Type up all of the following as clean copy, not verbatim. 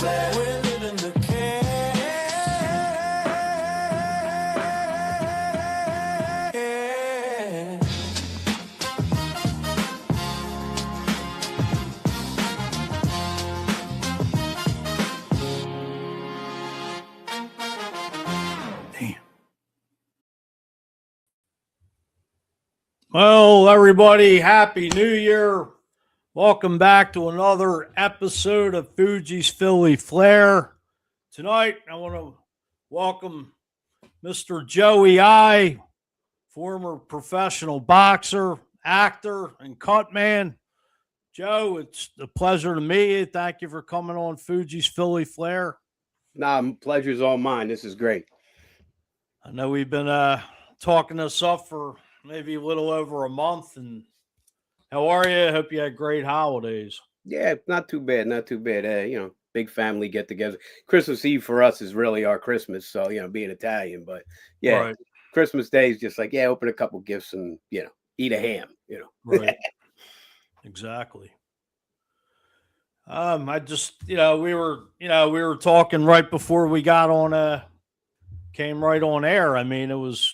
flair. We're living the can. Well, everybody, Happy New Year. Welcome back to another episode of Fuji's Philly Flair. Tonight, I want to welcome Mr. Joey I, former professional boxer, actor, and cut man. Joe, it's a pleasure to meet you. Thank you for coming on Fuji's Philly Flair. Nah, pleasure's all mine. This is great. I know we've been talking this up for maybe a little over a month. And how are you? I hope you had great holidays. Yeah, not too bad. Not too bad. Big family get together. Christmas Eve for us is really our Christmas. So, being Italian. But yeah, right. Christmas Day is just like, open a couple gifts and, eat a ham, Right. Exactly. I just, we were talking right before we got on, came right on air. I mean, it was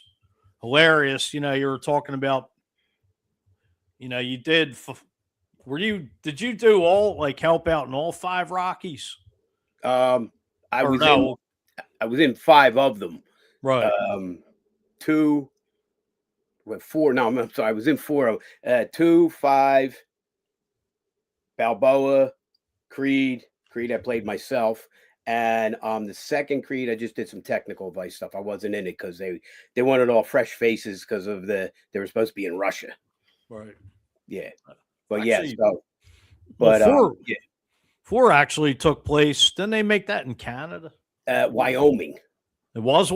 hilarious. You were talking about, you did, did you do all, like, help out in all 5 Rockies? I was in 5 of them. Right. 2, 4. No, I'm sorry. I was in 4 of 2, 5, Balboa, Creed. I played myself. And the second Creed, I just did some technical advice stuff. I wasn't in it because they wanted all fresh faces because of they were supposed to be in Russia. Right. Yeah. But actually, yeah. 4 actually took place. Didn't they make that in Canada? Wyoming. It was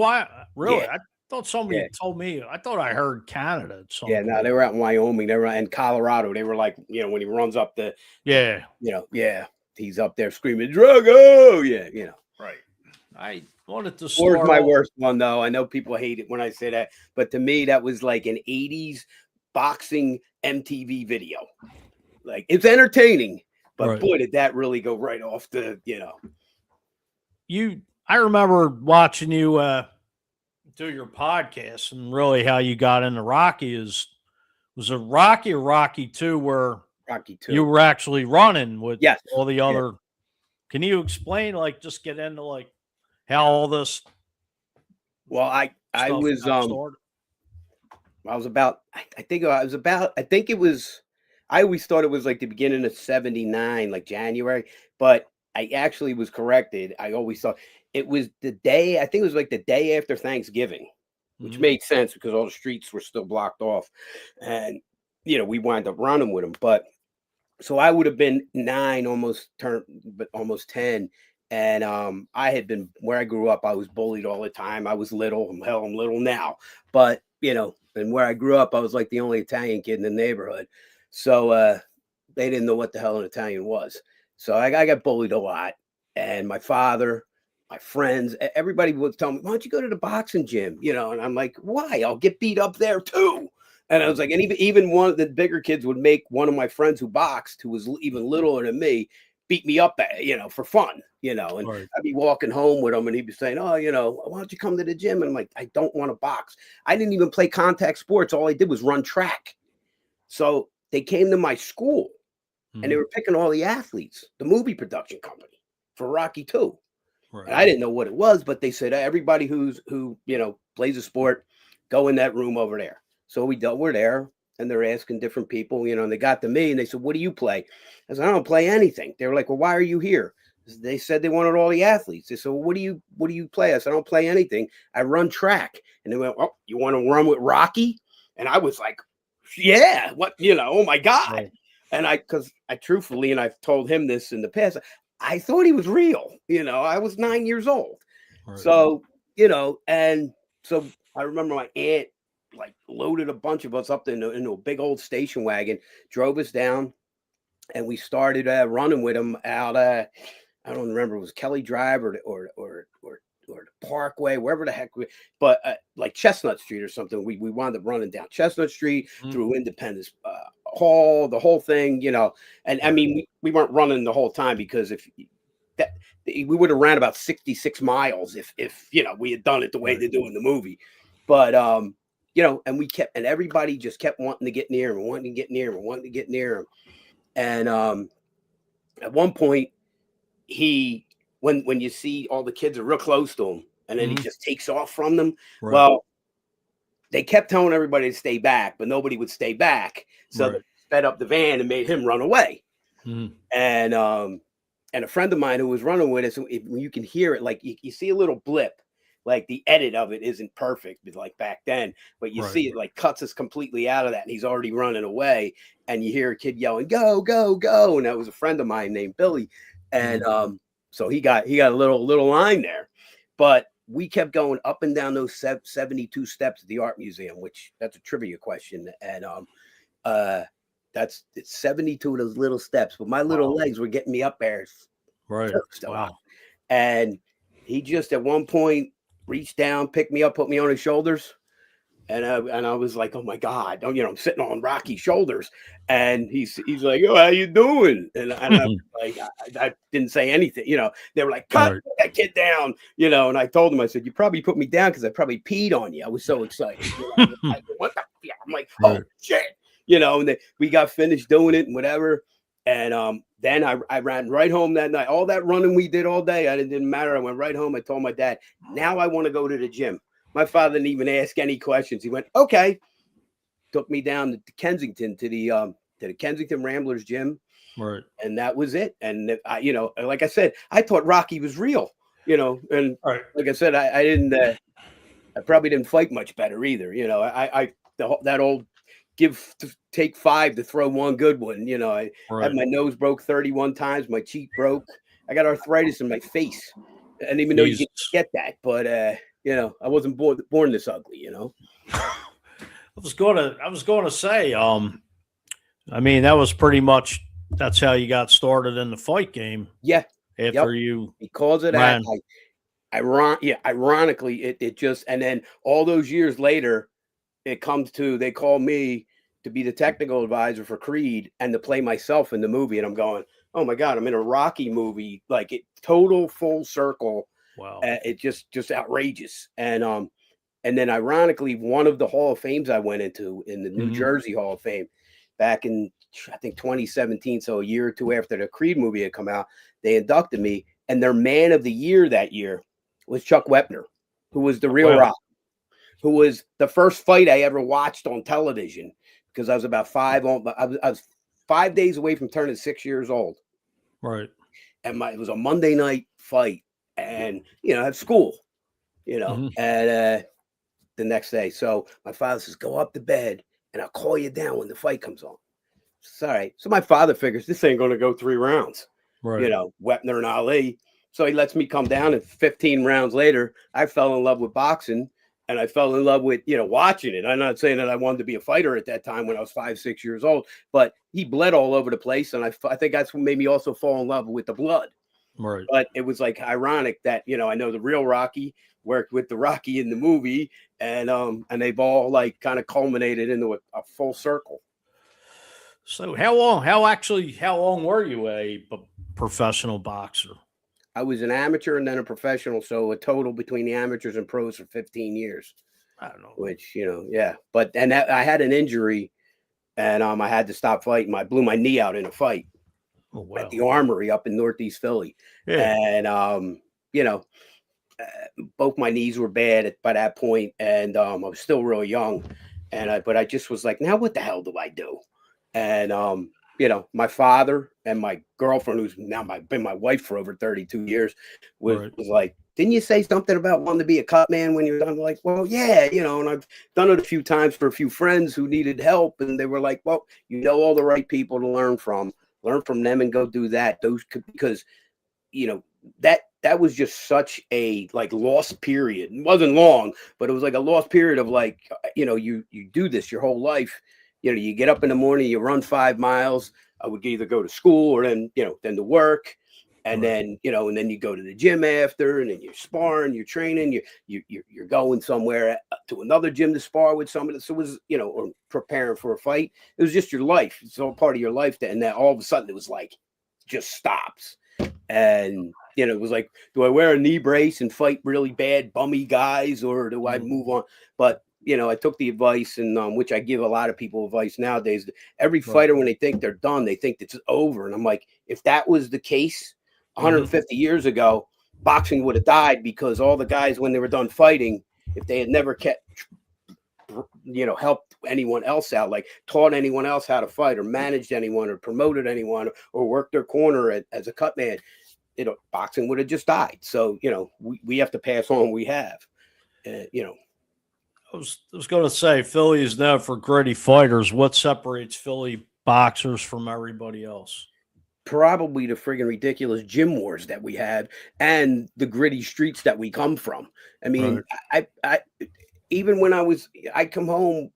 really? Yeah. I thought somebody told me. I thought I heard Canada at some point. No, they were out in Wyoming. They were in Colorado. They were like, when he runs up the he's up there screaming, Drago! Yeah, Right. I wanted to start. 4 is my worst one, though. I know people hate it when I say that, but to me, that was like an 80s boxing MTV video. Like, it's entertaining, but boy, did that really go right off the, I remember watching you do your podcast, and really how you got into Rocky was it Rocky or Rocky 2 where Rocky 2. You were actually running with all the other. Yeah. Can you explain, like, just get into like how all this? Well, I was about. I always thought it was like the beginning of '79, like January, but I actually was corrected. I always thought it was the day. I think it was like the day after Thanksgiving, which made sense because all the streets were still blocked off, and we wound up running with them, but. So I would have been 9, almost 10. And I had been where I grew up. I was bullied all the time. I was little. I'm little now. But, and where I grew up, I was like the only Italian kid in the neighborhood. So they didn't know what the hell an Italian was. So I got bullied a lot. And my father, my friends, everybody would tell me, why don't you go to the boxing gym? And I'm like, why? I'll get beat up there too. And I was like, and even one of the bigger kids would make one of my friends who boxed, who was even littler than me, beat me up, for fun, and I'd be walking home with him and he'd be saying, oh, why don't you come to the gym? And I'm like, I don't want to box. I didn't even play contact sports. All I did was run track. So they came to my school and they were picking all the athletes, the movie production company for Rocky 2. Right. And I didn't know what it was, but they said, everybody who plays a sport, go in that room over there. So we're there, and they're asking different people, and they got to me, and they said, what do you play? I said, I don't play anything. They were like, well, why are you here? They said they wanted all the athletes. They said, well, what do you play? I said, I don't play anything. I run track. And they went, oh, you want to run with Rocky? And I was like, yeah, what, oh my God. Right. And because I truthfully, and I've told him this in the past, I thought he was real. I was 9 years old. Right. So, and so I remember my aunt, like, loaded a bunch of us up into a big old station wagon, drove us down, and we started running with him out. I don't remember, it was Kelly Drive or the Parkway, wherever the heck. But like Chestnut Street or something. We wound up running down Chestnut Street through Independence Hall, the whole thing, And I mean, we weren't running the whole time because we would have ran about 66 miles if we had done it the way they do in the movie. But and we kept, and everybody just kept wanting to get near him, wanting to get near him, wanting to get near him. And at one point, when you see all the kids are real close to him, and then he just takes off from them. Right. Well, they kept telling everybody to stay back, but nobody would stay back. So they sped up the van and made him run away. And a friend of mine who was running with us, you can hear it, like you see a little blip, like the edit of it isn't perfect, like back then, but you see it like cuts us completely out of that, and he's already running away, and you hear a kid yelling, "Go, go, go!" And that was a friend of mine named Billy, and so he got a little line there, but we kept going up and down those 72 steps at the art museum, which that's a trivia question, and it's 72 of those little steps, but my little legs were getting me up there. Right. Wow. And he just at one point reached down, picked me up, put me on his shoulders. And I was like, oh my God, I'm sitting on Rocky's shoulders. And he's like, "Oh, how you doing?" And I was like, I didn't say anything. They were like, put that kid down. And I told him, I said, "You probably put me down because I probably peed on you." I was so excited. What the? I'm like, oh shit. And we got finished doing it and whatever. And then I ran right home that night. All that running we did all day, it didn't matter. I went right home. I told my dad, now I want to go to the gym. My father didn't even ask any questions. He went, okay. Took me down to Kensington to the Kensington Ramblers gym. Right. And that was it. And I, like I said, I thought Rocky was real, and like I said, I didn't, I probably didn't fight much better either. That old take 5 to throw one good one. I had my nose broke 31 times. My cheek broke. I got arthritis in my face. I didn't even know you could get that, but I wasn't born this ugly. I was going to say, I mean, that was pretty much, that's how you got started in the fight game. Yeah. After you, he calls it out. Ironically, it just, and then all those years later, it comes to, they call me to be the technical advisor for Creed and to play myself in the movie. And I'm going, oh my God, I'm in a Rocky movie, like it total full circle. Wow. It just outrageous. And then ironically, one of the Hall of Fames I went into in the New Jersey Hall of Fame back in, I think 2017. So a year or two after the Creed movie had come out, they inducted me, and their man of the year that year was Chuck Wepner, who was the real Rock, who was the first fight I ever watched on television, because I was about I was 5 days away from turning 6 years old. Right. And it was a Monday night fight, and at school, and the next day. So my father says, "Go up to bed and I'll call you down when the fight comes on." It's all right. So my father figures this ain't going to go 3 rounds, Wepner and Ali. So he lets me come down, and 15 rounds later, I fell in love with boxing, and I fell in love with, watching it. I'm not saying that I wanted to be a fighter at that time when I was 5, 6 years old, but he bled all over the place. And I think that's what made me also fall in love with the blood. Right. But it was like ironic that, I know the real Rocky worked with the Rocky in the movie, and they've all like kind of culminated into a full circle. So how long were you a professional boxer? I was an amateur and then a professional, so a total between the amateurs and pros for 15 years. I don't know. Which, yeah. But I had an injury, and I had to stop fighting. I blew my knee out in a fight at the Armory up in Northeast Philly. Yeah. And both my knees were bad by that point, and I was still really young. But I just was like, now what the hell do I do? And my father and my girlfriend, who's now been my wife for over 32 years, was like, "Didn't you say something about wanting to be a cut man when you're done?" I'm like, well, yeah, and I've done it a few times for a few friends who needed help, and they were like, well, all the right people to learn from them and go do that. Because that was just such a lost period. It wasn't long, but it was like a lost period of you do this your whole life. You get up in the morning, you run 5 miles. I would either go to school or then to work. And then, and then you go to the gym after, and then you're sparring, you're training, you're going somewhere to another gym to spar with somebody. So it was, or preparing for a fight. It was just your life. It's all part of your life. And then all of a sudden it was like, just stops. And it was like, do I wear a knee brace and fight really bad bummy guys, or do I move on? But I took the advice, and which I give a lot of people advice nowadays. Every fighter, when they think they're done, they think it's over. And I'm like, if that was the case 150 years ago, boxing would have died, because all the guys, when they were done fighting, if they had never kept, helped anyone else out, like taught anyone else how to fight, or managed anyone, or promoted anyone, or worked their corner as a cut man, boxing would have just died. So, we have to pass on what we have. I was going to say, Philly is known for gritty fighters. What separates Philly boxers from everybody else? Probably the friggin' ridiculous gym wars that we have, and the gritty streets that we come from. I mean, I even when I come home,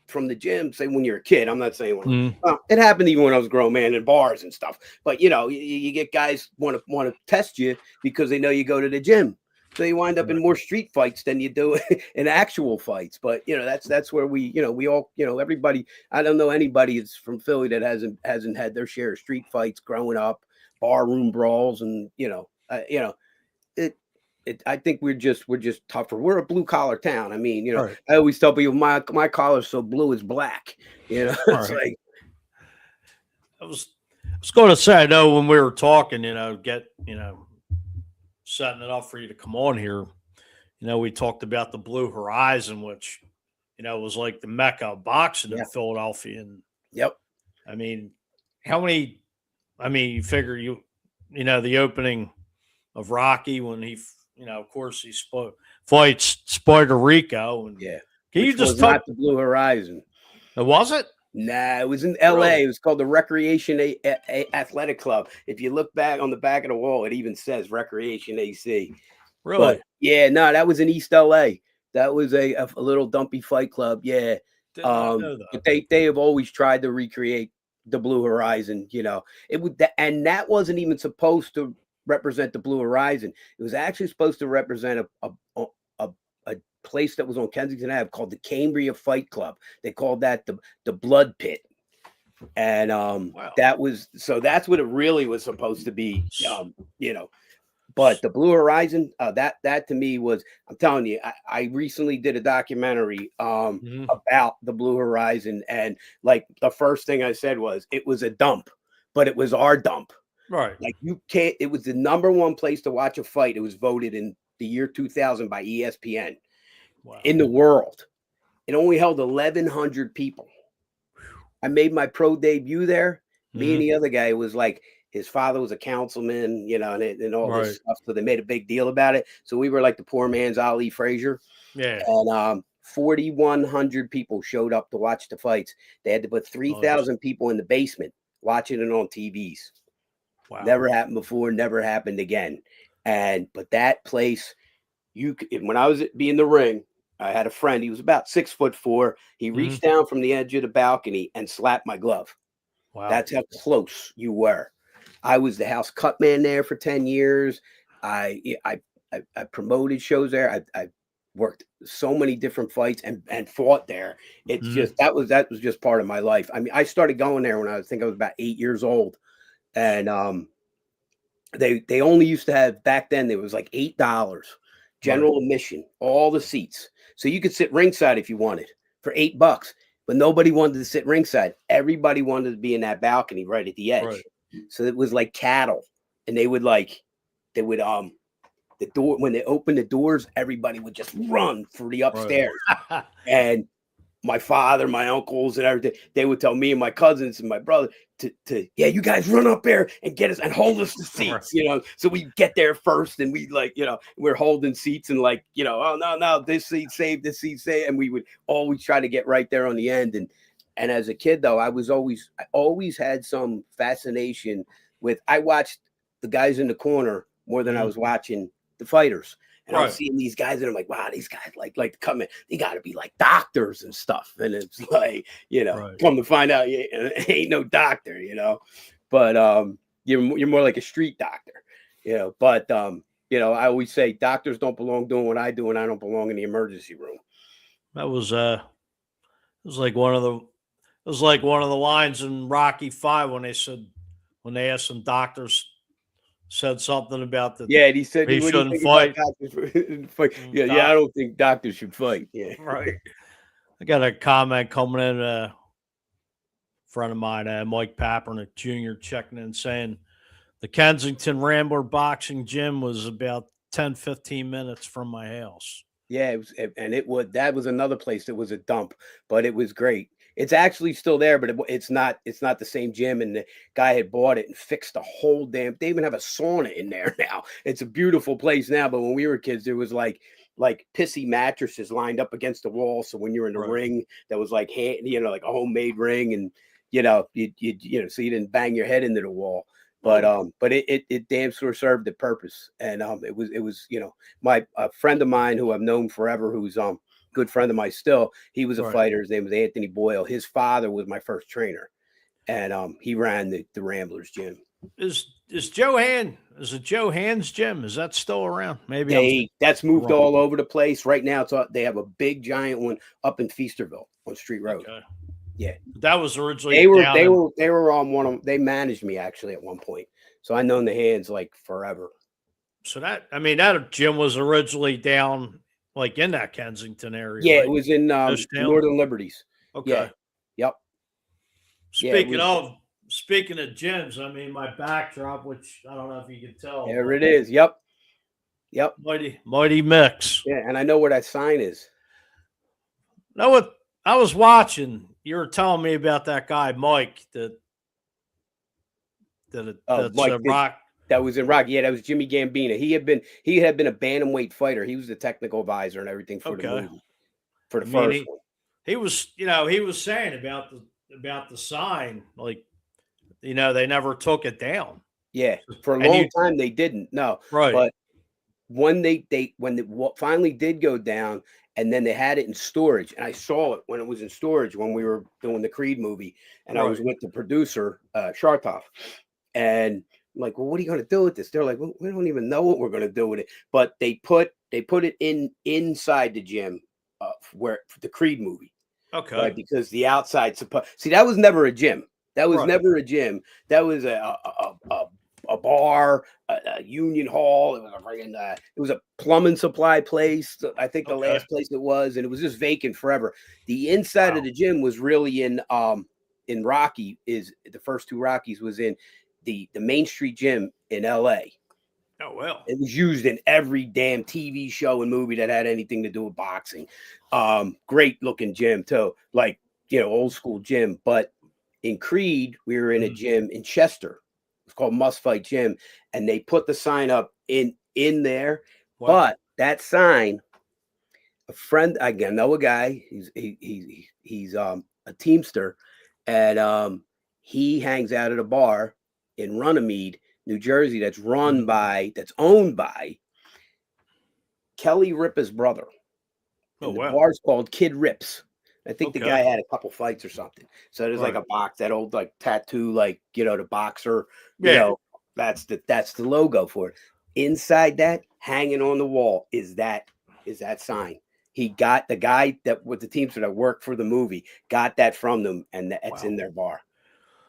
from the gym, say when you're a kid, I'm not saying it happened even when I was a grown man in bars and stuff. But you get guys want to test you because they know you go to the gym. So you wind up in more street fights than you do in actual fights. But that's where we all everybody. I don't know anybody that's from Philly that hasn't had their share of street fights growing up, barroom brawls, and I think we're just tougher. We're a blue collar town. I mean, I always tell people my collar's so blue it's black. It's like, I was going to say, I know when we were talking, setting it up for you to come on here, we talked about the Blue Horizon, which, was like the mecca of boxing in Philadelphia. And I mean, you figure the opening of Rocky when he, of course he fights Spider Rico. And can you just talk the Blue Horizon? Was it? Nah, it was in LA. Really? It was called the Recreation Athletic Club. If you look back on the back of the wall, it even says Recreation AC. Really? But, no, that was in East LA. That was a little dumpy fight club. Yeah. Did not know that. But they have always tried to recreate the Blue Horizon. It would, and that wasn't even supposed to represent the Blue Horizon. It was actually supposed to represent a place that was on Kensington Ave called the Cambria Fight Club. They called that the Blood Pit. And that's what it really was supposed to be. But the Blue Horizon, that to me was, I'm telling you, I recently did a documentary about the Blue Horizon, and like the first thing I said was it was a dump, but it was our dump. Right. Like it was the number one place to watch a fight. It was voted in the year 2000 by ESPN. Wow. In the world. It only held 1,100 people. I made my pro debut there. Me and the other guy was like, his father was a councilman, and all this stuff. So they made a big deal about it. So we were like the poor man's Ali Frazier. Yeah. And 4,100 people showed up to watch the fights. They had to put 3,000 people in the basement watching it on TVs. Wow. Never happened before, never happened again. But that place, when I was in the ring, I had a friend. He was about 6'4". He reached down from the edge of the balcony and slapped my glove. Wow. That's how close you were. I was the house cut man there for 10 years. I promoted shows there. I worked so many different fights and fought there. It's just that was just part of my life. I mean, I started going there when I was about 8 years old. And they only used to have, back then there was like $8 general admission, all the seats. So you could sit ringside if you wanted for $8, but nobody wanted to sit ringside. Everybody wanted to be in that balcony right at the edge. Right. So it was like cattle. And the door, when they opened the doors, everybody would just run for the upstairs. Right. And my father, my uncles, and everything, they would tell me and my cousins and my brother you guys run up there and get us and hold us the seats, so we get there first, and we we're holding seats and oh no, this seat saved, this seat saved, and we would always try to get right there on the end. And as a kid though, I always had some fascination with, I watched the guys in the corner more than I was watching the fighters. And I'm seeing these guys, and I'm like, wow, these guys like come in. They got to be like doctors and stuff. And it's like, come to find out, you ain't no doctor, But you're more like a street doctor, But I always say doctors don't belong doing what I do, and I don't belong in the emergency room. That was it was like one of the lines in Rocky V when they asked some doctors said something about the Yeah, and he said, he "What do you shouldn't think about fight. doctors?" Fight? Yeah, Doc- I don't think doctors should fight. Yeah, right. I got a comment coming in. Friend of mine, Mike Pappernick Jr., checking in saying the Kensington Rambler Boxing Gym was about 10, 15 minutes from my house. yeah, it was, and it was that was another place that was a dump, but it was great. It's actually still there, but it's not. It's not the same gym. And the guy had bought it and fixed the whole damn. They even have a sauna in there now. It's a beautiful place now. But when we were kids, there was like pissy mattresses lined up against the wall. So when you're in the Right. ring, that was like like a homemade ring, and so you didn't bang your head into the wall. But it damn sure served the purpose, and it was my a friend of mine who I've known forever, who's good friend of mine still. He was a Right. fighter. His name was Anthony Boyle. His father was my first trainer, and he ran the Ramblers gym. Is Joe Hand? Is it Joe Hand's gym? Is that still around? Maybe That's moved wrong. all over the place. Right now, they have a big giant one up in Feasterville on Street Road. Okay. Yeah, that was originally they were on one of them. They managed me actually at one point, so I known the Hands like forever. So that gym was originally down like in that Kensington area. Yeah, right? it was in Northern Liberties. Okay. Yeah. Yep. Speaking of gyms, I mean my backdrop, which I don't know if you can tell. There it is. Yep. Mighty mix. Yeah, and I know where that sign is. Know what I was watching? You were telling me about that guy Mike that's Mike Rock. That was in Rock. Yeah, that was Jimmy Gambino. He had been a bantamweight fighter. He was the technical advisor and everything for the movie. For the first one. He was saying about the sign, like they never took it down. Yeah, for a long time they didn't. No, right. But when they finally did go down, and then they had it in storage, and I saw it when it was in storage when we were doing the Creed movie, and I was with the producer Shartoff, and I'm like, well, what are you going to do with this? They're like, well, we don't even know what we're going to do with it, but they put it inside the gym where for the Creed movie. Okay, right? Because the outside that was never a gym. That was never a gym. That was a bar, a union hall. It was a plumbing supply place. I think the last place it was, and it was just vacant forever. The inside of the gym was really in Rocky. Is the first two Rockies was in the Main Street gym in L.A. Oh, well. It was used in every damn TV show and movie that had anything to do with boxing. Great looking gym too, like old school gym. But in Creed, we were in a gym in Chester. It's called Must Fight Gym, and they put the sign up in there. What? But that sign, a friend, I know a guy. He's a Teamster, and he hangs out at a bar in Runnymede, New Jersey, that's owned by Kelly Ripa's brother. Oh, and the wow. bar's called Kid Rips. I think the guy had a couple fights or something. So there's like a box, that old like tattoo, like the boxer. That's the logo for it. Inside that, hanging on the wall, is that sign. He got the guy that with the Teamster that worked for the movie, got that from them, and that's in their bar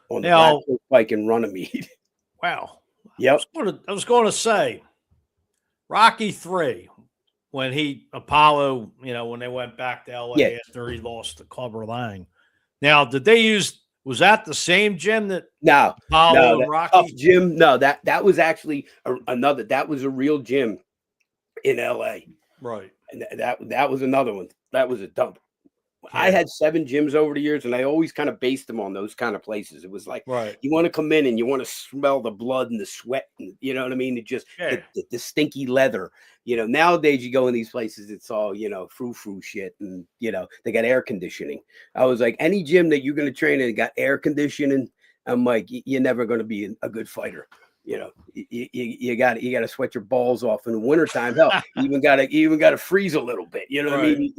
on the Black Pike in Runnymede. Wow. Yep. I was going to say Rocky 3, when Apollo, when they went back to LA after he lost to Clubber Lang. Now, was that the same gym that Apollo and Rocky? Tough gym? No, that was actually that was a real gym in LA. Right. And that was another one. That was a dump. Yeah. I had 7 gyms over the years, and I always kind of based them on those kind of places. It was like, you want to come in and you want to smell the blood and the sweat, and you know what I mean? It just the stinky leather. Nowadays you go in these places, it's all frou-frou shit, and they got air conditioning. I was like, any gym that you're going to train in got air conditioning, I'm like, you're never going to be a good fighter. You got to sweat your balls off in the wintertime. Hell, you even got to freeze a little bit. You know what I mean?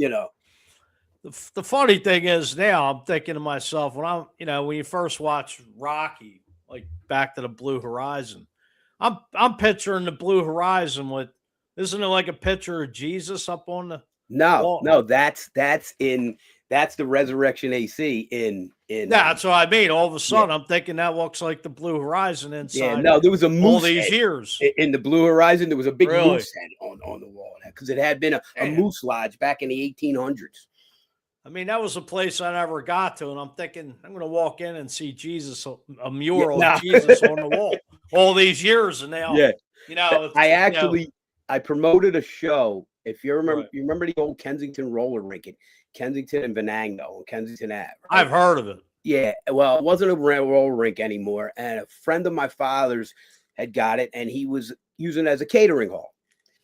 The funny thing is now I'm thinking to myself when when you first watch Rocky, like Back to the Blue Horizon, I'm picturing the Blue Horizon isn't it like a picture of Jesus up on the wall? No, that's in That's the Resurrection AC in Yeah, that's what I mean. All of a yeah. sudden, I'm thinking that looks like the Blue Horizon Yeah, inside no, there was a all moose these head years. in the Blue Horizon. There was a big Really? moose head on the wall because it had been a Damn. moose lodge back in the 1800s. I mean, that was a place I never got to, and I'm thinking I'm going to walk in and see Jesus, a Yeah, mural no. of Jesus on the wall all these years, and now, Yeah, you know, it's, I you know, actually I promoted a show. If you remember, right. you remember the old Kensington roller rink at Kensington and Venango on Kensington Ave, right? I've heard of it. Yeah, well, it wasn't a roller rink anymore, and a friend of my father's had got it, and he was using it as a catering hall.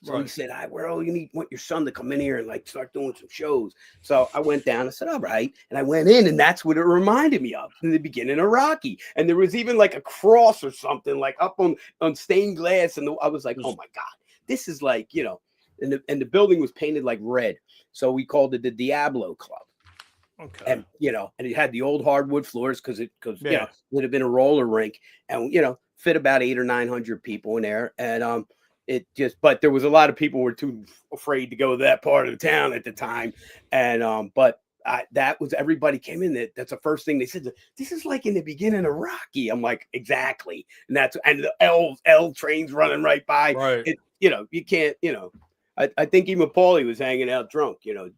So he Right. said, well, want your son to come in here and like start doing some shows. So I went down. I said, all right. And I went in, and that's what it reminded me of in the beginning of Rocky. And there was even like a cross or something like up on stained glass. And I was like, oh my God, this is like, you know, and the building was painted like red. So we called it the Diablo Club. Okay. And, you know, and it had the old hardwood floors because you know, Yeah. it would have been a roller rink, and, you know, fit about 800 or 900 people in there. And, but there was a lot of people who were too afraid to go to that part of the town at the time. And, but that was, everybody came in. That's the first thing they said. This is like in the beginning of Rocky. I'm like, exactly. And the L trains running right by. Right. You know, you can't, you know, I think even Paulie was hanging out drunk, you know,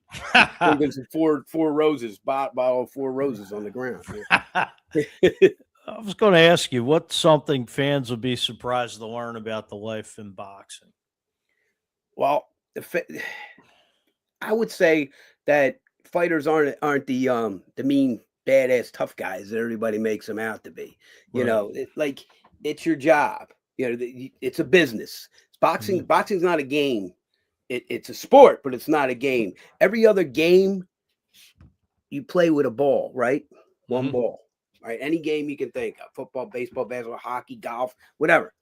drinking some four roses, bottle of Four Roses on the ground. I was going to ask you, what's something fans would be surprised to learn about the life in boxing? Well, I would say that fighters aren't the mean, badass, tough guys that everybody makes them out to be. You Right. know, it's your job. You know, it's a business. Boxing's not a game. It's a sport, but it's not a game. Every other game, you play with a ball, right? One ball, right? Any game you can think of: football, baseball, basketball, hockey, golf, whatever.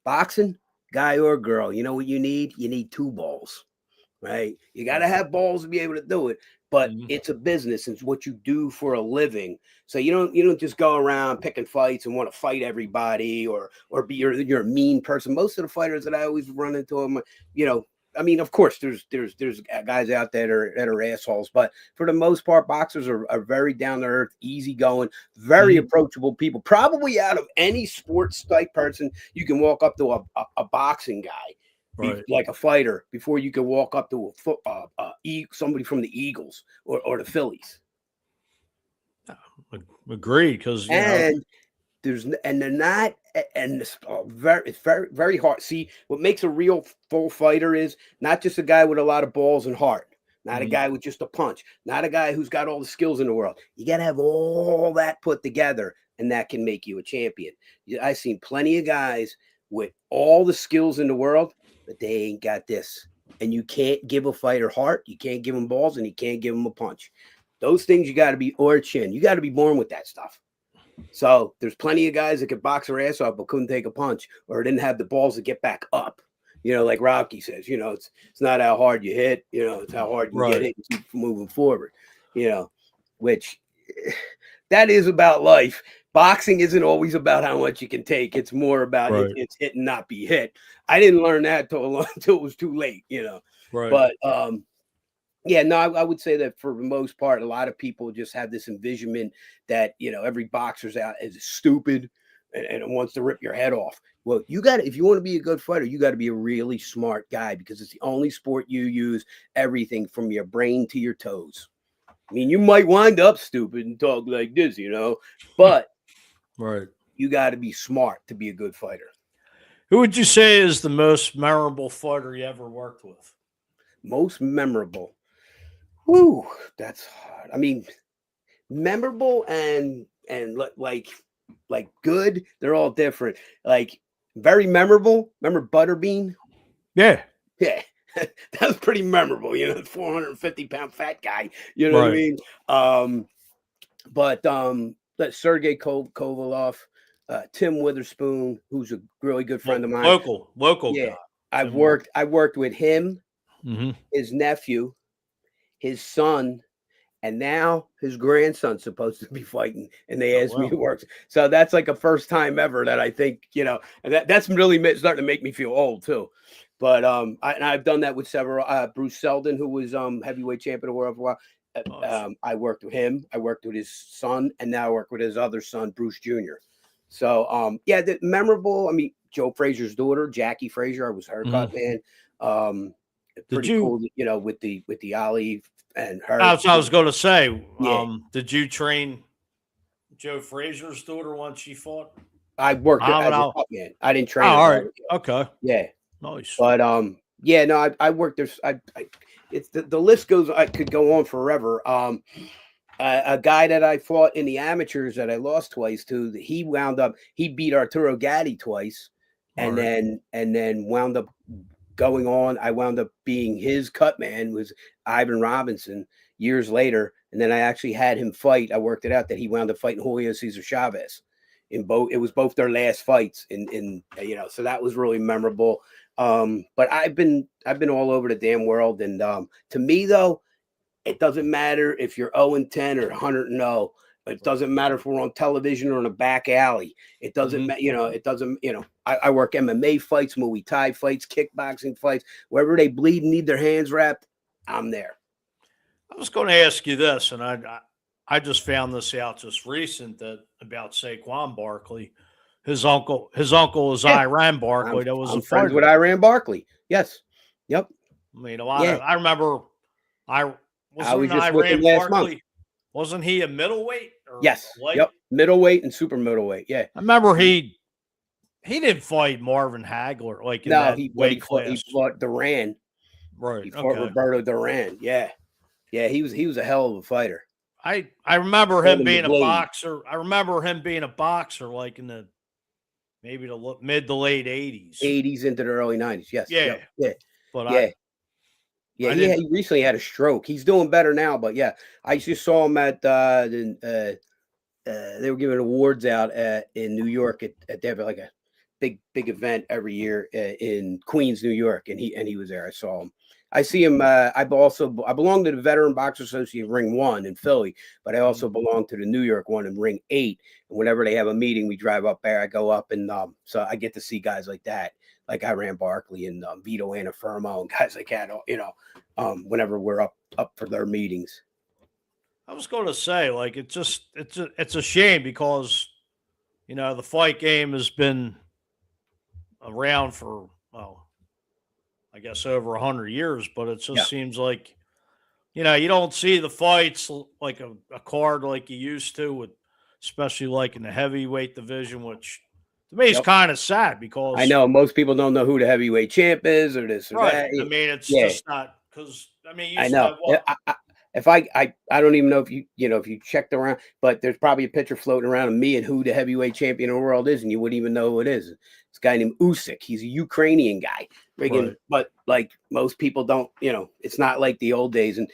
Boxing, guy or girl, you know what you need? You need two balls, right? You got to have balls to be able to do it. But it's a business. It's what you do for a living. So you don't just go around picking fights and want to fight everybody or be you're a mean person. Most of the fighters that I always run into them, you know. I mean, of course, there's guys out there that are assholes, but for the most part, boxers are very down to earth, easygoing, very approachable people. Probably out of any sports type person, you can walk up to a boxing guy, Right. like a fighter, before you can walk up to somebody from the Eagles or the Phillies. Agree, because They're not, and it's very, very hard. See, what makes a real full fighter is not just a guy with a lot of balls and heart, not a guy with just a punch, not a guy who's got all the skills in the world. You got to have all that put together, and that can make you a champion. I've seen plenty of guys with all the skills in the world, but they ain't got this. And you can't give a fighter heart, you can't give him balls, and you can't give him a punch. Those things you got to be, or a chin. You got to be born with that stuff. So there's plenty of guys that could box their ass off but couldn't take a punch or didn't have the balls to get back up. You know, like Rocky says, you know, it's not how hard you hit, you know, it's how hard you get hit and keep moving forward, you know, which that is about life. Boxing isn't always about how much you can take. It's more about it's hit and not be hit. I didn't learn that until it was too late, you know. Right. But yeah, no, I would say that for the most part, a lot of people just have this envisionment that, you know, every boxer's out is stupid and wants to rip your head off. Well, if you want to be a good fighter, you got to be a really smart guy because it's the only sport you use everything from your brain to your toes. I mean, you might wind up stupid and talk like this, you know, but you got to be smart to be a good fighter. Who would you say is the most memorable fighter you ever worked with? Most memorable. Whew, that's hard. I mean, memorable and like good, they're all different. Like very memorable. Remember Butterbean? Yeah. Yeah. That was pretty memorable, you know, the 450-pound fat guy. You know what I mean? But that Sergey Kovalov, Tim Witherspoon, who's a really good friend of mine. Local yeah, guy. I worked with him, his nephew, his son, and now his grandson's supposed to be fighting, and they asked me to work. So that's like a first time ever that I think, you know, and that's really starting to make me feel old too. But I've done that with several. Bruce Seldon, who was heavyweight champion of the world for a while. Nice. I worked with him. I worked with his son, and now I work with his other son, Bruce Jr. So, yeah, the memorable. I mean, Joe Frazier's daughter, Jackie Frazier. I was her cut man. Did Pretty you? cool, with the Ollie and her. That's what I was going to say. Yeah. Did you train Joe Frazier's daughter once she fought? I worked as Muhammad a Ali? cut man. I didn't Oh, train her. all right. though. Okay. Yeah, Nice. but yeah, no, I worked there. It's the list goes. I could go on forever. A guy that I fought in the amateurs that I lost twice to, he beat Arturo Gatti twice, and Right. then wound up going on. I wound up being his cut man, was Ivan Robinson years later, and then I actually had him fight. I worked it out that he wound up fighting Julio Cesar Chavez in both. It was both their last fights in so that was really memorable. But I've been all over the damn world, and to me though, it doesn't matter if you're 0-10 or 100-0. It doesn't matter if we're on television or in a back alley. It doesn't matter. It doesn't. I work MMA fights, Muay Thai fights, kickboxing fights. Wherever they bleed and need their hands wrapped, I'm there. I was going to ask you this, and I just found this out just recent that about Saquon Barkley. His uncle is Yeah. Iran Barkley. That was I'm a friends fighter. with Iran Barkley. Yes. Yep. I mean, a lot of. I remember. I Wasn't was just with him Iran last month. Barkley? Wasn't he a middleweight? Or Yes. light? Yep. Middleweight and super middleweight. Yeah. I remember he didn't fight Marvin Hagler like in that weight class. He fought Duran. Right. He fought Okay. Roberto Duran. Yeah. Yeah. He was a hell of a fighter. I remember him Holding the being a blade. boxer. I remember him being a boxer like in the maybe the mid to late 80s. 80s into the early 90s. Yes. Yeah. Yep. Yeah. But Yeah. Yeah, he recently had a stroke. He's doing better now, but yeah, I just saw him at they were giving awards out in New York at they have like a big event every year in Queens, New York, and he was there. I saw him. I see him. I belong to the Veteran Boxer Association Ring 1 in Philly, but I also belong to the New York one in Ring 8. And whenever they have a meeting, we drive up there. I go up, and so I get to see guys like that, like Iran Barkley and Vito Anafirmo and guys like that. Whenever we're up for their meetings. I was going to say, like, it's a shame because, the fight game has been around for, well, I guess over 100 years, but it just seems like, you don't see the fights like a card like you used to, with, especially like in the heavyweight division, which to me is kind of sad because I know most people don't know who the heavyweight champ is or this or that. I mean, it's just not because I know. If I don't even know if if you checked around, but there's probably a picture floating around of me and who the heavyweight champion of the world is, and you wouldn't even know who it is. It's a guy named Usyk. He's a Ukrainian guy. But like most people don't, it's not like the old days. And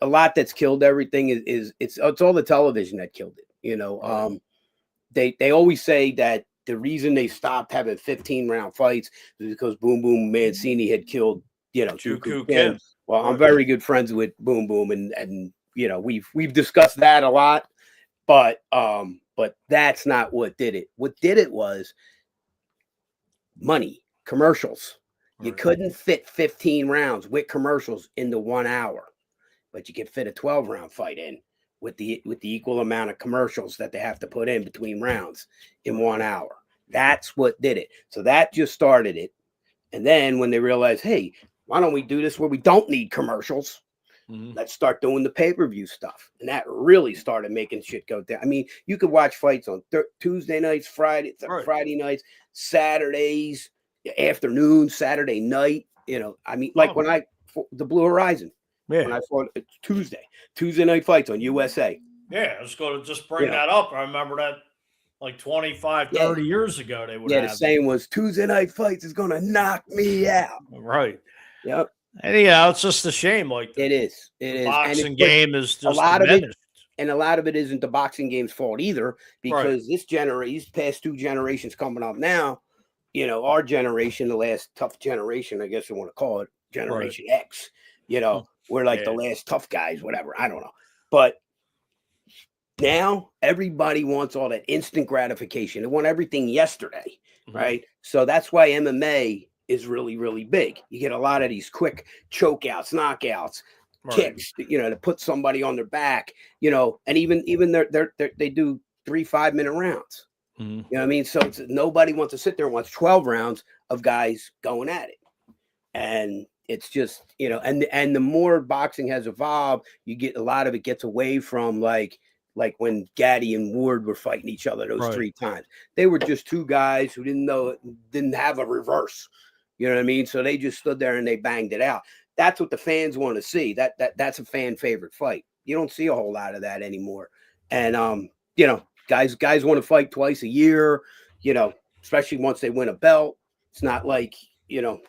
a lot that's killed everything is it's all the television that killed it. They always say that the reason they stopped having 15-round fights is because Boom Boom Mancini had killed, Juku Kim. Well, I'm very good friends with Boom Boom, and we've discussed that a lot, but that's not what did it. What did it was money, commercials. You couldn't fit 15 rounds with commercials into 1 hour, but you could fit a 12-round fight in with the equal amount of commercials that they have to put in between rounds in 1 hour. That's what did it. So that just started it. And then when they realized, hey, why don't we do this where we don't need commercials? Let's start doing the pay-per-view stuff. And that really started making shit go down. I mean, you could watch fights on Tuesday nights, Friday nights, Saturdays, afternoon, Saturday night. Like when the Blue Horizon. Yeah. When I fought Tuesday night fights on USA. Yeah, I was going to just bring that up. I remember that like 25, 30 years ago they would have. The saying was Tuesday night fights is going to knock me out. Right. Yep. And it's just a shame. Like it is. The boxing game is just a lot diminished. of it, and a lot of it isn't the boxing game's fault either, because these past 2 generations coming up now, our generation, the last tough generation, I guess you want to call it, Generation X. We're like the last tough guys, whatever. I don't know, but now everybody wants all that instant gratification. They want everything yesterday, right? So that's why MMA is really, really big. You get a lot of these quick chokeouts, knockouts. kicks, to put somebody on their back, and even they do 3 5-minute rounds. Mhm. You know what I mean? So nobody wants to sit there and watch 12 rounds of guys going at it. And it's just, and the more boxing has evolved, you get a lot of it gets away from like when Gaddy and Ward were fighting each other those 3 times. They were just 2 guys who didn't have a reverse. You know what I mean? So they just stood there and they banged it out. That's what the fans want to see. That's a fan favorite fight. You don't see a whole lot of that anymore. And guys want to fight twice a year, especially once they win a belt. It's not like,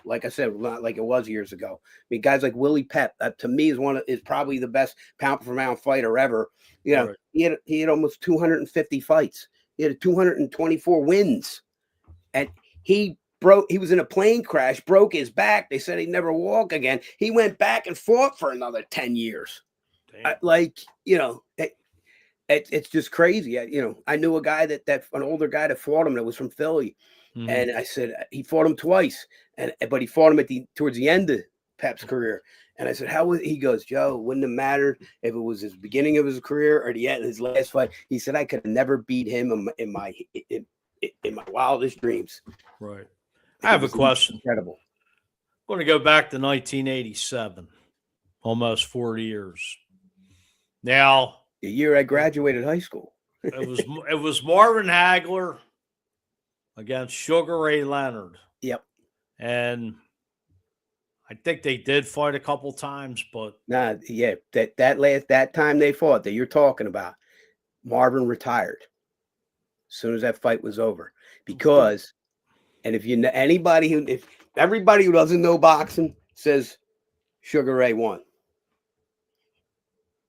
like I said, not like it was years ago. I mean, guys like Willie Pep, to me is probably the best pound for pound fighter ever. He had almost 250 fights. He had 224 wins, and he was in a plane crash, broke his back. They said he'd never walk again. He went back and fought for another 10 years. It's just crazy. I knew a guy an older guy that fought him that was from Philly. Mm-hmm. And I said, he fought him twice, but he fought him towards the end of Pep's career. And I said, how was he? Goes, Joe, wouldn't have mattered if it was his beginning of his career or the end of his last fight. He said, I could have never beat him in my wildest dreams. Right. I have a question. Incredible. I'm going to go back to 1987, almost 40 years. Now, the year I graduated high school. it was Marvin Hagler against Sugar Ray Leonard. Yep. And I think they did fight a couple times, but that time they fought that you're talking about, Marvin retired as soon as that fight was over. Because, and if everybody who doesn't know boxing says Sugar Ray won.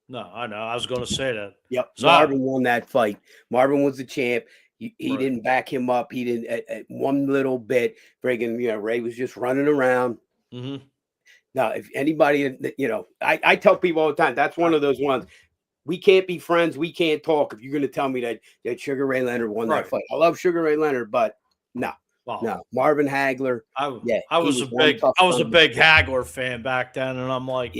No, I know. I was going to say that. Yep. Marvin won that fight. Marvin was the champ. He didn't back him up. He didn't at one little bit. Friggin', Ray was just running around. Mm-hmm. Now, if anybody, I tell people all the time, that's one of those ones. We can't be friends. We can't talk if you're going to tell me that Sugar Ray Leonard won that fight. I love Sugar Ray Leonard, but no. Marvin Hagler. I was a big Hagler fan back then, and I'm like,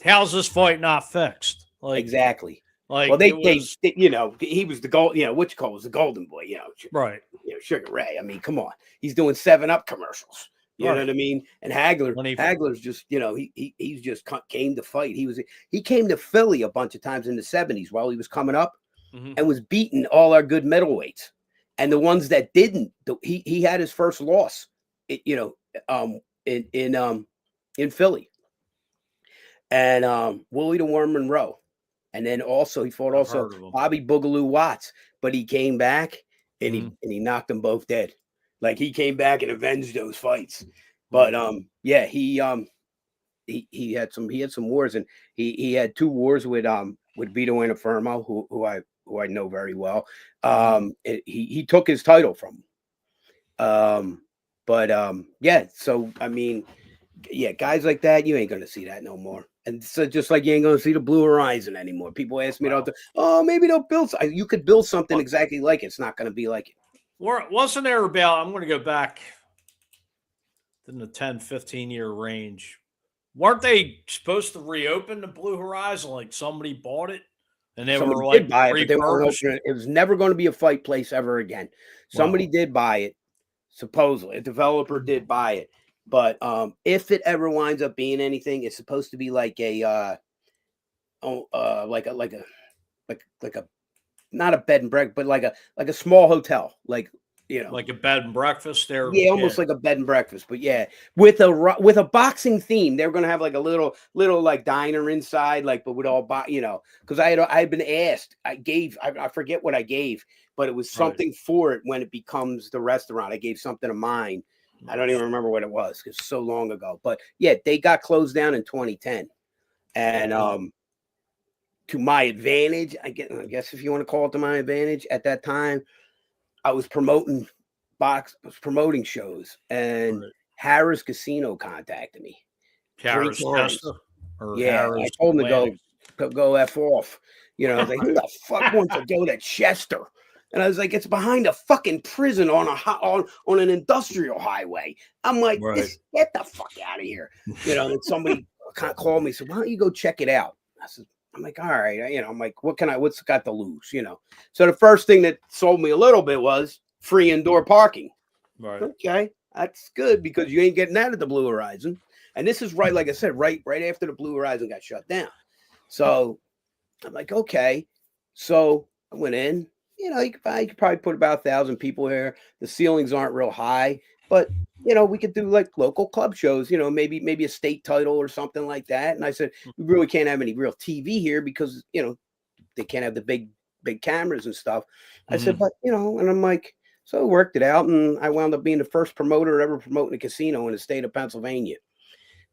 how's this fight not fixed? Like, exactly. Like, well, he was the gold. Was the golden boy. Right. Sugar Ray. I mean, come on, he's doing 7-Up commercials. You know what I mean? And Hagler's just, he's just came to fight. He came to Philly a bunch of times in the 70s while he was coming up, and was beating all our good middleweights. And the ones that didn't, he had his first loss, in Philly. And Willie the Worm Monroe. And then also he fought Bobby Boogaloo Watts, but he came back and he knocked them both dead. Like, he came back and avenged those fights. But he had some wars, and he had 2 wars with Vito Antuofermo, who I know very well. He took his title from him. So I mean, guys like that, you ain't gonna see that no more. And so just like you ain't gonna see the Blue Horizon anymore. People ask me, maybe they'll build. You could build something exactly like it. It's not gonna be like it. Wasn't there about, I'm going to go back in the 10, 15-year range. Weren't they supposed to reopen the Blue Horizon? Like, somebody bought it and they were like, buy it, but they weren't opening it. It was never going to be a fight place ever again. Somebody did buy it, supposedly. A developer did buy it. But if it ever winds up being anything, it's supposed to be like a not a bed and breakfast, but like a small hotel, like a bed and breakfast there. Yeah, almost like a bed and breakfast, but with a boxing theme. They're gonna have like a little like diner inside, but with all because I had been asked. I forget what I gave, but it was something for it when it becomes the restaurant. I gave something of mine. I don't even remember what it was because so long ago. But they got closed down in 2010, and to my advantage, I guess if you want to call it to my advantage, at that time, I was promoting shows, and Harris Casino contacted me. Harris, Harris I told him to go F off. I was like, who the fuck wants to go to Chester? And I was like, it's behind a fucking prison on an industrial highway. I'm like, get the fuck out of here. And somebody called me, said, "Why don't you go check it out?" I said, "I'm like, all right, I'm like, what's got to lose, So the first thing that sold me a little bit was free indoor parking. Right. Okay, that's good because you ain't getting that at the Blue Horizon. And this is right, like I said, right after the Blue Horizon got shut down. So I'm like, okay. So I went in. You could probably put about 1,000 people here. The ceilings aren't real high, but we could do like local club shows. Maybe a state title or something like that. And I said, we really can't have any real TV here because they can't have the big cameras and stuff. I said, but and I'm like. So I worked it out, and I wound up being the first promoter ever promoting a casino in the state of Pennsylvania,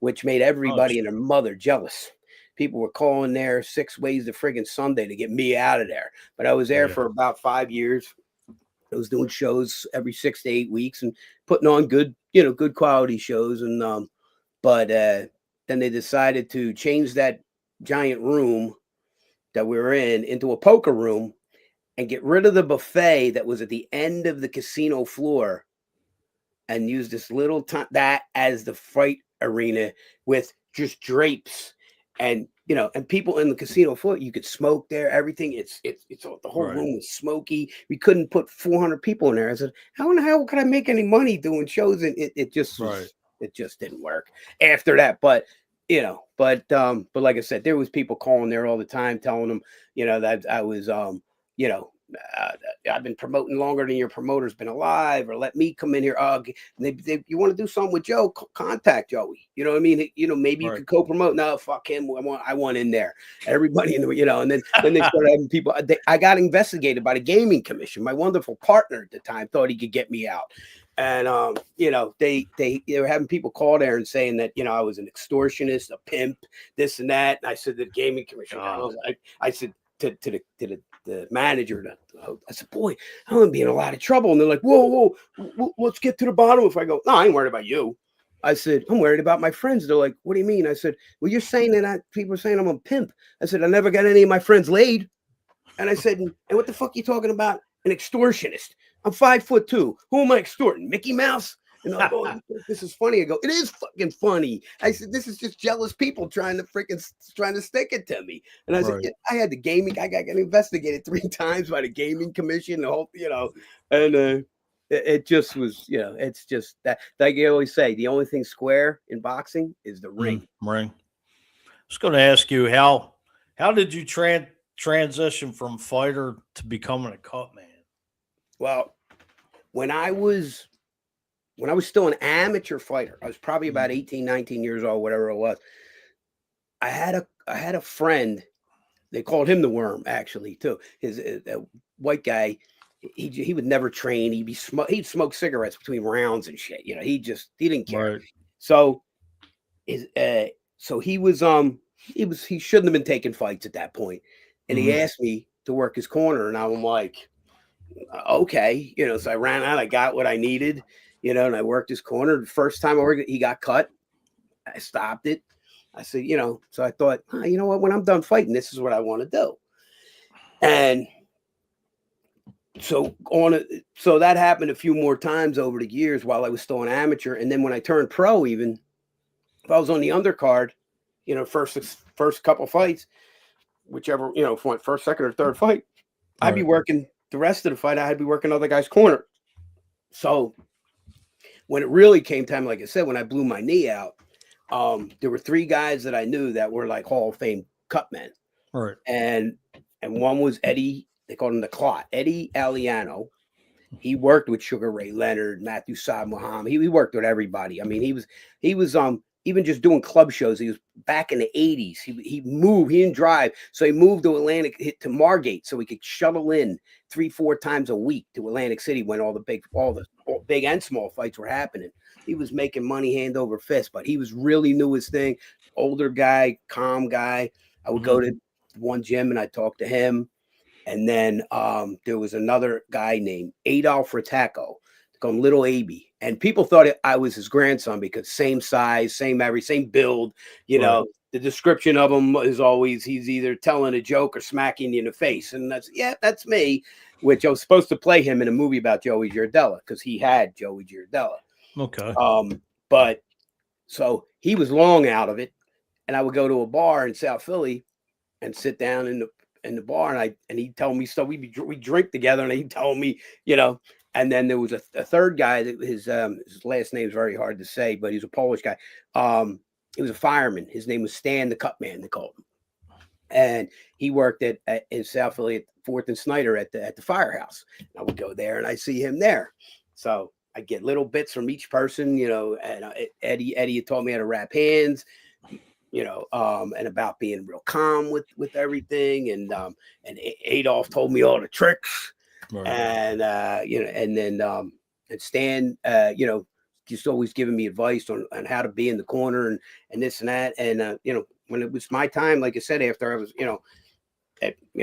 which made everybody and their mother jealous. People were calling there 6 ways to friggin' Sunday to get me out of there. But I was there for about 5 years. I was doing shows every 6 to 8 weeks and putting on good quality shows. And but then they decided to change that giant room that we were in into a poker room. And get rid of the buffet that was at the end of the casino floor and use this little that as the fight arena with just drapes and and people in the casino floor. You could smoke there, everything. It's the whole room was smoky. We couldn't put 400 people in there. I said, how in the hell could I make any money doing shows? And it just it just didn't work after that. But but like I said, there was people calling there all the time telling them that I was I've been promoting longer than your promoter's been alive, or let me come in here. You want to do something with Joe? Contact Joey. You know what I mean? Maybe you could co-promote. No, fuck him. I want in there. Everybody in the, and then they started having people. I got investigated by the gaming commission. My wonderful partner at the time thought he could get me out. And they were having people call there and saying that I was an extortionist, a pimp, this and that. And I said to the gaming commission, I said to the manager, I said, boy, I'm gonna be in a lot of trouble. And they're like, whoa, let's get to the bottom. If I go, no, I ain't worried about you. I said, I'm worried about my friends. They're like, what do you mean? I said, well, you're saying that people are saying I'm a pimp. I said, I never got any of my friends laid. And I said, and what the fuck are you talking about? An extortionist. I'm 5'2". Who am I extorting? Mickey Mouse? And they're like, oh, this is funny. I go, it is fucking funny. I said, this is just jealous people trying to stick it to me. And I said, yeah, I had the gaming. I got investigated 3 times by the gaming commission. The whole, and it just was, it's just that. Like I always say, the only thing square in boxing is the ring. Ring. I was going to ask you how did you transition from fighter to becoming a cut man? Well, when I was still an amateur fighter, I was probably about 18, 19 years old, whatever it was. I had a friend. They called him the Worm, actually, too. A white guy. He would never train. He'd smoke cigarettes between rounds and shit. He didn't care. Right. So he was he shouldn't have been taking fights at that point. And he asked me to work his corner, and I'm like, okay, so I ran out. I got what I needed. And I worked his corner. The first time I worked, he got cut. I stopped it. I said, so I thought, you know what? When I'm done fighting, this is what I want to do. And so that happened a few more times over the years while I was still an amateur. And then when I turned pro, even if I was on the undercard, first couple fights, whichever, if I went first, second, or third fight, I'd be working the rest of the fight. I'd be working other guys' corner. So when it really came time, like I said, when I blew my knee out, there were 3 guys that I knew that were like Hall of Fame cut men. Right. And one was Eddie. They called him the Clot. Eddie Aliano. He worked with Sugar Ray Leonard, Matthew Saad Muhammad. He worked with everybody. I mean, he was even just doing club shows. He was back in the 80s. He moved. He didn't drive, so he moved to Atlantic to Margate so he could shuttle in 3-4 times a week to Atlantic City when all the big and small fights were happening. He was making money hand over fist, but he was really knew his thing. Older guy, calm guy. I would go to one gym and I'd talk to him. And then there was another guy named Adolph Rataco, called Little Aby. And people thought I was his grandson because same size, same build. The description of him is always he's either telling a joke or smacking you in the face. And that's me, which I was supposed to play him in a movie about Joey Giardella because he had Joey Giardella. Okay. But so he was long out of it. and I would go to a bar in South Philly and sit down in the bar, and he'd tell me stuff. We drink together, and he'd tell me, you know. And then there was a third guy that his last name is very hard to say, but he's a Polish guy. He was a fireman. His name was Stan the Cutman, they called him. And he worked in South Philly at 4th and Snyder at the firehouse. I would go there and I see him there. So I get little bits from each person, you know. And Eddie had taught me how to wrap hands, you know, and about being real calm with everything. And Adolf told me all the tricks. Right. And you know, and then and Stan, you know, just always giving me advice on how to be in the corner and this and that. And you know, when it was my time, like I said, after I was, you know,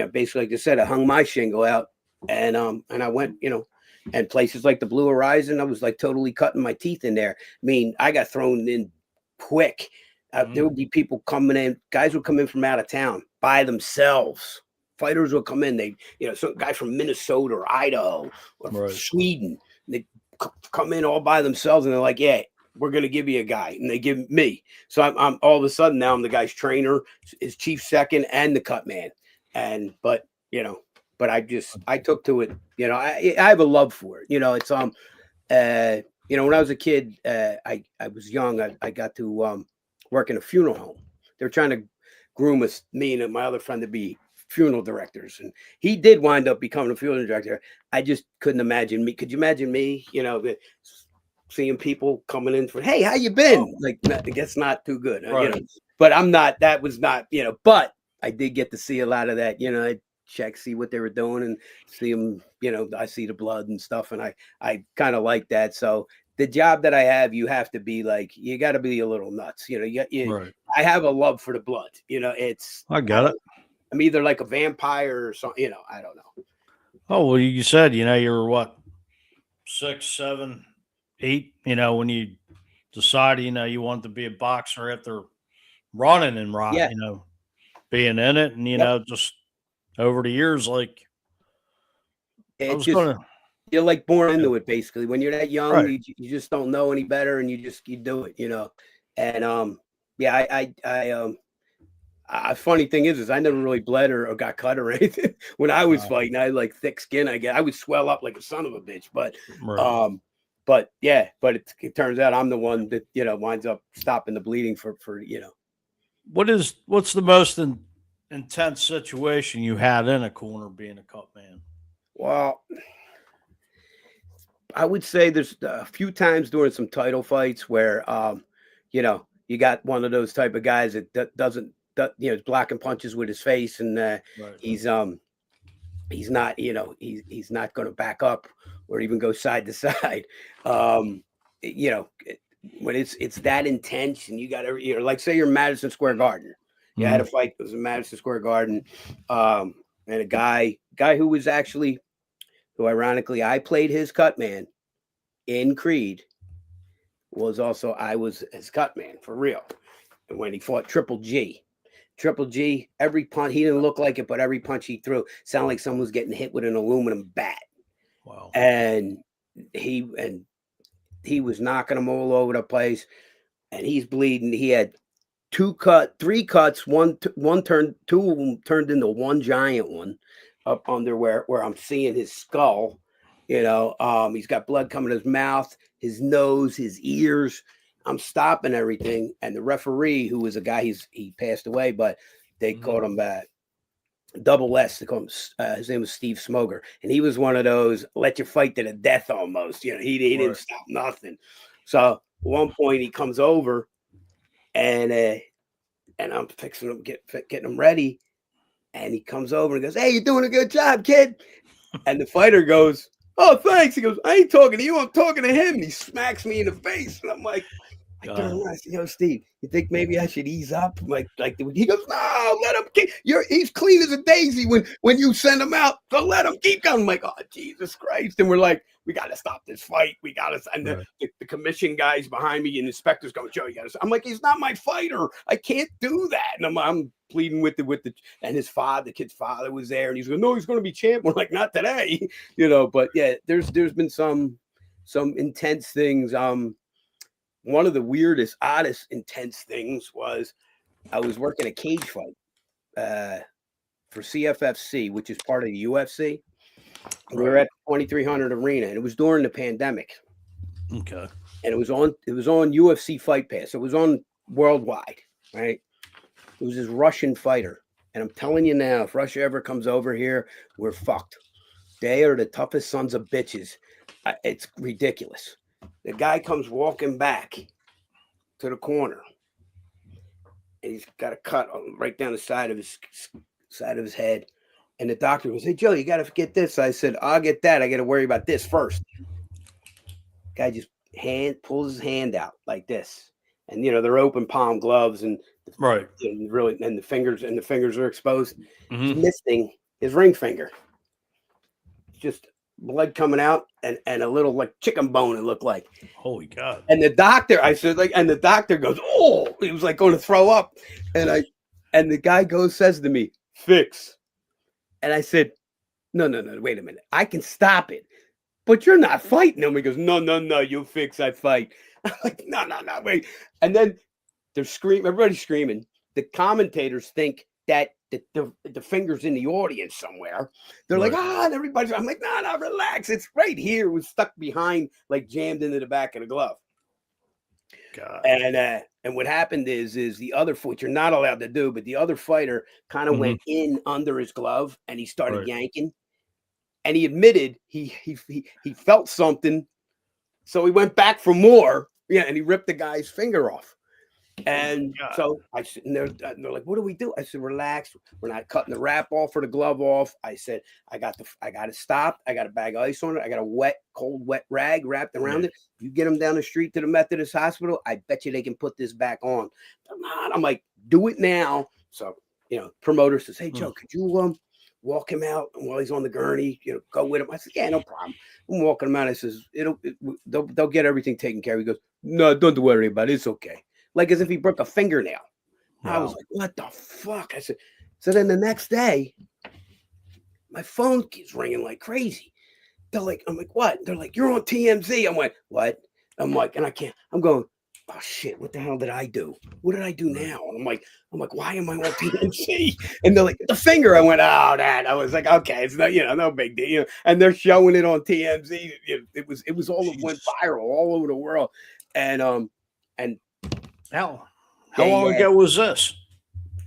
basically, like I said, I hung my shingle out, and I went, you know, and places like the Blue Horizon, I was like totally cutting my teeth in there. I mean, I got thrown in quick. There would be people coming in, guys would come in from out of town by themselves. Fighters will come in. They, you know, some guy from Minnesota or Idaho or from Sweden. They come in all by themselves, and they're like, "Yeah, we're gonna give you a guy," and they give me. So I'm all of a sudden now I'm the guy's trainer, his chief second, and the cut man. But you know, I took to it. You know, I have a love for it. You know, it's you know, when I was a kid, I was young. I got to work in a funeral home. They're trying to groom us, me and my other friend, to be funeral directors, and he did wind up becoming a funeral director. I just couldn't imagine me. Could you imagine me, you know, seeing people coming in for, hey, how you been? Like, I guess not too good, right. You know. But I'm not, that was not, you know, but I did get to see a lot of that, you know. I check, see what they were doing, and see them, you know, I see the blood and stuff, and I kind of like that. So the job that I have, you have to be like, you got to be a little nuts, you know. Right. I have a love for the blood, you know. I got it. I'm either like a vampire or something, you know. I don't know. Oh, well, you said, you know, you were what, 6, 7, 8, you know, when you decided, you know, you wanted to be a boxer after running and you know, being in it, and, you know, just over the years, like, you're like born into it, basically. When you're that young, you just don't know any better, and you do it, you know. And funny thing is I never really bled or got cut or anything when I was fighting. I had like thick skin. I would swell up like a son of a bitch. But it turns out I'm the one that, you know, winds up stopping the bleeding for you know. What's the most intense situation you had in a corner being a cut man? Well, I would say there's a few times during some title fights where you know, you got one of those type of guys that doesn't, you know, blocking punches with his face, and he's not, you know, he's not going to back up or even go side to side. You know, when it's that intense, and you got to, you know, like say you're Madison Square Garden. You had a fight. It was in Madison Square Garden, and a guy who was actually, who ironically I played his cut man in Creed, was also, I was his cut man for real. And when he fought Triple G, every punch, he didn't look like it, but every punch he threw sounded like someone was getting hit with an aluminum bat. Wow. And he was knocking them all over the place, and he's bleeding. He had 3 cuts, one turned, 2 of them turned into one giant one up under where I'm seeing his skull. You know, he's got blood coming in his mouth, his nose, his ears. I'm stopping everything, and the referee, who was a guy, he passed away, but they called him Double S. They called him, his name was Steve Smoger, and he was one of those let you fight to the death almost. You know, he didn't stop nothing. So at one point he comes over, and I'm fixing him, getting him ready, and he comes over and goes, "Hey, you're doing a good job, kid." And the fighter goes, "Oh, thanks." He goes, "I ain't talking to you, I'm talking to him." And he smacks me in the face, and I'm like, I turn around, I said, "Yo, Steve, you think maybe I should ease up?" Like he goes, "No, let him keep. He's clean as a daisy when you send him out. So let him keep going." I'm like, "Oh, Jesus Christ!" And we're like, "We got to stop this fight. We got to." And the commission guys behind me and inspectors go, "Joe, you got to." I'm like, "He's not my fighter. I can't do that." And I'm pleading with the and his father, the kid's father, was there, and he's going, "No, he's going to be champ." We're like, "Not today," you know. But yeah, there's been some intense things. One of the weirdest, oddest, intense things was I was working a cage fight for CFFC, which is part of the UFC. We were at 2300 Arena, and it was during the pandemic. Okay. And it was on UFC Fight Pass. It was on worldwide, right? It was this Russian fighter. And I'm telling you now, if Russia ever comes over here, we're fucked. They are the toughest sons of bitches. It's ridiculous. The guy comes walking back to the corner, and he's got a cut right down the side of his head. And the doctor goes, "Hey Joe, you got to get this." I said, "I'll get that. I got to worry about this first." Guy just pulls his hand out like this, and they're open palm gloves, and Right. And the fingers are exposed. Mm-hmm. He's missing his ring finger. Just blood coming out and a little like chicken bone, it looked like. Holy God. And the doctor, I said, and the doctor goes, "Oh," he was like going to throw up. And the guy says to me, "Fix." And I said, No, wait a minute. I can stop it, but you're not fighting him. He goes, No, you fix, I fight. I'm like, no, wait. And then they're screaming, everybody's screaming. The commentators think that the finger's in the audience somewhere. They're Right. like, and everybody's, I'm like, no, relax. It's right here. It was stuck behind, like jammed into the back of the glove. God. And what happened is the other foot, you're not allowed to do, but the other fighter kind of went in under his glove and he started yanking. And he admitted he felt something. So he went back for more. Yeah, and he ripped the guy's finger off. And so I said, and they're like, "What do we do?" I said, "Relax. We're not cutting the wrap off or the glove off." I said, I got to stop. I got a bag of ice on it. I got a cold, wet rag wrapped around it. You get them down the street to the Methodist Hospital, I bet you they can put this back on. I'm like, "Do it now." So, promoter says, "Hey, Joe, could you walk him out while he's on the gurney? Go with him." I said, "Yeah, no problem." I'm walking him out. I says, "They'll get everything taken care of." He goes, "No, don't worry about it. It's okay." Like as if he broke a fingernail. Wow. I was like, "What the fuck?" I said, so then the next day, my phone keeps ringing like crazy. I'm like, "What?" They're like, "You're on TMZ." I'm like, "What?" I'm like, and I can't, I'm going, "Oh shit, what the hell did I do? What did I do now?" And I'm like, "Why am I on TMZ?" And they're like, "The finger." I went, "Oh, that." I was like, "Okay, it's not, no big deal." And they're showing it on TMZ. It was all went viral all over the world. And how long ago was this?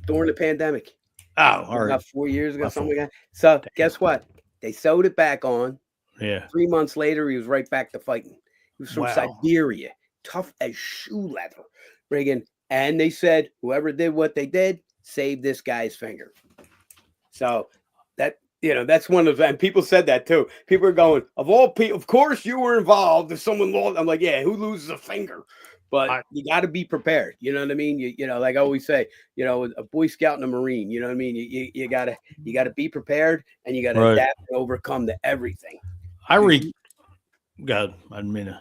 During the pandemic. Oh, all right. About 4 years ago, something like that. So guess what? They sewed it back on. Yeah. 3 months later, he was right back to fighting. He was from Siberia, tough as shoe leather, friggin'. And they said, whoever did what they did, saved this guy's finger. So that's one of them. And people said that too. People are going, of all people, of course you were involved. If someone lost, I'm like, yeah, who loses a finger? But you got to be prepared. You know what I mean? You like I always say, a Boy Scout and a Marine. You know what I mean? You gotta be prepared, and you gotta adapt and overcome to everything. God, I didn't mean to.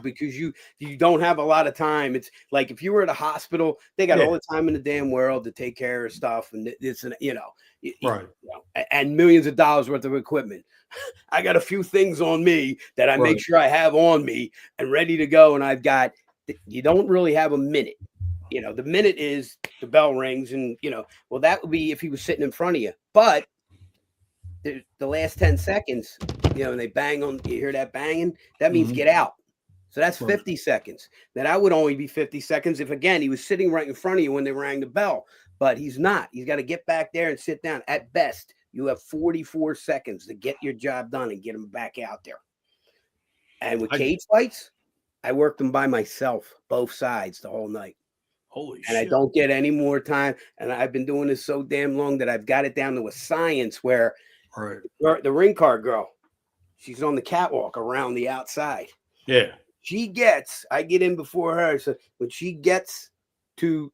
Because you don't have a lot of time. It's like if you were at a hospital, they got all the time in the damn world to take care of stuff, and it's and millions of dollars worth of equipment. I got a few things on me that I make sure I have on me and ready to go, and you don't really have a minute. The minute is the bell rings, and well, that would be if he was sitting in front of you, but the last 10 seconds, and they bang on, you hear that banging, that means get out. So that's 50 seconds. Then I would only be 50 seconds if, again, he was sitting right in front of you when they rang the bell, but he's not. He's got to get back there and sit down. At best, you have 44 seconds to get your job done and get him back out there. And with cage fights, I worked them by myself, both sides, the whole night. Holy shit. I don't get any more time. And I've been doing this so damn long that I've got it down to a science where the ring card girl, she's on the catwalk around the outside. Yeah. I get in before her. So when she gets to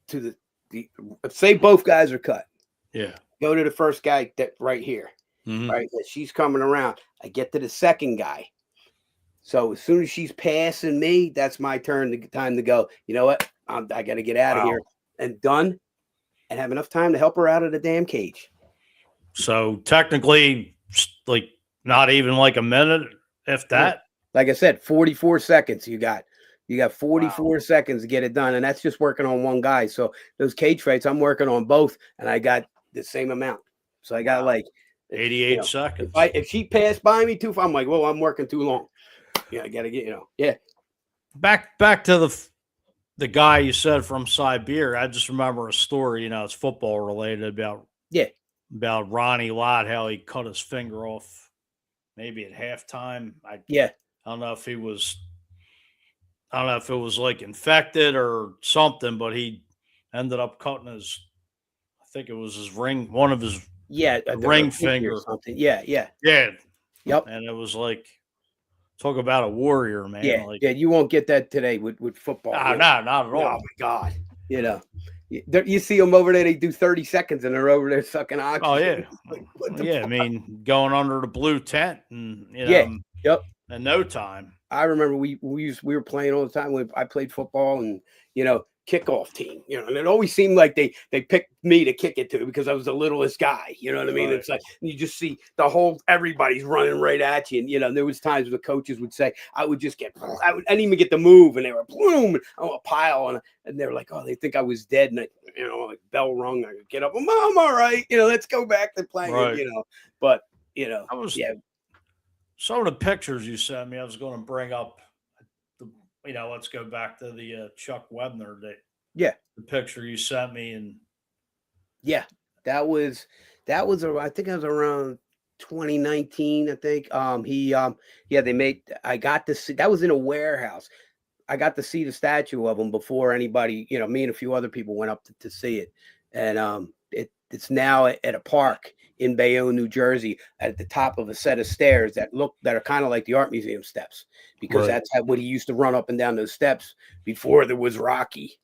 the say both guys are cut. Yeah. Go to the first guy that right here. Right. She's coming around. I get to the second guy. So as soon as she's passing me, that's my turn. Time to go. You know what? I got to get out of here and done and have enough time to help her out of the damn cage. So technically, like not even like a minute, if that. Like I said, 44 seconds you got. You got 44 seconds to get it done, and that's just working on one guy. So those cage fights, I'm working on both, and I got the same amount. So I got like 88 seconds. If she passed by me too far, I'm like, well, I'm working too long. Yeah, I got to get, yeah. Back to the guy you said from Siberia. I just remember a story, it's football related about Ronnie Lott, how he cut his finger off maybe at halftime. I don't know if it was like infected or something, but he ended up cutting his, I think it was his ring, one of his ring finger or something. Yeah. Yep. And it was like, talk about a warrior, man. Yeah, you won't get that today with football. No, not at all. Oh my God. You see them over there, they do 30 seconds and they're over there sucking oxygen. Oh, yeah. Fuck? I mean, going under the blue tent and, in no time. I remember we were playing all the time when I played football and, kickoff team, and it always seemed like they picked me to kick it to because I was the littlest guy. You know what I mean? Right. It's like you just see everybody's running right at you. And, there was times where the coaches would say, I didn't even get the move and they were boom, on a pile. And they were like, oh, they think I was dead. And like bell rung, I could get up. I'm all right. Let's go back to playing, right. But, some of the pictures you sent me, I was going to bring up, let's go back to the Chuck Webner the picture you sent me. And that was I think it was around 2019. I think I got to see, that was in a warehouse. I got to see the statue of him before anybody, me and a few other people went up to see it. And it's now at a park in Bayonne, New Jersey, at the top of a set of stairs that are kind of like the art museum steps, because that's what he used to run up and down those steps before there was Rocky.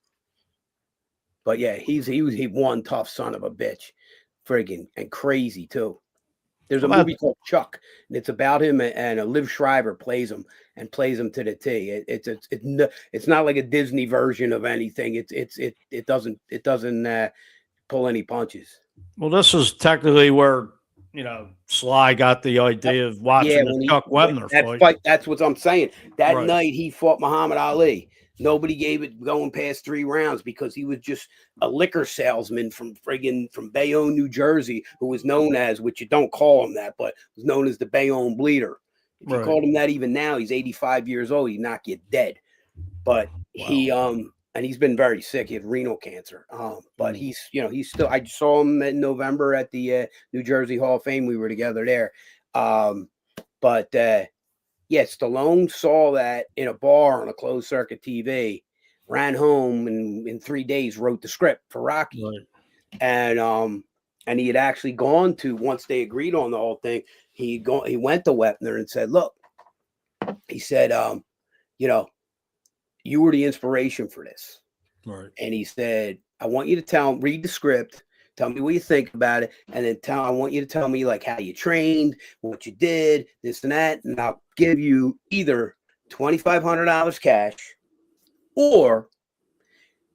But yeah, he one tough son of a bitch, friggin' and crazy too. There's a movie called Chuck, and it's about him, and Liv Schreiber plays him to the T. It's not like a Disney version of anything. It doesn't pull any punches. Well, this is technically where Sly got the idea of watching the Chuck Webner fight. That's what I'm saying. That night he fought Muhammad Ali. Nobody gave it going past 3 rounds because he was just a liquor salesman from Bayonne, New Jersey, who was known as, which you don't call him that, but was known as the Bayonne Bleeder. If you called him that even now, he's 85 years old. He'd knock you dead. But and he's been very sick. He had renal cancer. But he's still. I saw him in November at the New Jersey Hall of Fame. We were together there. Stallone saw that in a bar on a closed circuit TV, ran home, and in 3 days wrote the script for Rocky. Right. And he had actually gone to, once they agreed on the whole thing, he went to Wepner and said, look, he said, you were the inspiration for this. Right. And he said, I want you to read the script, tell me what you think about it, and then I want you to tell me like how you trained, what you did, this and that, and I'll give you either $2,500 cash or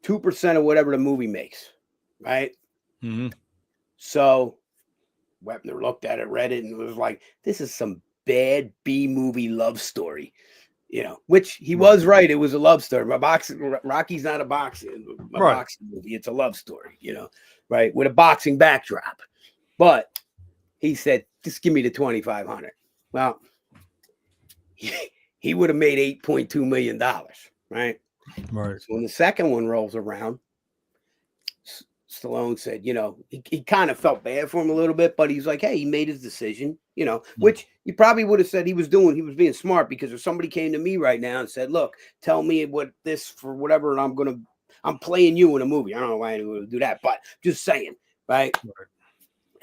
2% of whatever the movie makes, right? Mm-hmm. So Wepner looked at it, read it, and was like, this is some bad B-movie love story. Which he was right. It was a love story. Rocky's not a boxing movie. It's a love story, right? With a boxing backdrop. But he said, just give me the $2,500. Well, he would have made $8.2 million, right? Right. So when the second one rolls around, Stallone said, he kind of felt bad for him a little bit, but he's like, hey, he made his decision, which he probably would have said he was being smart, because if somebody came to me right now and said, look, tell me what this for whatever, and I'm playing you in a movie. I don't know why anyone would do that, but just saying, right?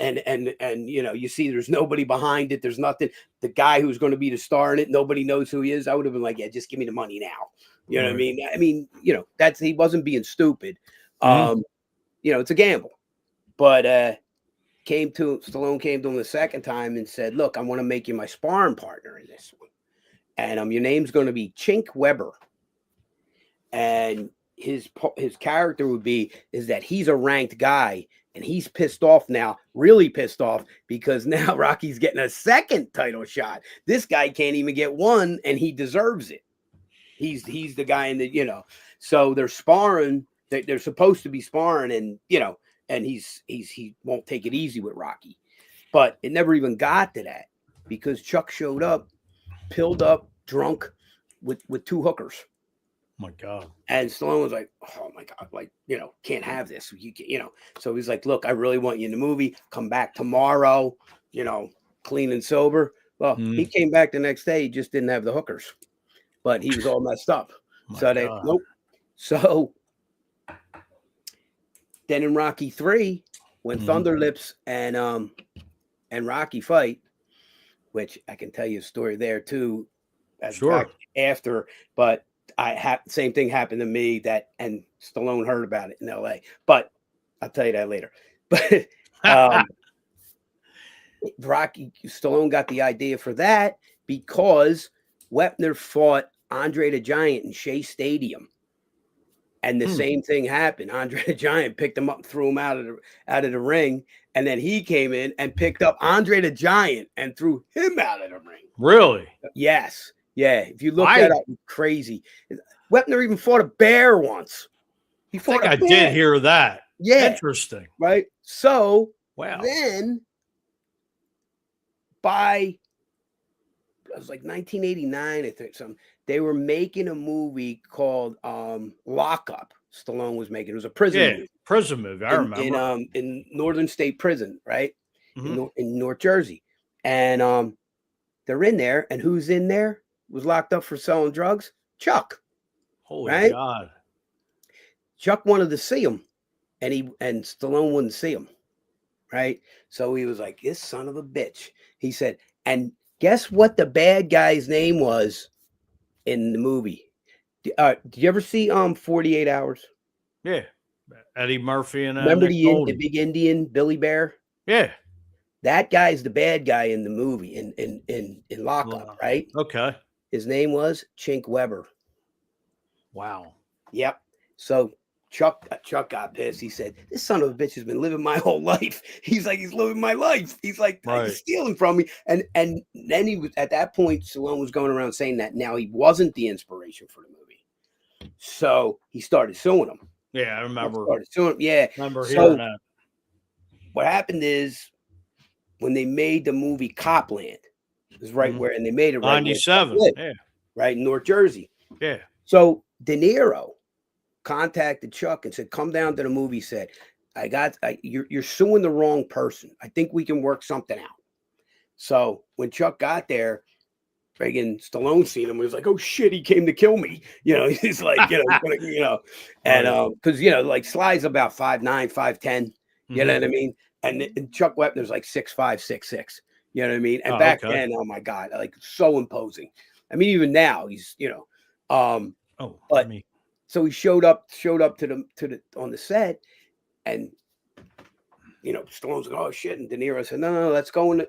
And you see there's nobody behind it. There's nothing. The guy who's going to be the star in it, nobody knows who he is. I would have been like, yeah, just give me the money now. You know what I mean? I mean, he wasn't being stupid. Mm-hmm. It's a gamble. But Stallone came to him the second time and said, look, I want to make you my sparring partner in this one. And your name's going to be Chink Weber. And his character is that he's a ranked guy, and he's pissed off now, really pissed off, because now Rocky's getting a second title shot. This guy can't even get one, and he deserves it. He's the guy in the. So they're sparring. They're supposed to be sparring, and and he won't take it easy with Rocky, but it never even got to that because Chuck showed up, pilled up, drunk, with 2 hookers. My God. And Stallone was like, oh my God, like, can't have this. So he's like, look, I really want you in the movie. Come back tomorrow, clean and sober. Well, he came back the next day. He just didn't have the hookers, but he was all messed up. So they, nope. So then in Rocky 3, when Thunder Lips and Rocky fight, which I can tell you a story there too. After, but same thing happened to me and Stallone heard about it in LA, but I'll tell you that later. But Stallone got the idea for that because Wepner fought Andre the Giant in Shea Stadium, and the same thing happened. Andre the Giant picked him up and threw him out of the ring, and then he came in and picked up Andre the Giant and threw him out of the ring. Really? Yes. Yeah, if you look that up, it's crazy. Wepner even fought a bear once. He fought I did hear that. Yeah. Interesting. Right? So, wow. Then, it was like 1989, I think, they were making a movie called Lockup. Stallone was making. It was a prison movie. Prison movie. I remember. In Northern State Prison, right? In North Jersey. And they're in there, and who's in there? Was locked up for selling drugs? Chuck. Holy God. Chuck wanted to see him, and Stallone wouldn't see him. Right? So he was like, this son of a bitch. He said, and guess what the bad guy's name was in the movie? Did you ever see 48 Hours? Yeah. Eddie Murphy and remember the big Indian Billy Bear? Yeah. That guy's the bad guy in the movie in Lockup, right? Okay. His name was Chink Weber. Wow. Yep. So Chuck got pissed. He said, this son of a bitch has been living my whole life. He's like, he's living my life. He's like, he's stealing from me. And then he was, at that point, Stallone was going around saying that now he wasn't the inspiration for the movie. So he started suing him. Yeah, I remember. Yeah. Remember hearing that. What happened is when they made the movie Copland, it was right where, and they made it right 97, right in North Jersey. Yeah. So De Niro contacted Chuck and said, come down to the movie set. You're suing the wrong person. I think we can work something out. So when Chuck got there, friggin' Stallone seen him. He was like, oh shit, he came to kill me. He's like, and because like Sly's about 5'9", 5'10", you know what I mean? And Chuck Wepner's like 6'5", 6'6". You know what I mean? And back then, oh my God, like so imposing. I mean, even now he's, so he showed up to the on the set, and Stallone's like, oh shit, and De Niro said, no, let's go in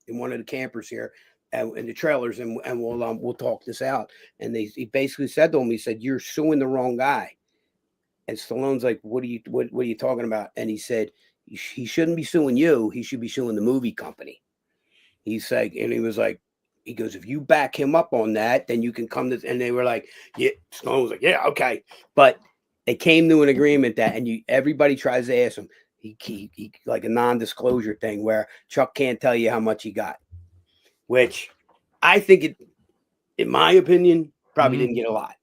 one of the campers here, in the trailers, and we'll talk this out. And he basically said to him, he said, you're suing the wrong guy. And Stallone's like, what are you talking about? And he said, he shouldn't be suing you. He should be suing the movie company. He's like, and he was like, he goes, if you back him up on that, then you can come to, and they were like, yeah, Stallone was like, yeah, okay. But they came to an agreement that, and everybody tries to ask him, he like a non-disclosure thing where Chuck can't tell you how much he got, which I think it, in my opinion, probably didn't get a lot.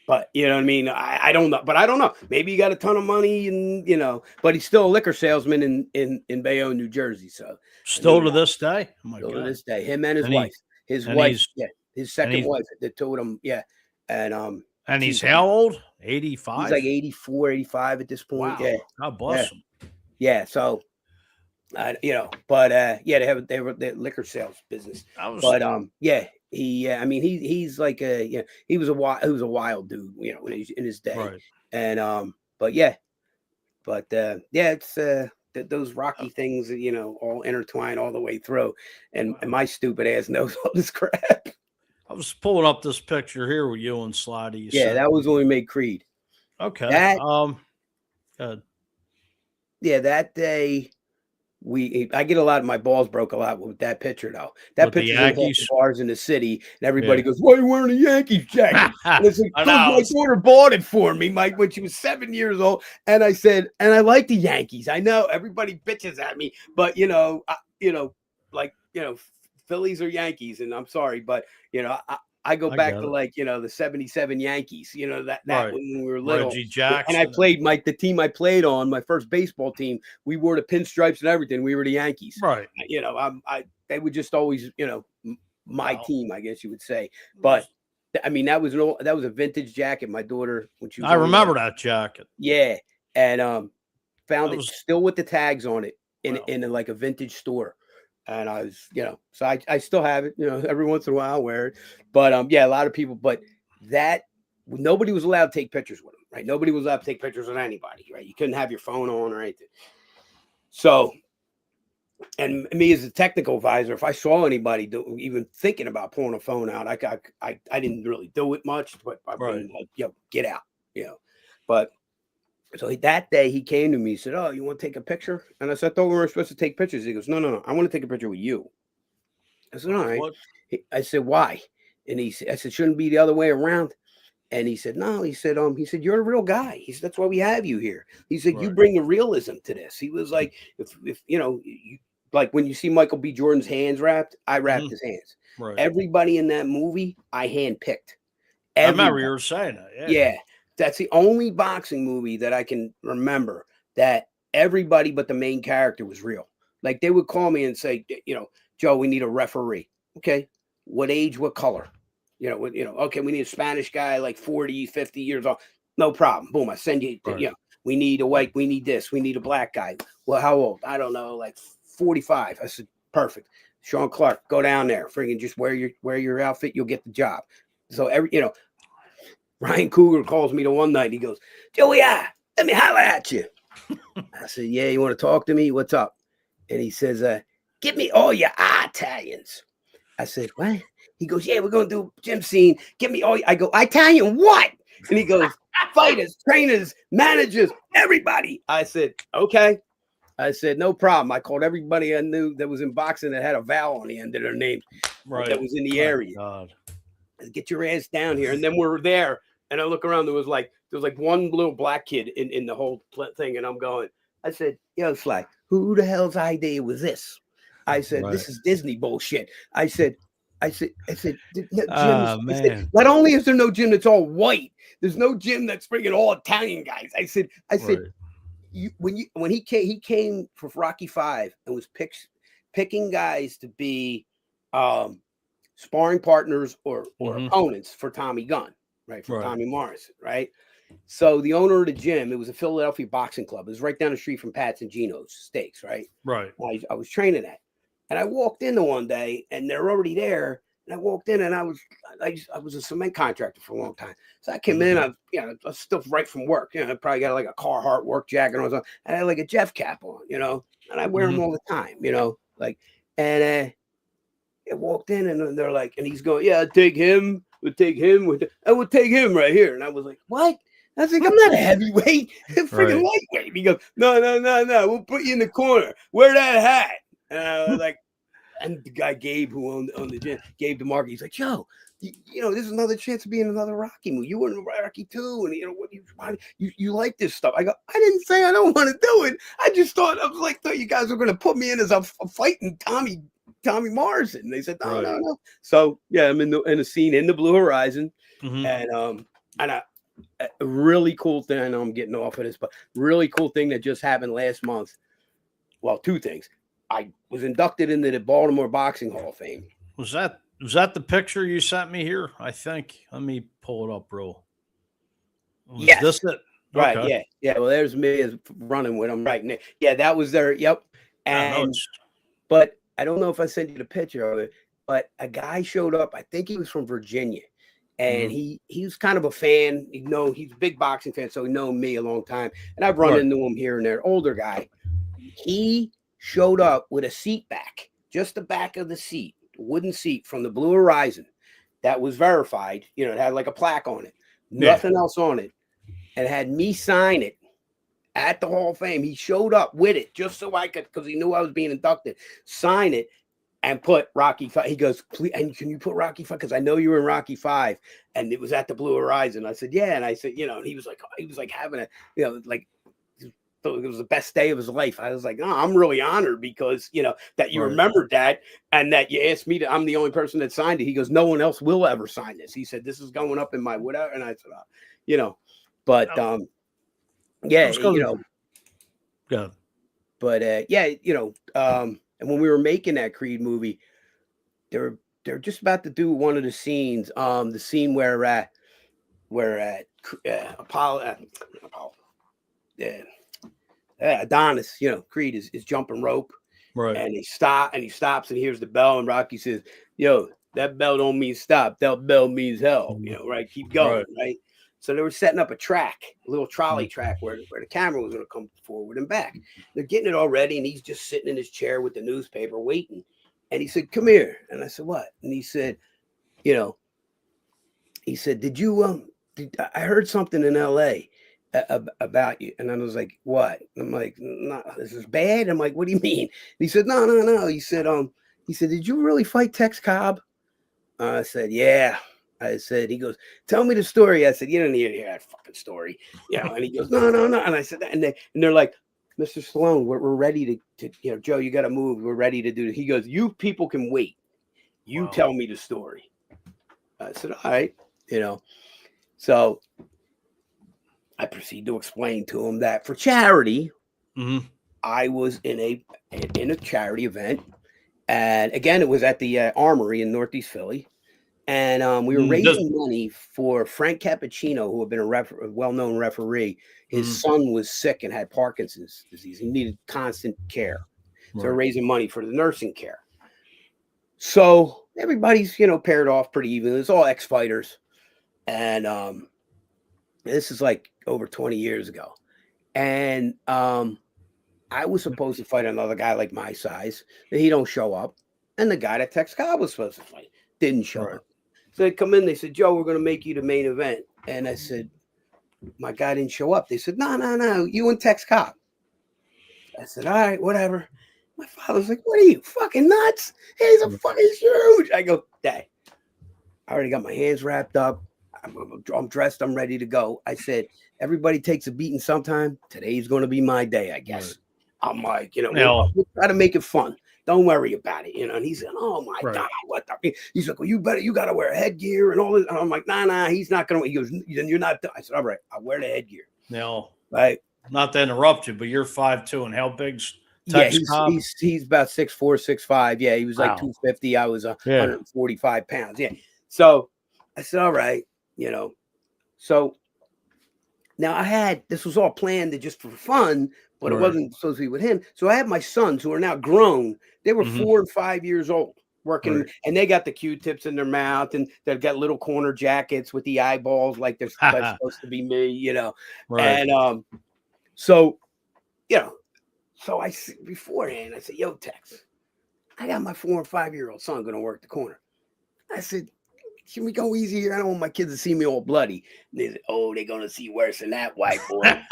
But you know what I mean? I don't know. But I don't know. Maybe he got a ton of money, and but he's still a liquor salesman in Bayonne, New Jersey. So still to this day? Oh my God. to this day. Him and his wife. His wife, his second wife that told him, And he's how old? 85? He's like 84, 85 at this point. Wow. Yeah. God bless him. Yeah. So they have their liquor sales business. He's like he was a wild dude, in his day. Right. And it's those Rocky things, all intertwine all the way through. And my stupid ass knows all this crap. I was pulling up this picture here with you and Slotty. That was when we made Creed. Okay. That day I get a lot of my balls broke a lot with that picture though. That With the picture's in half the Yankees? bars in the city, and everybody Yeah. goes, "Why are you wearing a Yankees jacket?" And it's like, I "Because know. my daughter bought it for me, Mike, when she was 7 years old." And I said, "And I like the Yankees. I know everybody bitches at me, but Phillies or Yankees, and I'm sorry, but I go I back get to it. the '77 Yankees. That Right. when we were little." Reggie And I Jackson. played the team I played on, my first baseball team. We wore the pinstripes and everything. We were the Yankees. Right. They would just always, my Well, team, I guess you would say. But I mean, that was a vintage jacket. My daughter, when she was I only remember that jacket. yeah, and found That it was still with the tags on it in well, in like a vintage store. And I was, so I still have it. Every once in a while I wear it. But yeah, a lot of people. But that nobody was allowed to take pictures with them, right? Nobody was allowed to take pictures with anybody, right? You couldn't have your phone on or anything. So, and me as a technical advisor, if I saw anybody even thinking about pulling a phone out, I didn't really do it much, but I mean, like, get out, But so that day he came to me, he said, "Oh, you want to take a picture?" And I said, "I thought we were supposed to take pictures." He goes, No, I want to take a picture with you." I said, "All right." what? I said, "Why?" And I said, "Shouldn't be the other way around." And he said, "No." He said, "You're a real guy." He said, "That's why we have you here." He said, "You Right. bring the realism to this." He was like, if like when you see Michael B. Jordan's hands wrapped, I wrapped his hands. Right. Everybody in that movie, I handpicked. I remember Everybody. you were saying that. Yeah. Yeah, that's the only boxing movie that I can remember that everybody but the main character was real. Like they would call me and say, "Joe, we need a referee." Okay, what age, what color? Okay, we need a Spanish guy like 40, 50 years old. No problem. Boom, I send you. Right. We need a white. We need this. We need a black guy. Well, how old? I don't know, like 45. I said, perfect. Sean Clark, go down there. Friggin' just wear your outfit. You'll get the job. So Ryan Cougar calls me the one night. He goes, "Joey, let me holler at you." I said, "Yeah, you want to talk to me? What's up?" And he says, "Give me all your Italians." I said, "What?" He goes, "Yeah, we're going to do a gym scene. Give me all." I go, "Italian what?" And he goes, "Fighters, trainers, managers, everybody." I said, "Okay." I said, "No problem." I called everybody I knew that was in boxing that had a vowel on the end of their name Right. that was in the Oh, area. God. Get your ass down here. And then we're there. And I look around, there was like one little black kid in the whole thing. And I'm going, I said, "Yo, Sly, who the hell's idea was this?" I said, Right. "This is Disney bullshit." I said, "No, Ah, gym." I said, man. "Not only is there no gym that's all white, there's no gym that's bringing all Italian guys." I said, Right. when he came for Rocky V and was picking guys to be sparring partners or opponents for Tommy Gunn, right? For Right. Tommy Morrison, right? So the owner of the gym, it was a Philadelphia boxing club. It was right down the street from Pat's and Gino's Steaks, right? Right. I was training at. And I walked in one day and they're already there. And I walked in and I was a cement contractor for a long time. So I came in, I was still right from work. I probably got like a Carhartt work jacket on, and I had like a Jeff cap on, and I wear them all the time, and I walked in and they're like, and he's going, "Yeah, take him. We'll take him. I would take him right here." And I was like, "What?" I was like, "I'm not a heavyweight, freaking lightweight." He goes, No. We'll put you in the corner. Wear that hat." And I was like, and the guy Gabe, who owned the gym, Gabe DeMarco, he's like, "Joe, this is another chance of being another Rocky movie. You were in Rocky too, and you like this stuff." I go, "I didn't say I don't want to do it. I just thought you guys were going to put me in as a fighting Tommy Morrison." And they said, No. So yeah, I'm in the scene in the Blue Horizon, and a really cool thing. I know I'm getting off of this, but really cool thing that just happened last month. Well, two things. I was inducted into the Baltimore Boxing Hall of Fame. Was that the picture you sent me here? I think. Let me pull it up, bro. Yes. This it? Right. Okay. Yeah. Well, there's me as running with him right now. Yeah, that was there. Yep. And but I don't know if I sent you the picture of it, but a guy showed up. I think he was from Virginia, and he was kind of a fan. He's a big boxing fan, so he known me a long time, and I've run into him here and there. Older guy. He showed up with a seat back, just the back of the seat, wooden seat from the Blue Horizon that was verified. It had like a plaque on it, nothing else on it, and had me sign it at the Hall of Fame. He showed up with it just so I could, because he knew I was being inducted, sign it and put Rocky 5. He goes, please, and can you put Rocky 5? Because I know you were in Rocky 5, and it was at the Blue Horizon. I said, yeah. And I said, and he was like having a, like, it was the best day of his life. I was like, oh, I'm really honored because, that you remembered that and that you asked me to, I'm the only person that signed it. He goes, no one else will ever sign this. He said, this is going up in my whatever. And I said, but, yeah, Good. But, and when we were making that Creed movie, they're just about to do one of the scenes, the scene where Apollo, Adonis, Creed is jumping rope, Right. and he stops and hears the bell, and Rocky says, yo, that bell don't mean stop, that bell means hell, right? Keep going, right? So they were setting up a little trolley track where the camera was going to come forward and back. They're getting it all ready, and he's just sitting in his chair with the newspaper waiting. And he said, come here. And I said, what? And he said, did you, I heard something in LA about you. And I was like, what? And I'm like, no, this is bad. I'm like, what do you mean? And he said, no. He said, did you really fight Tex Cobb? I said, yeah. I said, he goes, tell me the story. I said, you don't need to hear that fucking story. And he goes, no. And I said, and they're like, Mr. Stallone, we're ready to Joe, you got to move. We're ready to do it. He goes, you people can wait. You tell me the story. I said, all right, So I proceed to explain to him that for charity, I was in a charity event. And again, it was at the Armory in Northeast Philly. And we were raising money for Frank Cappuccino, who had been a well-known referee. His son was sick and had Parkinson's disease. He needed constant care. So we're raising money for the nursing care. So everybody's, paired off pretty even. It's all ex-fighters. And this is like over 20 years ago. And I was supposed to fight another guy like my size. But he don't show up. And the guy that Tex Cobb was supposed to fight didn't show up. So they come in, they said, Joe, we're going to make you the main event. And I said, my guy didn't show up. They said, no, you and Tex Cobb. I said, all right, whatever. My father's like, what are you, fucking nuts? He's a fucking huge. I go, Dad, I already got my hands wrapped up. I'm dressed. I'm ready to go. I said, everybody takes a beating sometime. Today's going to be my day, I guess. I'm like, we'll try to make it fun. Don't worry about it, And he said, oh, my God, what the? He's like, well, you got to wear a headgear and all this. And I'm like, nah, he's not going to. He goes, then you're not. I said, all right, I'll wear the headgear. Now, right. Not to interrupt you, but you're 5'2", and how big's Tex Cobb? He's about 6'4", 6'5". Yeah, he was like 250. I was 145 pounds. Yeah. So I said, all right, So now this was all planned just for fun, but it wasn't supposed to be with him. So I have my sons who are now grown. They were 4 and 5 years old working, and they got the Q-tips in their mouth, and they've got little corner jackets with the eyeballs like they're supposed to be me, And so I beforehand, I said, yo, Tex, I got my 4 and 5 year old son going to work the corner. I said, can we go easy here? I don't want my kids to see me all bloody. And they said, oh, they're going to see worse than that, white boy.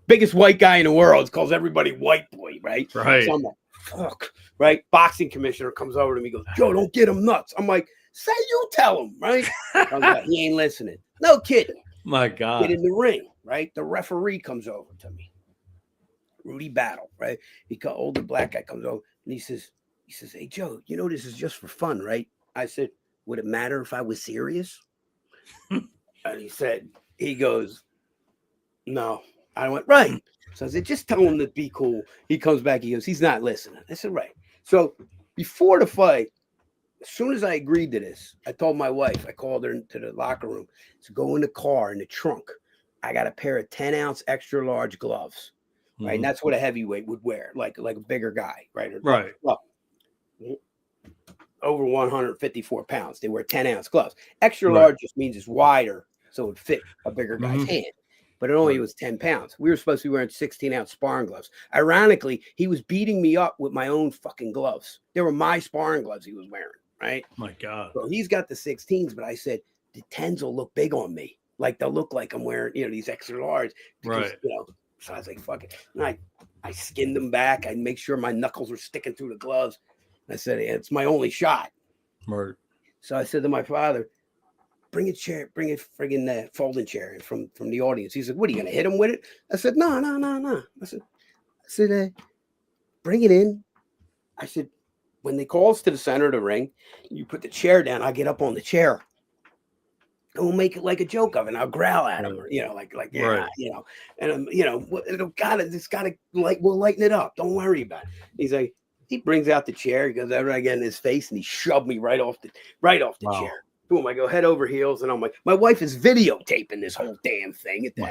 Biggest white guy in the world calls everybody white boy, right? Right. So I'm like, fuck, right? Boxing commissioner comes over to me, goes, Joe, don't get him nuts. I'm like, say you tell him, right? I'm like, he ain't listening. No kidding. My God. Get in the ring, right? The referee comes over to me. Rudy Battle, right? Older black guy comes over and he says, hey, Joe, this is just for fun, right? I said, would it matter if I was serious? And he goes, no. I went, right. So I said, just tell him to be cool. He comes back. He goes, he's not listening. I said, right. So before the fight, as soon as I agreed to this, I told my wife, I called her into the locker room to go in the car, in the trunk. I got a pair of 10-ounce extra large gloves, right? And that's what a heavyweight would wear, like a bigger guy, right? Right. Well, over 154 pounds. They wear 10-ounce gloves. Extra large just means it's wider, so it would fit a bigger guy's hand. But it only was 10 pounds. We were supposed to be wearing 16-ounce sparring gloves. Ironically, he was beating me up with my own fucking gloves. They were my sparring gloves he was wearing, right? My God. So he's got the 16s, but I said, the 10s will look big on me. Like they'll look like I'm wearing, these extra large. Because, So I was like, fuck it. And I skinned them back. I make sure my knuckles were sticking through the gloves. I said, yeah, it's my only shot. Right. So I said to my father, bring a friggin' folding chair from the audience. He said, what, are you going to hit him with it? I said, no. I said, bring it in. I said, when they call us to the center of the ring, you put the chair down. I get up on the chair. And we'll make it like a joke of it. And I'll growl at him, or, like, yeah, Right. and we'll lighten it up. Don't worry about it. He's like, he brings out the chair. He goes over again in his face, and he shoved me right off the Wow. chair. Boom! I go head over heels, and I'm like, my wife is videotaping this whole damn thing at the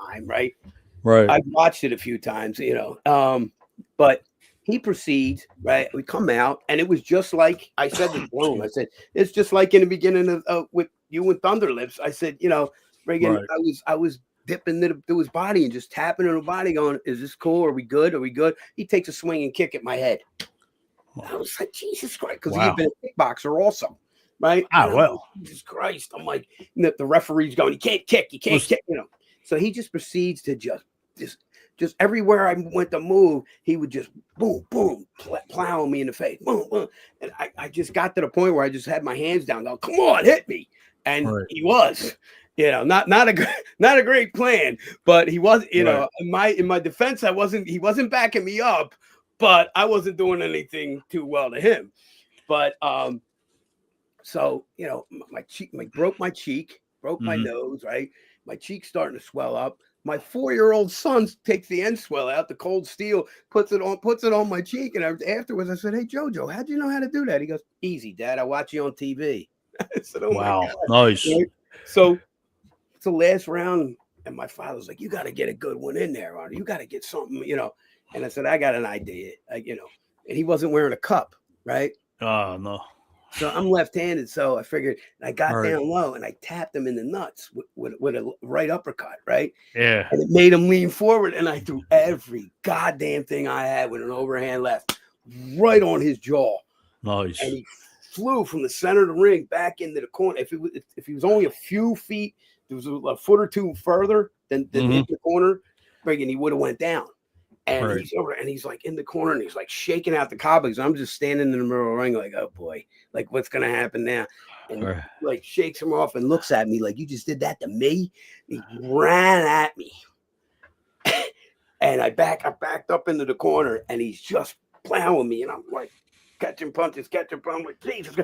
time, right? Right. I've watched it a few times, but he proceeds, right? We come out, and it was just like I said to Sloan. I said, it's just like in the beginning of with you and Thunderlips. I said, Reagan, Right. I was dipping into his body and just tapping in the body, going, is this cool? Are we good? Are we good? He takes a swinging kick at my head. I was like, Jesus Christ, because he had been a kickboxer also, right? Well. Like, Jesus Christ. I'm like, the referee's going, you can't kick, So he just proceeds to just everywhere I went to move, he would just boom, boom, plow me in the face, boom, boom. And I just got to the point where I just had my hands down, go, come on, hit me. And he was, not a great plan, but he was, in my defense, he wasn't backing me up, but I wasn't doing anything too well to him. But so my cheek, broke my cheek, broke my nose, right? My cheek's starting to swell up. My 4-year-old son takes the end swell out, the cold steel, puts it on my cheek. And afterwards, I said, hey, Jojo, how'd you know how to do that? He goes, easy, Dad. I watch you on TV. I said, oh, my God. Nice. Right? So it's the last round. And my father's like, you got to get a good one in there, Ronnie. You got to get something, And I said, I got an idea, and he wasn't wearing a cup, right? Oh, no. So I'm left-handed, so I figured I got down low and I tapped him in the nuts with a right uppercut, right? Yeah. And it made him lean forward, and I threw every goddamn thing I had with an overhand left right on his jaw. Nice. And he flew from the center of the ring back into the corner. If he was only a few feet, there was a foot or two further than in the corner, and he would have went down. And he's over, and he's like in the corner, and he's like shaking out the cobwebs. I'm just standing in the middle of the ring, like, oh boy, like what's gonna happen now? And like shakes him off and looks at me like, you just did that to me. He ran at me, and I backed up into the corner, and he's just plowing me, and I'm like catching punches, like Jesus.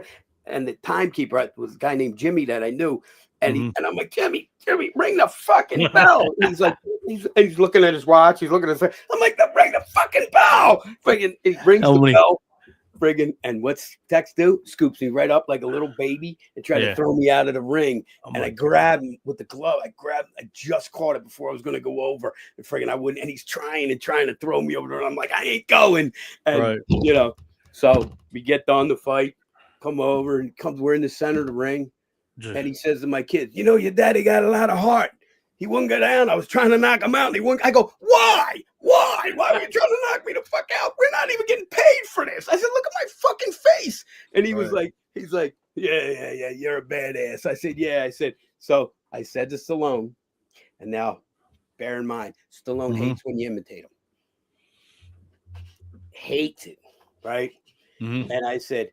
And the timekeeper was a guy named Jimmy that I knew. And and I'm like, Jimmy, ring the fucking bell. And he's like, he's looking at his watch. He's looking at his. I'm like, ring the fucking bell. Friggin', he rings the bell. Friggin', and what's Tex do? Scoops me right up like a little baby and tried to throw me out of the ring. And I grabbed him with the glove. I just caught it before I was going to go over. And friggin', I wouldn't. And he's trying to throw me over there. And I'm like, I ain't going. And so we get done the fight. Come over and we're in the center of the ring. And he says to my kids, your daddy got a lot of heart. He wouldn't go down. I was trying to knock him out. And he wouldn't. I go, why? Why were you trying to knock me the fuck out? We're not even getting paid for this. I said, look at my fucking face. And he was like, yeah, you're a badass. I said, yeah. So I said to Stallone, and now bear in mind, Stallone hates when you imitate him. Hates it, right? And I said,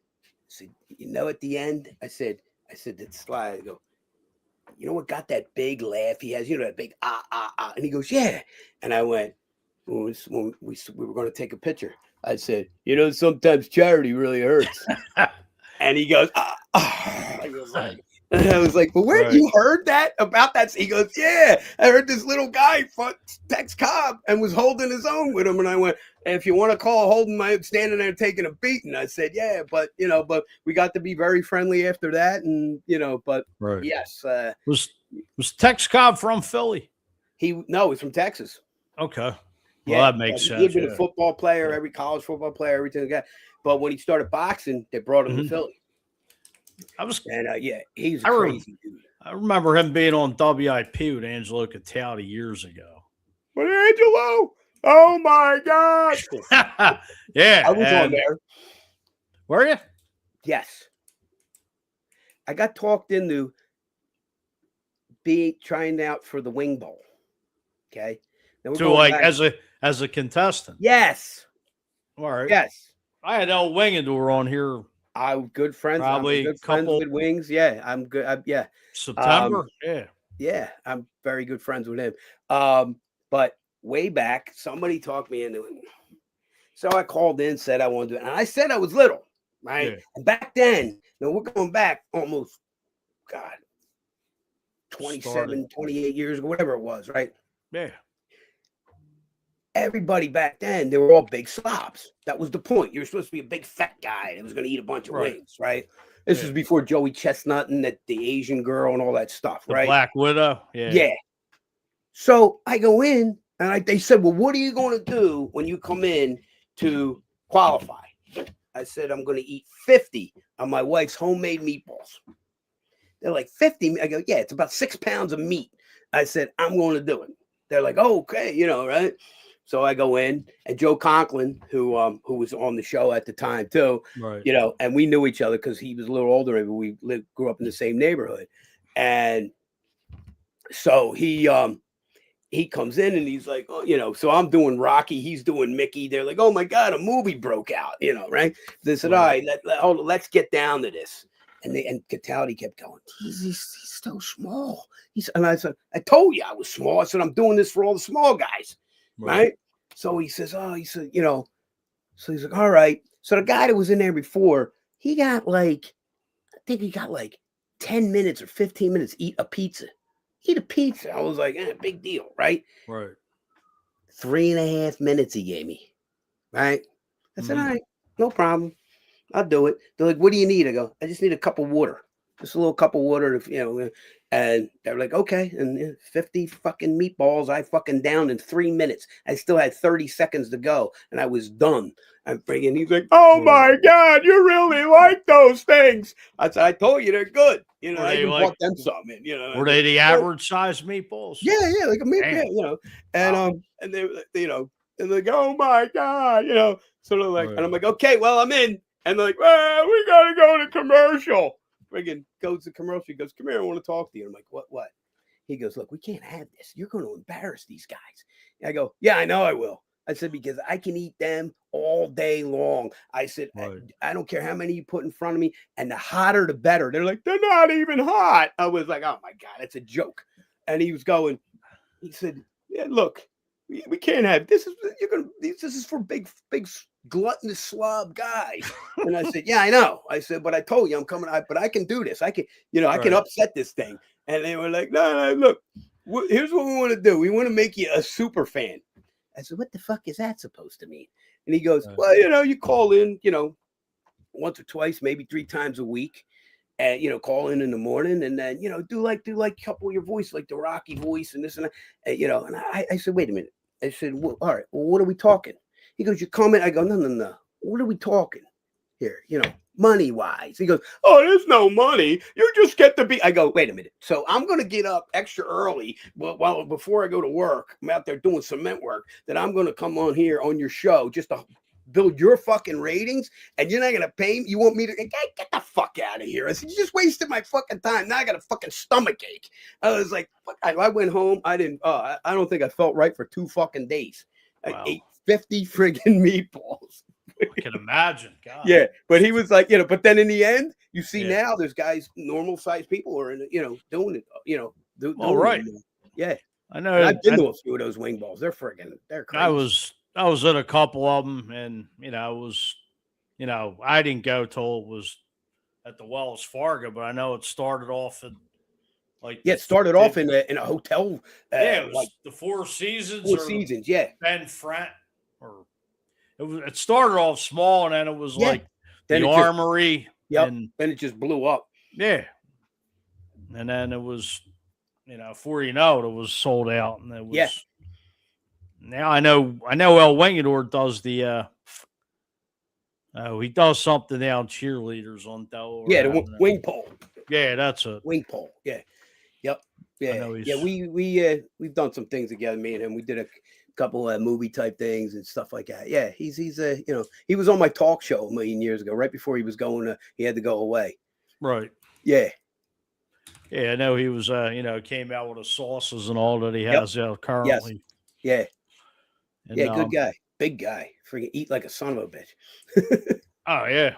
at the end, I said, that's Sly. I go, you know what got that big laugh he has? That big and he goes, yeah. And I went, when we were going to take a picture. I said, sometimes charity really hurts. And he goes, I was like, and I was like, well, where you heard that about that? He goes, yeah, I heard this little guy fucked Tex Cobb and was holding his own with him. And I went, and if you want to call holding my standing there taking a beating, I said, yeah, but we got to be very friendly after that. And, but yes. Was Tex Cobb from Philly? He's from Texas. Okay. Well, that makes sense. He'd been a football player, every college football player, everything like that. But when he started boxing, they brought him to Philly. He's a crazy dude. I remember him being on WIP with Angelo Cataldi years ago. But Angelo, oh my God! Yeah, I was on there. Were you? Yes, I got talked into trying out for the Wing Bowl. Okay, Then we're To going like back. as a contestant. Yes. All right. Yes. I had El Wingador on here I'm good friends. probably I'm good friends couple with Wings. Yeah, I'm good. Yeah. September. Yeah. Yeah, I'm very good friends with him. But way back, somebody talked me into it. So I called in, said I wanted to, and I said I was little, right? Yeah. And back then, we're going back almost, God, Started. 28 years ago, whatever it was, right? Yeah. Everybody back then, they were all big slobs. That was the point. You were supposed to be a big fat guy that was going to eat a bunch of Right. wings, right? This Yeah. was before Joey Chestnut and the Asian girl and all that stuff, The right? Black Widow. Yeah. Yeah. So I go in and they said, well, what are you going to do when you come in to qualify? I said, I'm going to eat 50 of my wife's homemade meatballs. They're like, 50? I go, yeah, it's about 6 pounds of meat. I said, I'm going to do it. They're like, oh, okay, right? So I go in, and Joe Conklin, who was on the show at the time too, Right. And we knew each other because he was a little older than me, but we grew up in the same neighborhood. And so he comes in and he's like, oh, so I'm doing Rocky, he's doing Mickey. They're like, oh my God, a movie broke out, right? They said, Right. all right, let's get down to this. And Cataldi kept going, he's so small. And I said, I told you I was small. I said, I'm doing this for all the small guys, right? So he says, so he's like, all right. So the guy that was in there before, he got I think he got 10 minutes or 15 minutes to eat a pizza. I was like, big deal, right? Right. 3.5 minutes he gave me, right? I said, all right, no problem. I'll do it. They're like, what do you need? I go, I just need a cup of water. Just a little cup of water, and they're like, okay. And 50 fucking meatballs I fucking downed in 3 minutes. I still had 30 seconds to go, and I was done. I'm freaking, he's like, oh my God, you really like those things. I said, I told you they're good. I even bought them some in, Were they the average size meatballs? Yeah, like a meatball, and they, and they're like, oh my God, so they're like, and I'm like, okay, well, I'm in. And they're like, well, we got to go to commercial. Friggin' goes to commercial. He goes, come here, I want to talk to you. I'm like, what? He goes, look, we can't have this. You're going to embarrass these guys. And I go, yeah, I know I will. I said, because I can eat them all day long. I said, I don't care how many you put in front of me, and the hotter, the better. They're like, they're not even hot. I was like, oh my God, that's a joke. And he said, yeah, look, we can't have this. This is for big gluttonous slob guys. And I said, yeah, I know. I said, but I told you I'm coming. But I can do this. I can, I can upset this thing. And they were like, no, look, here's what we want to do. We want to make you a super fan. I said, what the fuck is that supposed to mean? And he goes, well, you call in, once or twice, maybe 3 times a week. And call in the morning, and then do like couple of your voice, like the Rocky voice and this and that, and I said, wait a minute. I said, well, all right, well, what are we talking? He goes, you comment. I go, no. What are we talking here? Money wise. He goes, oh, there's no money. You just get to be. I go, wait a minute. So I'm going to get up extra early. Well, before I go to work, I'm out there doing cement work. That I'm going to come on here on your show just to build your fucking ratings, and you're not going to pay me. You want me to get the fuck out of here? I said, you just wasted my fucking time. Now I got a fucking stomach ache. I was like, fuck. I went home. I didn't. I don't think I felt right for 2 fucking days. I ate 50 friggin' meatballs. I can imagine. God. Yeah, but he was like, but then in the end, you see now there's guys, normal sized people who are doing it, doing right. Yeah, I know. And I've been to a few of those wing balls. They're crazy. I was in a couple of them, and I didn't go till it was at the Wells Fargo, but I know it started off at it started off in a hotel. It was the Four Seasons. Four Seasons, yeah. Ben Frank, or it started off small, and then it was like then the Armory. And then it just blew up. Yeah, and then it was, before it was sold out, and it was. Yeah. Now I know El Wingador does the he does something now, cheerleaders on Dell. Yeah, the wing pole. Yeah, that's a wing pole. Yeah. Yep. Yeah. Yeah, we've done some things together, me and him. We did a couple of movie type things and stuff like that. Yeah, he's he was on my talk show a million years ago, right before he was he had to go away. Right. Yeah. Yeah, I know he was came out with the sauces and all that he has out currently. Yes. Yeah. And, Yeah, good guy, big guy. Freaking eat like a son of a bitch. Oh yeah,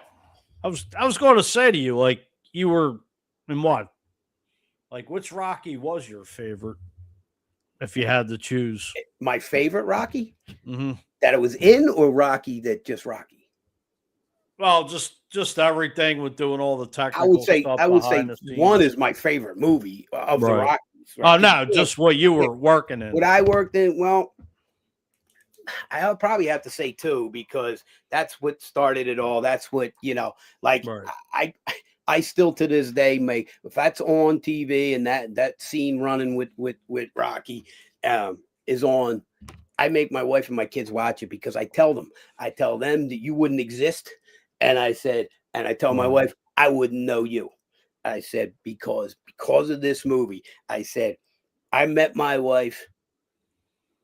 I was going to say to you, like, you were in what? Like, which Rocky was your favorite if you had to choose? My favorite Rocky Hmm. that it was in, or Rocky that just Rocky. Well, just everything with doing all the I would technical say stuff I would behind say the one scenes. is my favorite movie of the Right. Rockies. Oh Right? 'Cause no, just what you were working in. what I worked in. Well, I'll probably have to say two, because that's what started it all. That's what, like Right. I still to this day make, if that's on TV and that scene running with Rocky is on, I make my wife and my kids watch it, because I tell them that you wouldn't exist. And I tell my Right. wife, I wouldn't know you. I said, because of this movie. I said, I met my wife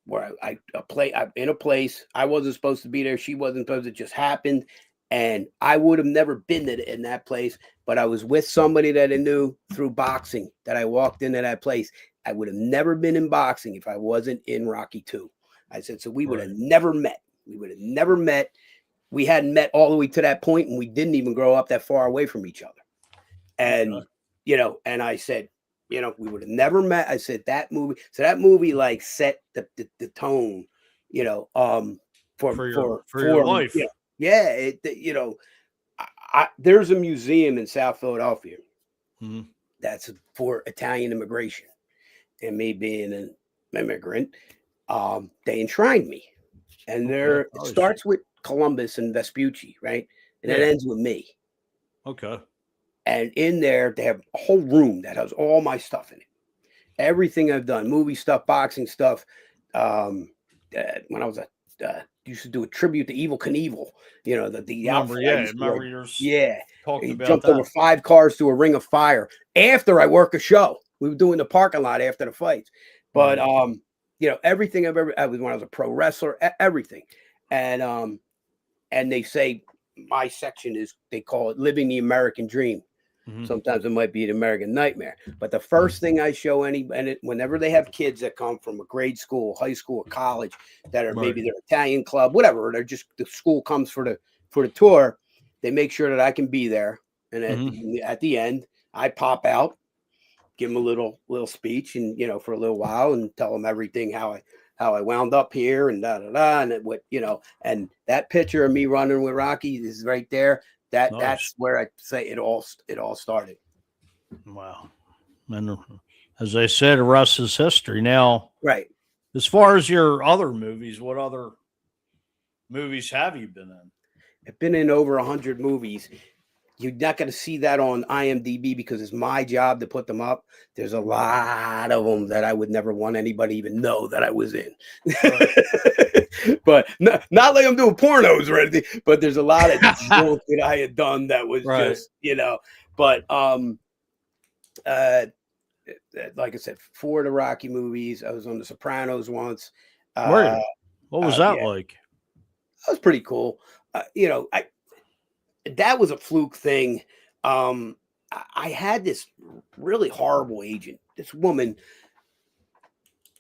where I'm in a place I wasn't supposed to be there. She wasn't supposed to. It just happened, and I would have never been in that place. But I was with somebody that I knew through boxing. That I walked into that place. I would have never been in boxing if I wasn't in Rocky 2. I said, so we would have Right. never met. We would have never met. We hadn't met all the way to that point, and we didn't even grow up that far away from each other. And Okay. and I said, we would have never met. I said that movie. So that movie like set the tone, For your life. yeah. There's a museum in South Philadelphia Mhm. that's for Italian immigration, and me being an immigrant, they enshrined me, and Okay. it Nice. starts with Columbus and Vespucci, right, and it Yeah. ends with me. Okay. And in there, they have a whole room that has all my stuff in it. Everything I've done, movie stuff, boxing stuff. When I was used to do a tribute to Evil Knievel, the Remember, outfit I yeah, used to wear. remember yours Yeah, talked he about jumped over that. 5 cars to a ring of fire after I work a show. We were doing the parking lot after the fights. But Right. everything I was when I was a pro wrestler, everything. And they say my section is, they call it living the American dream. Mhm. Sometimes it might be an American nightmare. But the first thing I show whenever they have kids that come from a grade school, high school, or college, that are Right. maybe their Italian club, whatever, they're just, the school comes for the tour, they make sure that I can be there. And Mhm. at the end, I pop out, give them a little speech, and for a little while, and tell them everything, how I wound up here, and da da da, and and that picture of me running with Rocky is right there. Nice. That's where I say it all started. Wow. And as they said, the rest is history. Now, Right. as far as your other movies, what other movies have you been in? I've been in over 100 movies. You're not going to see that on IMDb because it's my job to put them up. There's a lot of them that I would never want anybody even know that I was in. Right. But not like I'm doing pornos or anything, but there's a lot of junk that I had done that was Right. just, but uh like I said, 4 of the Rocky movies. I was on The Sopranos once. Were Uh you? What was yeah, that like? that was pretty cool. I that was a fluke thing. I had this really horrible agent. This woman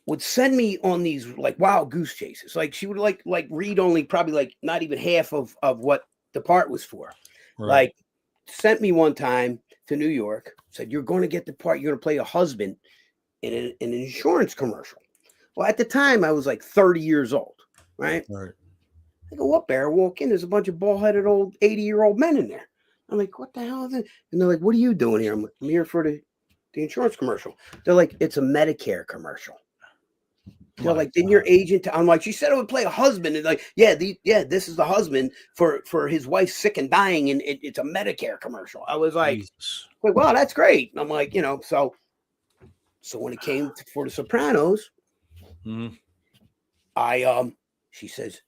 would send me on these like wild goose chases. Like she would like read only probably like not even half of what the part was for. Right. Like sent me one time to New York, said, "You're going to get the part. You're going to play a husband in an insurance commercial." Well, at the time I was like 30 years old, right? Right. I go up there, I walk in, there's a bunch of bald-headed old 80-year-old men in there. I'm like, what the hell is it? And they're like, what are you doing here? I'm like, I'm here for the insurance commercial. They're like, it's a Medicare commercial. They're My like, didn't your God. agent? I'm like, she said it would play a husband. And like, this is the husband for his wife sick and dying, and it's a Medicare commercial. I was like, Jesus. wow, that's great. And I'm like, so when it came for The Sopranos, Mhm. she says,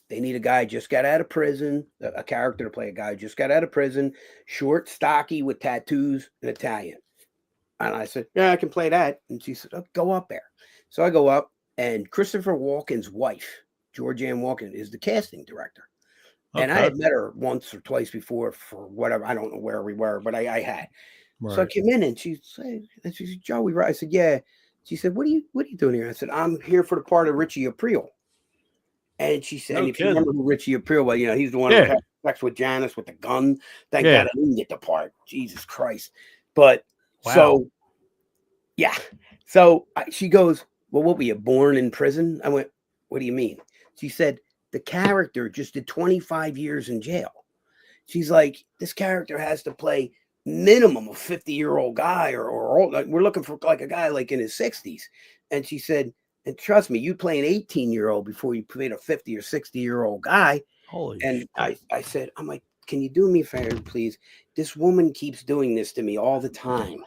they need a guy just got out of prison, a character to play a guy who just got out of prison, short, stocky, with tattoos, and Italian. And I said, yeah, I can play that. And she said, oh, go up there. So I go up, and Christopher Walken's wife, Georgianne Walken, is the casting director. And I Okay. had met her once or twice before for whatever. I don't know where we were, but I had. So I Right. came in, and she said, Joey, right? I said, yeah. She said, what are you doing here? I said, I'm here for the part of Richie Aprile. And she said, No and if you kidding. remember who Richie Aprile was, he's the one Yeah. who had sex with Janice with the gun. Thank Yeah. God I didn't get the part. Jesus Christ. But Wow. so, yeah. So she goes, well, what were you, born in prison? I went, what do you mean? She said, the character just did 25 years in jail. She's like, this character has to play minimum a 50-year-old guy or old. Like, we're looking for like a guy like in his 60s. And she said, and trust me, you play an 18-year-old before you played a 50 or 60-year-old guy. Holy And shit. I said, I'm like, can you do me a favor, please? This woman keeps doing this to me all the time.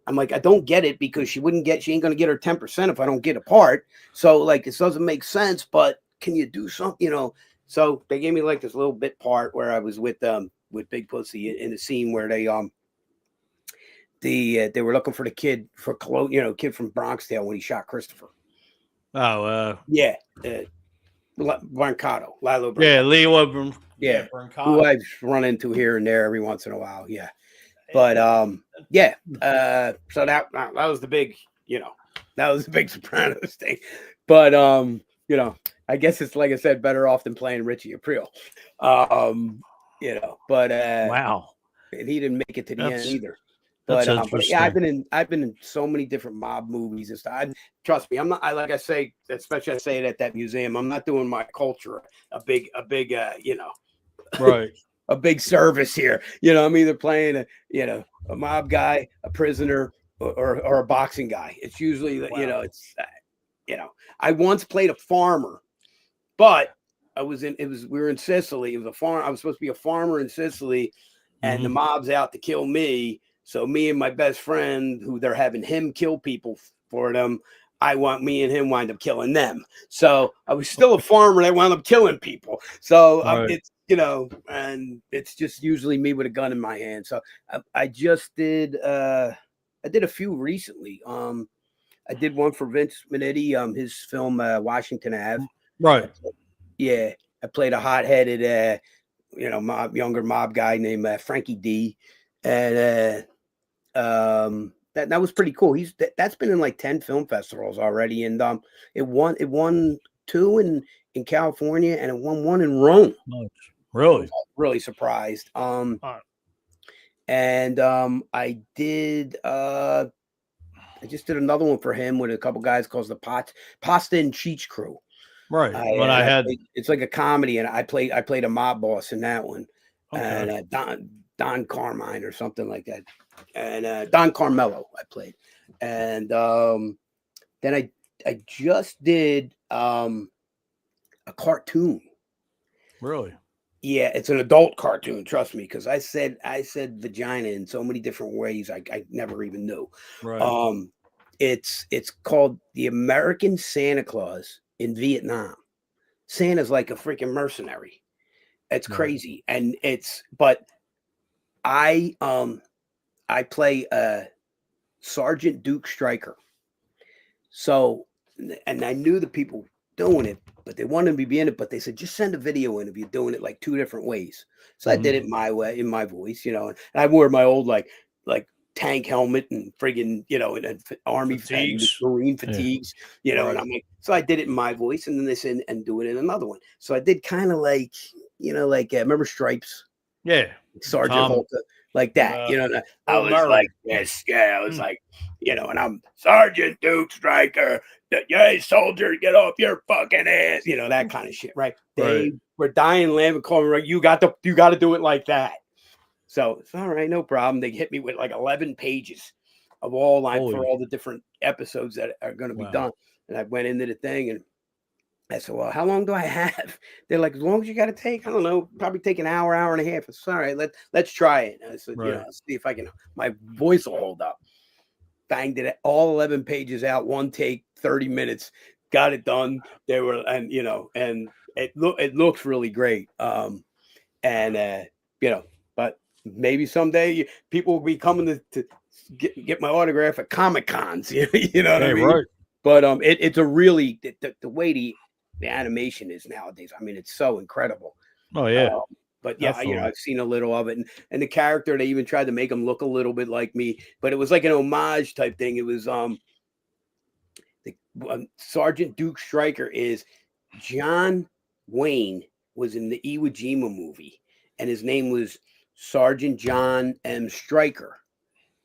I'm like, I don't get it because she ain't going to get her 10% if I don't get a part. So like, it doesn't make sense, but can you do something, So they gave me like this little bit part where I was with Big Pussy in the scene where they were looking for the kid for kid from Bronxdale when he shot Christopher. Oh, Yeah. Brancato, Lilo Brancato. Yeah, Lilo. Yeah. Brancato. Who I've run into here and there every once in a while. Yeah. But yeah. So that was the big, that was the big Sopranos thing. But I guess it's, like I said, better off than playing Richie Aprile. But Wow. and he didn't make it to the end either. That's But interesting. yeah, I've been in so many different mob movies and stuff. Trust me, I'm not. Like I say, especially I say it at that museum. I'm not doing my culture a big right. a big service here. I'm either playing a mob guy, a prisoner, or a boxing guy. It's usually I once played a farmer, but we were in Sicily. It was a farm. I was supposed to be a farmer in Sicily, and the mob's out to kill me. So me and my best friend, who they're having him kill people for them, me and him wind up killing them. So I was still a farmer that wound up killing people. So it's, and it's just usually me with a gun in my hand. So I just did, I did a few recently. I did one for Vince Minetti, his film, Washington Ave. Right. Yeah. I played a hot-headed, younger mob guy named Frankie D. And, that was pretty cool. That's been in like 10 film festivals already, and it won 2 in California, and it won 1 in Rome. Really? Really surprised. And I just did another one for him with a couple guys called the Pasta and Cheech Crew. Right. It's like a comedy, and I played a mob boss in that one. Okay. And Don Carmine or something like that. And Don Carmelo I played. And then I just did a cartoon. Really? Yeah, it's an adult cartoon, trust me, because I said vagina in so many different ways I never even knew. Right. It's called The American Santa Claus in Vietnam. Santa's like a freaking mercenary. It's crazy. And but I play Sergeant Duke Stryker. So, and I knew the people doing it, but they wanted me to be in it, but they said, just send a video in if you're doing it like 2 different ways. So I did it my way, in my voice, and I wore my old like tank helmet and friggin', and army fatigues, and Marine fatigues, right. And I'm like, so I did it in my voice, and then they said, and do it in another one. So I did kind of like, remember Stripes? Yeah. Sergeant Holter, like that, I was like, yes, I was like, and I'm Sergeant Duke Stryker. Hey, soldier, get off your fucking ass, that kind of shit, right? They were dying laughing, calling me, right? You got to do it like that. So it's all right, no problem. They hit me with like 11 pages of all for all the different episodes that are going to be done. And I went into the thing and I said, well, how long do I have? They're like, as long as you got to take, I don't know, probably take an hour, hour and a half. It's all right. Let's try it. And I said, see if I can, my voice will hold up. Banged it all 11 pages out, one take, 30 minutes, got it done. They were, and it looks really great. But maybe someday people will be coming to get my autograph at Comic Cons. You know what I mean? Right. But it's a really the way the animation is nowadays. I mean, it's so incredible. Oh yeah. But yeah, I've seen a little of it, and the character, they even tried to make him look a little bit like me, but it was like an homage type thing. It was Sergeant Duke Stryker is John Wayne was in the Iwo Jima movie, and his name was Sergeant John M. Stryker.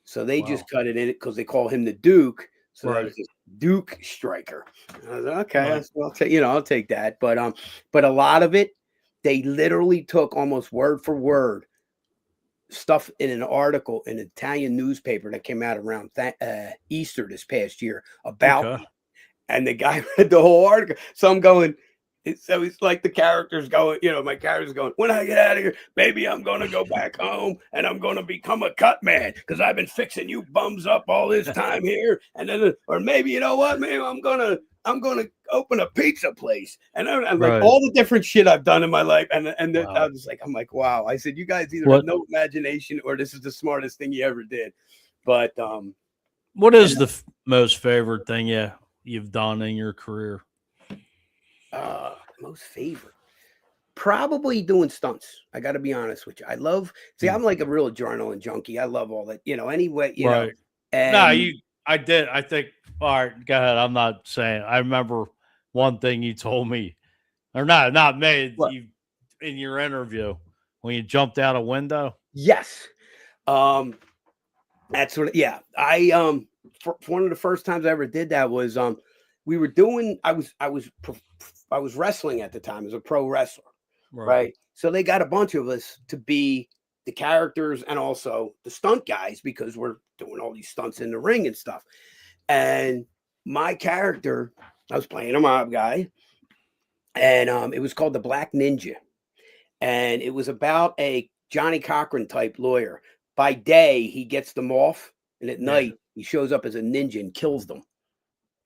So they just cut it in it because they call him the Duke. So that was just Duke Stryker. I was like, okay, I'll take I'll take that. But a lot of it, they literally took almost word for word stuff in an article in an Italian newspaper that came out around Easter this past year about me. And the guy read the whole article. So I'm going, so it's like the character's going, my character's going, when I get out of here, maybe I'm going to go back home and I'm going to become a cut man because I've been fixing you bums up all this time here. And then, or maybe, you know what, maybe I'm going to open a pizza place. And I'm like all the different shit I've done in my life. And I was like, I'm like, wow. I said, you guys either have no imagination or this is the smartest thing you ever did. But what is the most favorite thing you've done in your career? Most favorite, probably doing stunts. I got to be honest with you. I love. See, I'm like a real adrenaline junkie. I love all that. Anyway, you know. And I did. I think. All right, go ahead. I'm not saying. I remember one thing you told me, or not me. You in your interview when you jumped out a window. Yes. That's what. Yeah. I for one of the first times I ever did that was we were doing. I was wrestling at the time as a pro wrestler, right? So they got a bunch of us to be the characters and also the stunt guys because we're doing all these stunts in the ring and stuff. And my character, I was playing a mob guy, and it was called the Black Ninja, and it was about a Johnny Cochran type lawyer. By day, he gets them off, and at night he shows up as a ninja and kills them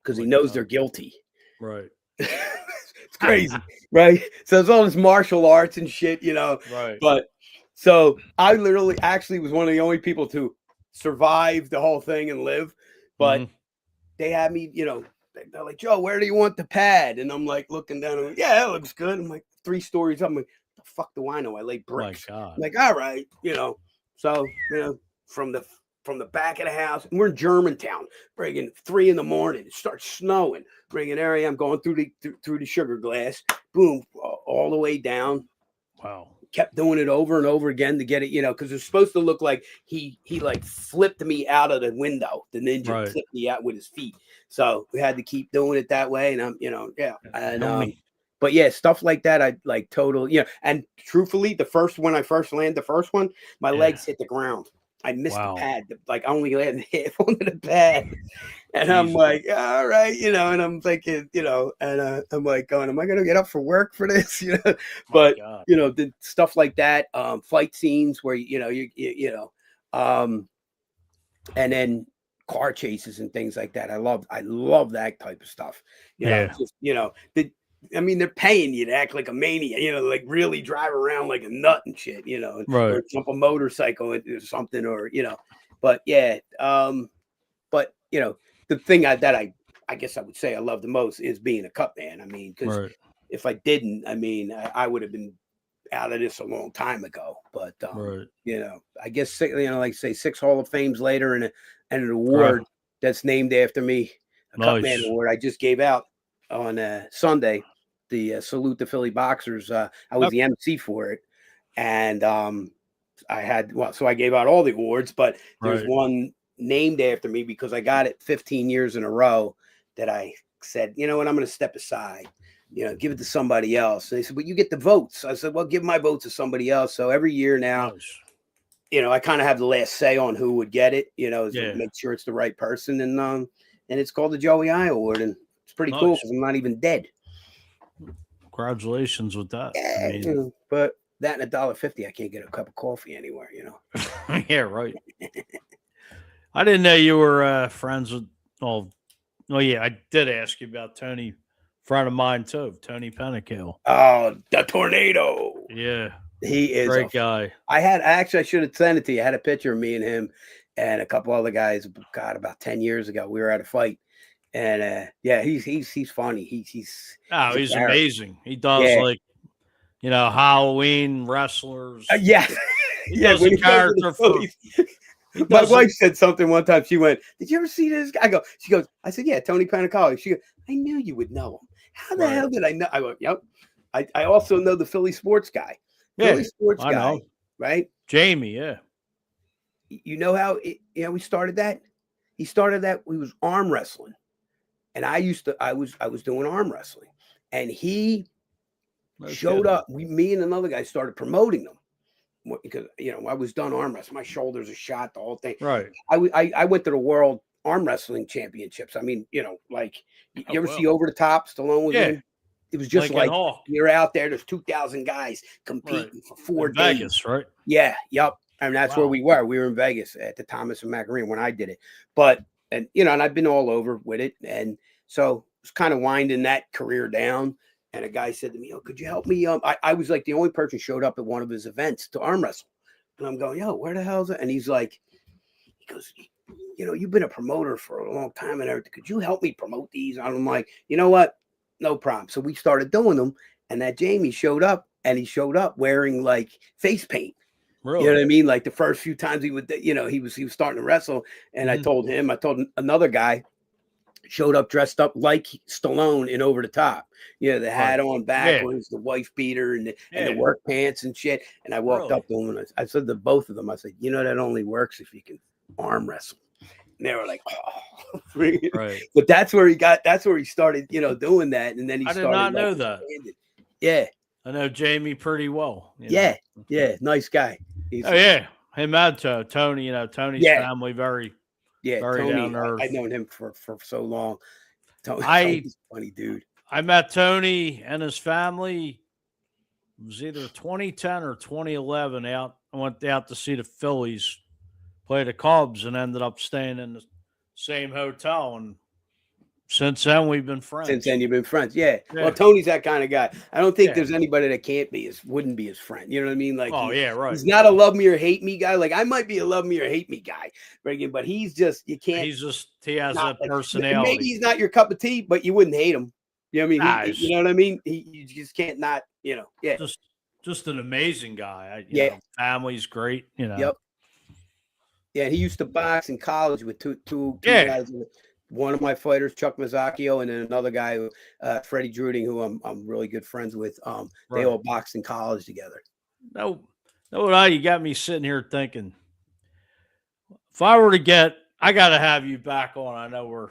because he knows they're guilty. Right. It's crazy, right? So it's all this martial arts and shit, Right. But so I literally actually was one of the only people to survive the whole thing and live. But they had me, they're like, Joe, where do you want the pad? And I'm like looking down, I'm like, yeah, that looks good. I'm like 3 stories up. I'm like, the fuck do I know? I lay bricks. I'm like, all right, So, from the back of the house, and we're in Germantown, bringing 3 a.m. It starts snowing. Bringing area, I'm going through the sugar glass, boom, all the way down. Wow. Kept doing it over and over again to get it, because it's supposed to look like he like flipped me out of the window. The ninja flipped me out with his feet. So we had to keep doing it that way. And I'm, and but yeah, stuff like that. I like total, and truthfully, when I first landed the first one, my legs hit the ground. I missed the pad. Like I only landed half onto the pad. And I'm like, all right, and I'm thinking, and I'm like going, am I going to get up for work for this? But, the stuff like that, fight scenes where, and then car chases and things like that. I love that type of stuff. They're paying you to act like a maniac, like really drive around like a nut and shit, or jump a motorcycle or something, or, but yeah. But, the thing that I guess I would say I love the most is being a cut man. I mean, because if I didn't, I would have been out of this a long time ago. But, I guess, like say 6 Hall of Fames later and an award that's named after me, a cut man award I just gave out on Sunday, the Salute the Philly Boxers. I was the MC for it. And so I gave out all the awards, but there's one named after me because I got it 15 years in a row that I said, you know what, I'm going to step aside, give it to somebody else. And they said, but you get the votes. I said, well, give my vote to somebody else. So every year now, I kind of have the last say on who would get it, make sure it's the right person. And it's called the Joey I Award. And it's pretty cool because I'm not even dead. Congratulations with that. Yeah, but that and $1.50, I can't get a cup of coffee anywhere, Yeah, right. I didn't know you were friends with. Oh, yeah, I did ask you about Tony, friend of mine too, Tony Penikill. Oh, the Tornado. Yeah, he is great guy. I should have sent it to you. I had a picture of me and him and a couple other guys. God, about 10 years ago, we were at a fight, and he's funny. He's amazing. He does Halloween wrestlers. He does a character for. My wife said something one time. She went, "Did you ever see this guy?" I said, "Yeah, Tony Panicali." She goes, "I knew you would know him. How the hell did I know?" I go, "Yep." I also know the Philly sports guy. Yeah, Philly sports I guy, know. right? Jamie, yeah. You know how we started that? He started that. We was arm wrestling, and I was doing arm wrestling, and he No showed kidding. up. Me and another guy started promoting them because I was done arm wrestling. My shoulders are shot, the whole thing. Right. I went to the world arm wrestling championships. I mean, like you Oh, ever well. see Over the Top? Stallone was Yeah. in. It was just Lincoln like Hawk. you're out there. There's 2,000 guys Right. competing for 4 In days. Vegas, right? Yeah, yep. And that's where Wow. we were. We were in Vegas at the Thomas and Mack Arena when I did it. But and I've been all over with it. And so I was kind of winding that career down. And a guy said to me, "Oh, could you help me?" I was like the only person showed up at one of his events to arm wrestle. And I'm going, "Yo, where the hell is it?" And he goes, "You've been a promoter for a long time and everything. Could you help me promote these?" And I'm like, "You know what? No problem." So we started doing them. And that Jamie showed up, and he showed up wearing like face paint. Really? You know what I mean? Like the first few times he would, he was starting to wrestle. And I told another guy showed up dressed up like Stallone in Over the Top. The hat on backwards, the wife beater, and the work pants and shit. And I walked up to him and I said to both of them, I said, that only works if you can arm wrestle. And they were like, "Oh," Right. But that's where he started, doing that. And then he started. I did not know that. Yeah. I know Jamie pretty well. Yeah. Nice guy. Yeah. Him and Tony, Tony's family, very Tony, down to earth. I've known him for so long. Tony's a funny dude. I met Tony and his family. It was either 2010 or 2011. I went out to see the Phillies play the Cubs and ended up staying in the same hotel. And since then, we've been friends. Since then, you've been friends. Yeah. Well, Tony's that kind of guy. I don't think there's anybody that wouldn't be his friend. You know what I mean? Like, right. He's not a love me or hate me guy. Like, I might be a love me or hate me guy, but he's just, you can't. He has that personality. Maybe he's not your cup of tea, but you wouldn't hate him. You know what I mean? You know what I mean? You just can't not, yeah. Just an amazing guy. Family's great, Yep. Yeah, he used to box in college with two guys. One of my fighters, Chuck Mazzacchio, and then another guy, Freddie Druding, who I'm really good friends with. They all boxed in college together. No, you got me sitting here thinking, if I were to I got to have you back on. I know we're,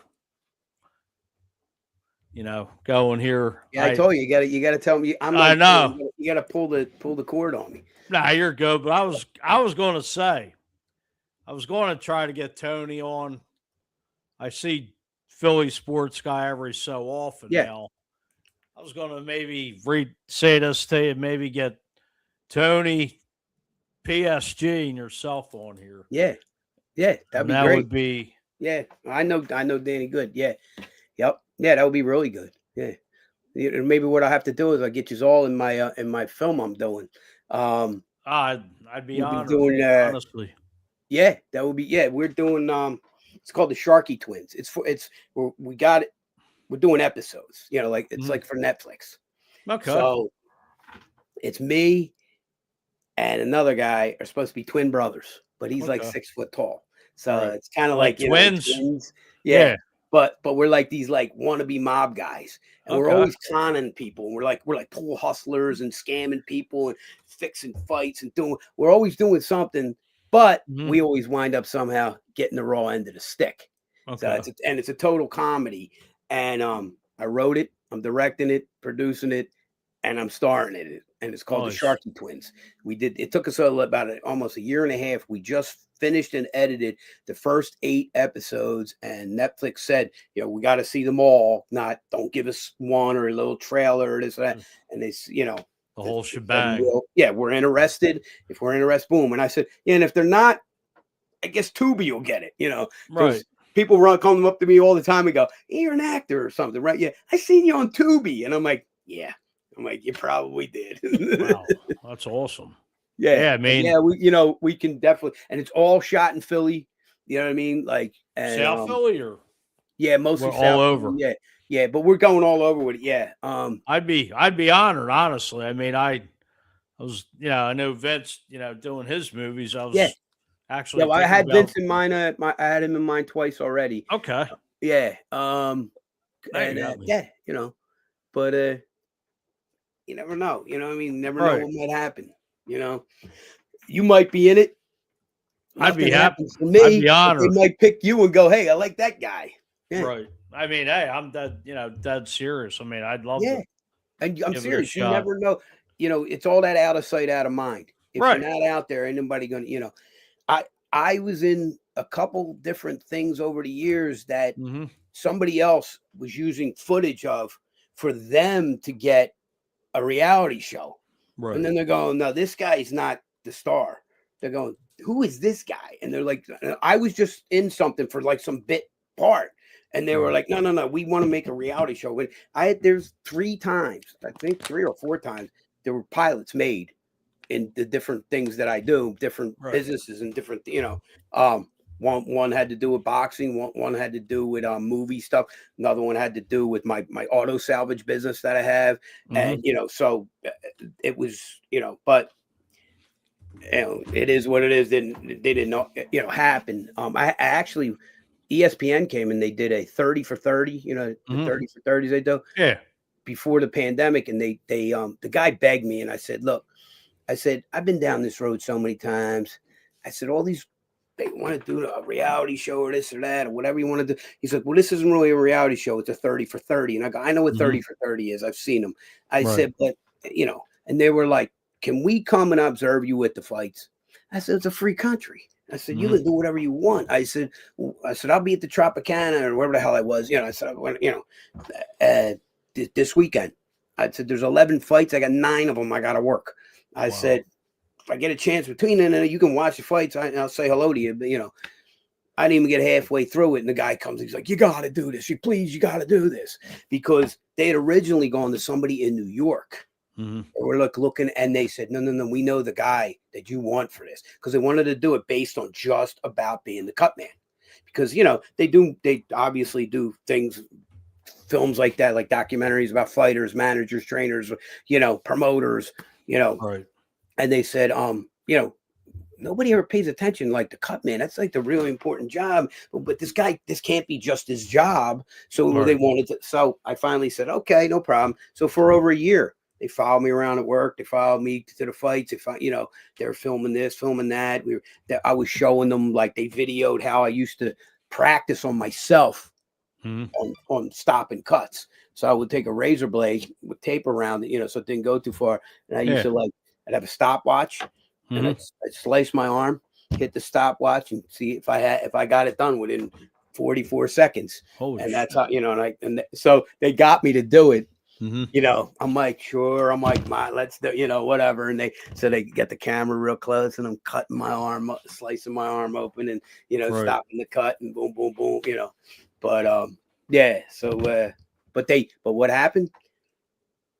going here. Yeah, I told you, you got to tell me. I know you got to pull the cord on me. Nah, you're good. But I was going to say, I was going to try to get Tony on. I see Philly sports guy every so often now. I was going to maybe say this to you, maybe get Tony, PSG, and yourself on here. Yeah, that'd be that great. Would be. Yeah, I know Danny good. Yeah, yep, yeah, that would be really good. Yeah, maybe what I have to do is I get you all in my film I'm doing. I'd be honored, doing, honestly. Yeah, that would be. Yeah, we're doing. It's called the Sharky Twins. We got it. We're doing episodes. It's like for Netflix. Okay. So it's me and another guy are supposed to be twin brothers, but he's like 6 foot tall. So it's kind of like twins. Twins. Yeah. But we're like these like wannabe mob guys, and we're always conning people. And we're like pool hustlers and scamming people and fixing fights and we're always doing something. But we always wind up somehow getting the raw end of the stick. Okay. So it's a total comedy. And I wrote it, I'm directing it, producing it, and I'm starring in it. And it's called the Sharky Twins. It took us about almost a year and a half. We just finished and edited the first 8 episodes, and Netflix said, we got to see them all. Don't give us one or a little trailer or this or that. And they, the whole shebang. We're interested. If we're interested, boom. And I said, and if they're not, I guess Tubi will get it, Right. People come up to me all the time and go, hey, you're an actor or something, right? Yeah, I seen you on Tubi. And I'm like, yeah. I'm like, you probably did. Wow, that's awesome. Yeah. I mean, we can definitely, and it's all shot in Philly. You know what I mean? Like South Philly or? Yeah, mostly South all over. Philly. Yeah, but we're going all over with it. Yeah. I'd be honored, honestly. I mean, I was, I know Vince, doing his movies. I was actually. Yeah, well, I had Vince in mind. I had him in mind twice already. Okay. Yeah. But you never know. You know what I mean? Never Right. know what might happen. You know, you might be in it. I'd be Nothing happy. happens to I'd me. be But honored. they might pick you and go, "Hey, I like that guy." Yeah. Right. I mean, hey, I'm dead, dead serious. I mean, I'd love Yeah. to And I'm give it a serious. You shot. never know. You know, it's all that out of sight, out of mind. If you're Right. not out there, ain't nobody gonna. I I was in a couple different things over the years that Mm-hmm. somebody else was using footage of for them to get a reality show. Right. And then they're going, no, this guy's not the star. They're going, who is this guy? And they're like, I was just in something for like some bit part. And they were Right. like, no, we want to make a reality show. When there's 3 times, I think 3 or 4 times, there were pilots made in the different things that I do, different Right. businesses and different, one had to do with boxing, one had to do with movie stuff, another one had to do with my auto salvage business that I have. Mm-hmm. And so it was, but it is what it is. They didn't know, happen. I actually, ESPN came and they did a 30 for 30, the Mhm. 30 for 30s they do Yeah. before the pandemic. And they the guy begged me and I said, look, I've been down this road so many times. I said, all these, they want to do a reality show or this or that or whatever you want to do. He's like, well, this isn't really a reality show. It's a 30 for 30. And I go, I know what Mhm. 30 for 30 is. I've seen them. I Right. said, but, and they were like, can we come and observe you at the fights? I said, it's a free country. I said, you Mhm. can do whatever you want. I said, I'll be at the Tropicana or wherever the hell I was. I said, this weekend. I said, there's 11 fights. I got 9 of them. I got to work. I Wow. said, if I get a chance between them, you can watch the fights. I'll say hello to you. But, I didn't even get halfway through it. And the guy comes, he's like, you got to do this. You got to do this. Because they had originally gone to somebody in New York. Mhm. They were looking, and they said, no, we know the guy that you want for this. Because they wanted to do it based on just about being the cut man. Because, they obviously do things, films like that, like documentaries about fighters, managers, trainers, promoters, Right. and they said, nobody ever pays attention like the cut man. That's like the really important job. But this can't be just his job. So Right. they wanted to. So I finally said, okay, no problem. So for over a year, they followed me around at work. They followed me to the fights. They're filming this, filming that. I was showing them, like, they videoed how I used to practice on myself. Mhm. On stopping cuts. So I would take a razor blade with tape around it, so it didn't go too far. And I used to, like, I'd have a stopwatch and Mhm. I'd slice my arm, hit the stopwatch, and see if I got it done within 44 seconds. Holy And shit. that's how, so they got me to do it. Mhm. I'm like, sure. I'm like, let's do, whatever. And they get the camera real close, and I'm cutting my arm up, slicing my arm open, and Right. stopping the cut, and boom, boom, boom. But yeah. So but what happened?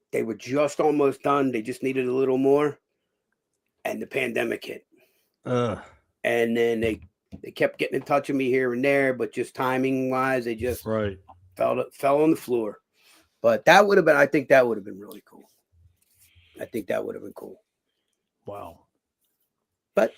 They were just almost done. They just needed a little more, and the pandemic hit. And then they kept getting in touch with me here and there, but just timing wise, they just Right. fell on the floor. But that would have been, I think that would have been really cool. I think that would have been cool. Wow. But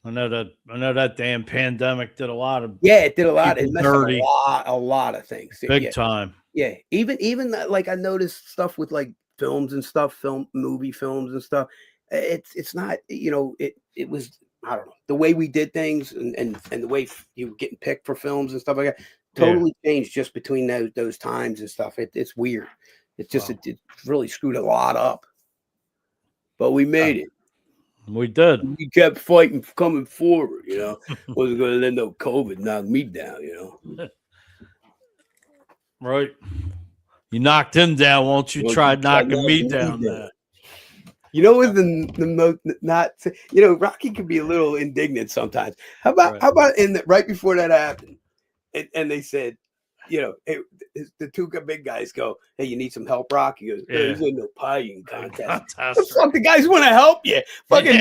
I know that damn pandemic did a lot of yeah, it did a lot. It people messed up dirty. a lot of things. Big Yeah. time. Yeah. Even like I noticed stuff with like films and stuff, movie films and stuff. It's not, it was, I don't know, the way we did things and the way you were getting picked for films and stuff like that totally changed just between those times and stuff. It's weird. It's just, Wow. it really screwed a lot up. But we made it. We did. We kept fighting, coming forward, Wasn't going to let no COVID knock me down, Right. You knocked him down. Won't you try knocking me down there? What's the most not, Rocky could be a little indignant sometimes. How about right before that happened, and they said, the 2 big guys go, hey, you need some help, Rocky? He goes, there's no pieing contest. The fuck, the guys want to help you. Fucking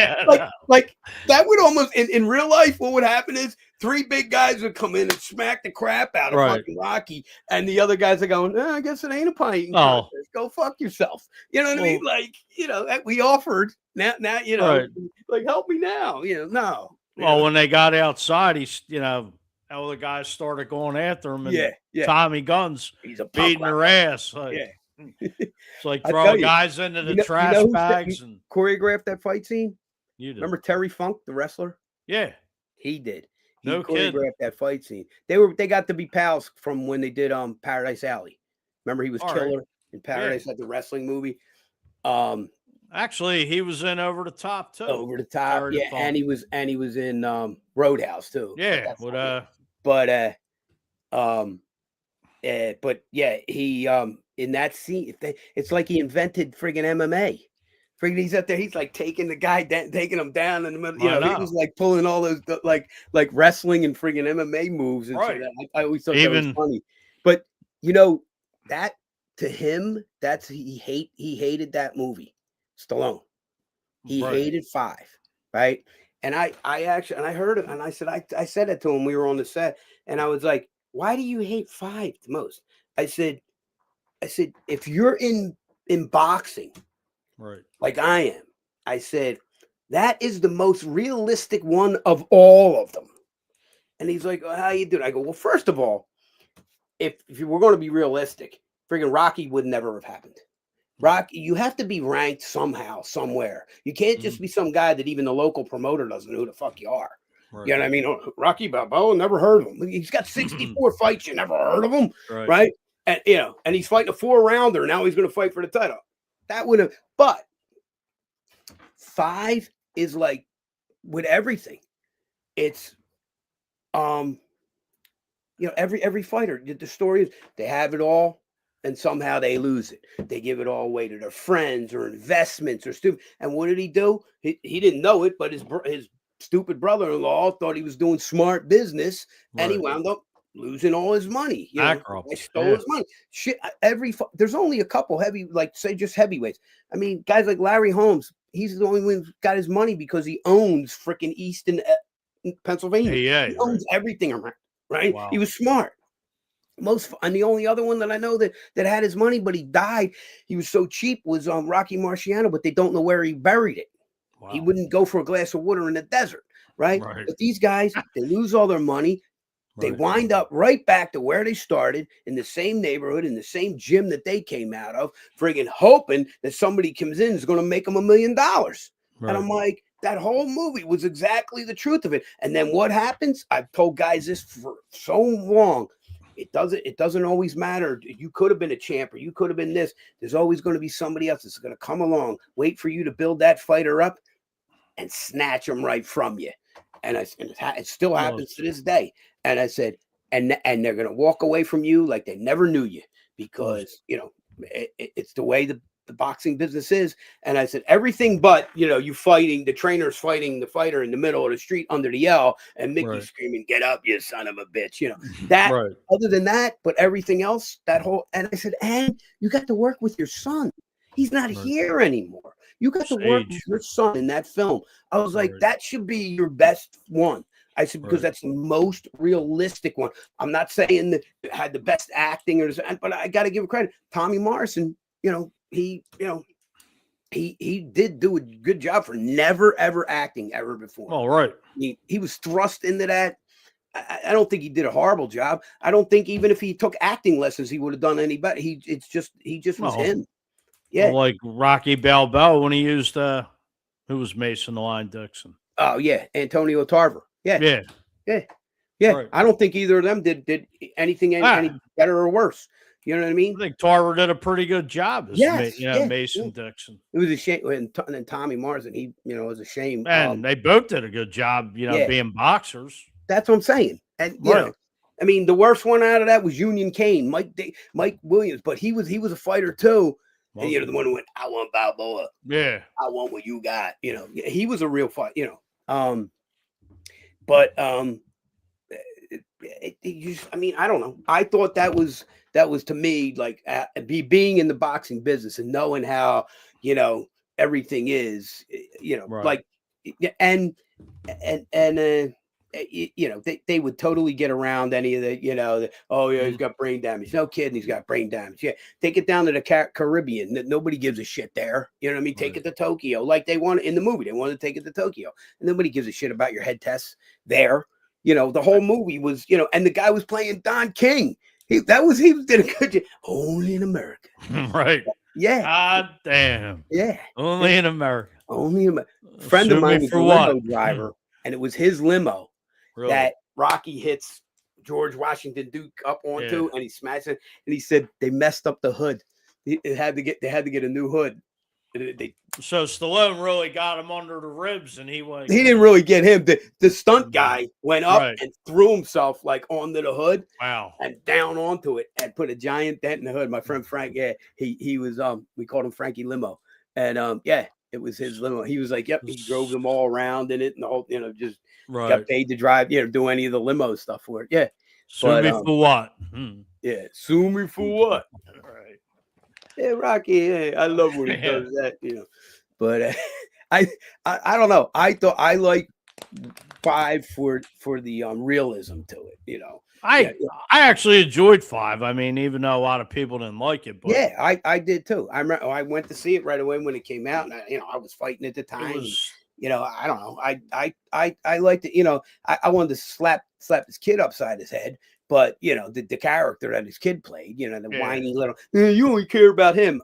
like that would almost in real life, what would happen is 3 big guys would come in and smack the crap out of fucking Rocky, and the other guys are going, I guess it ain't a pieing contest. Go fuck yourself. You know what I mean? Like, we offered now, like, help me now. No. Well, when they got outside, all the guys started going after him, and Yeah. Tommy Guns He's a punk beating their ass. Like, Yeah. It's like I tell throwing you, guys into the you trash know who bags and choreographed that fight scene? you do. Remember Terry Funk, the wrestler? Yeah. He did. He No kidding. choreographed that fight scene. They got to be pals from when they did Paradise Alley. Remember he was All right. Killer in Paradise, like the wrestling movie. Actually, he was in Over the Top too. Over the Top. Terry the Yeah, Funk. and he was in Roadhouse too. Yeah. But yeah, he in that scene, it's like he invented friggin' MMA. Friggin' he's up there, he's like taking the guy down, taking him down in the middle. You know, he was like pulling all those like wrestling and friggin' MMA moves and shit. I always thought that was funny. But you know, that to him, he hated that movie, Stallone. He hated 5, right? And I heard it, and I said it to him. We were on the set, and I was like, "Why do you hate 5 the most?" I said, if you're in boxing, Right. like I am, I said that is the most realistic one of all of them. And he's like, "How you doing?" I go, "Well, first of all, if you were going to be realistic, friggin' Rocky would never have happened." Rocky, you have to be ranked somehow, somewhere. You can't just be some guy that even the local promoter doesn't know who the fuck you are. Right. You know what I mean? Oh, Rocky Balboa, never heard of him. He's got 64 fights. You never heard of him, right? And you know, and he's fighting a 4-rounder. Now he's going to fight for the title. That would have, but 5 is like with everything. It's you know, every fighter. The story is they have it all. And somehow they lose it. They give it all away to their friends or investments or stupid. And what did he do? He didn't know it, but his stupid brother-in-law thought he was doing smart business, and he wound up losing all his money. You know, they stole his money. Shit. There's only a couple heavy, like say just heavyweights. I mean, guys like Larry Holmes. He's the only one who got his money because he owns freaking Easton, Pennsylvania. He owns everything around. Right? Wow. He was smart. And the only other one that I know that had his money, but he died. He was so cheap was Rocky Marciano, but they don't know where he buried it. Wow. He wouldn't go for a glass of water in the desert, right? But these guys, they lose all their money. They wind up right back to where they started in the same neighborhood, in the same gym that they came out of, friggin' hoping that somebody comes in is going to make them $1 million. And I'm like, that whole movie was exactly the truth of it. And then what happens? I've told guys this for so long. It doesn't always matter. You could have been a champ or you could have been this. There's always going to be somebody else that's going to come along, wait for you to build that fighter up and snatch them right from you. And it still happens to this day. And I said, and they're going to walk away from you like they never knew you because, you know, it's the way the boxing business is. And I said, everything but, you know, you fighting, the trainer's fighting the fighter in the middle of the street under the yell and Mickey screaming, "Get up, you son of a bitch." You know, that other than that, but everything else, that whole, and I said, and you got to work with your son. He's not here anymore. You got to work with your son in that film. I was like, that should be your best one. I said, because that's the most realistic one. I'm not saying that it had the best acting but I got to give it credit. Tommy Morrison, you know, he did do a good job for never ever acting ever before. All right. He was thrust into that. I don't think he did a horrible job. I don't think even if he took acting lessons, he would have done any better. He just was him. Yeah. Well, like Rocky Balboa when he used who was Mason the Lion Dixon? Oh yeah, Antonio Tarver. Yeah. Right. I don't think either of them did anything any better or worse. You know what I mean? I think Tarver did a pretty good job as Mason Dixon. It was a shame. And then Tommy Morrison, he, you know, it was a shame. And they both did a good job, you know, being boxers. That's what I'm saying. And, you know, I mean, the worst one out of that was Union Kane, Mike Williams, but he was a fighter too. Well, and, you know, the one who went, "I want Balboa. Yeah. I want what you got." You know, he was a real fight, you know. I mean, I don't know. I thought that was to me like being in the boxing business and knowing how, you know, everything is, you know, like, and you know, they would totally get around any of the, you know, oh yeah, he's got brain damage. No kidding, he's got brain damage. Yeah, take it down to the Caribbean. Nobody gives a shit there. You know what I mean? Take it to Tokyo, like they wanted in the movie. They wanted to take it to Tokyo, and nobody gives a shit about your head tests there. You know, the whole movie was, you know, and the guy was playing Don King He did a good job. Only in America. Right. Yeah. God damn. Yeah. Only in America. Only in America. A friend of Sue me mine was for a what? limo driver, and it was his limo Really? that Rocky hits George Washington Duke up onto, Yeah. and he smashed it. And he said they messed up the hood. They had to get a new hood. So Stallone really got him under the ribs, and he went. He didn't really get him. The stunt Mm. guy went up Right. and threw himself like onto the hood. Wow. And down onto it and put a giant dent in the hood. My friend Frank, yeah, he was we called him Frankie Limo. And yeah, it was his limo. He was like, yep, he drove them all around in it and the whole, just Right. got paid to drive, do any of the limo stuff for it. Yeah. Sue me for what? Yeah, sue me for what? Right. Yeah, Rocky, yeah, I love when he does that, But I don't know. I thought I like 5 for the realism to it, I actually enjoyed 5. I mean, even though a lot of people didn't like it, but yeah, I did too. I remember I went to see it right away when it came out, and I was fighting at the time. it was I don't know. I liked it. I wanted to slap his kid upside his head, but the character that his kid played, the Yeah. whiny little, you only care about him.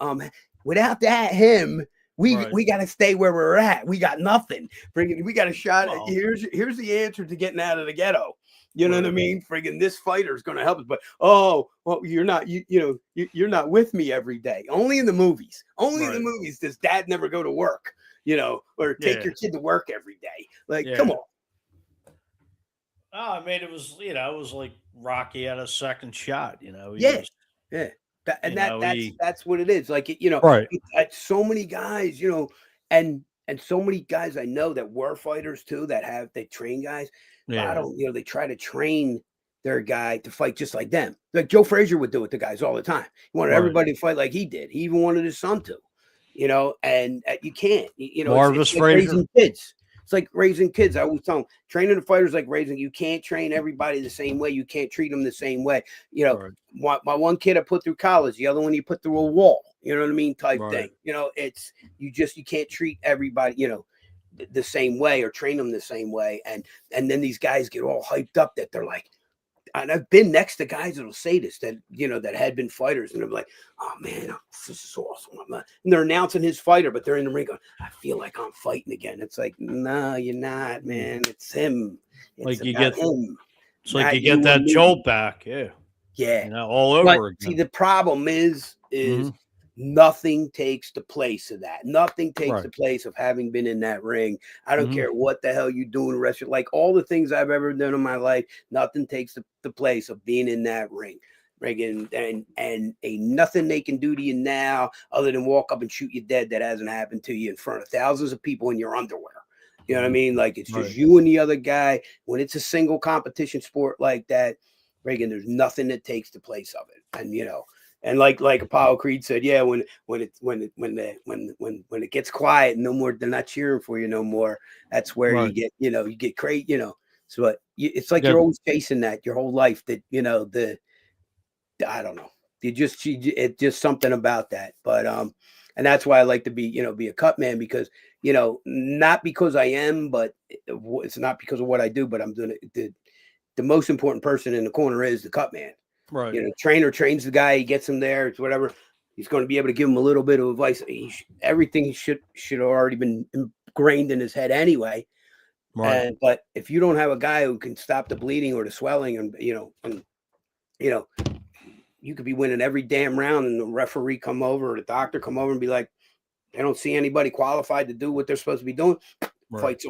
Without that him, Right. we got to stay where we're at. We got nothing. We got a shot. Well- Here's the answer to getting out of the ghetto. You know what I Right. mean? Friggin' this fighter is going to help us, but well, you're not. You're not with me every day. Only in the movies. Only in the Right. movies does dad never go to work. Or take Yeah. your kid to work every day. Like, Yeah. come on. Oh, I mean, it was it was like Rocky had a second shot. He Yeah. was- Yeah. That's what it is. Like, Right. so many guys, and so many guys I know that were fighters too, they train guys. But I Yeah. don't, they try to train their guy to fight just like them. Like Joe Frazier would do it to guys all the time. He wanted Right. everybody to fight like he did. He even wanted his son to, and you can't, Marvis it's like Frazier. raising kids. It's like raising kids. I always tell them, training the fighters like raising. You can't train everybody the same way. You can't treat them the same way. Right. My one kid I put through college, the other one you put through a wall. You know what I mean? Type Right. thing. It's you can't treat everybody, the same way or train them the same way. And then these guys get all hyped up that they're like, and I've been next to guys that'll say this, that that had been fighters, and they're like, "Oh man, this is awesome!" And they're announcing his fighter, but they're in the ring going, "I feel like I'm fighting again." It's like, no, you're not, man. It's him. It's Like you about get- him. It's like Not you get you that and me. jolt back. Yeah. Yeah. All over But again. see, the problem is Mhm. nothing takes the place of that. Nothing takes Right. the place of having been in that ring. I don't Mhm. care what the hell you do in the rest of like all the things I've ever done in my life. Nothing takes the place of being in that ring. And ain't nothing they can do to you now other than walk up and shoot you dead. That hasn't happened to you in front of thousands of people in your underwear. You know what I mean? Like it's just Right. you and the other guy. When it's a single competition sport like that, Reagan, there's nothing that takes the place of it. And like Apollo Creed said, yeah, when it gets quiet, no more, they're not cheering for you no more. That's where Right. you get crazy, So it's like Yeah. you're always chasing that your whole life. That I don't know. It's just something about that. But and that's why I like to be a cut man because not because I am, but it's not because of what I do. But I'm doing it. The most important person in the corner is the cut man. Right. Trainer trains the guy, he gets him there, it's whatever. He's going to be able to give him a little bit of advice. Everything should have already been ingrained in his head anyway. Right. But if you don't have a guy who can stop the bleeding or the swelling, and you could be winning every damn round, and the referee come over or the doctor come over and be like, they don't see anybody qualified to do what they're supposed to be doing. Right.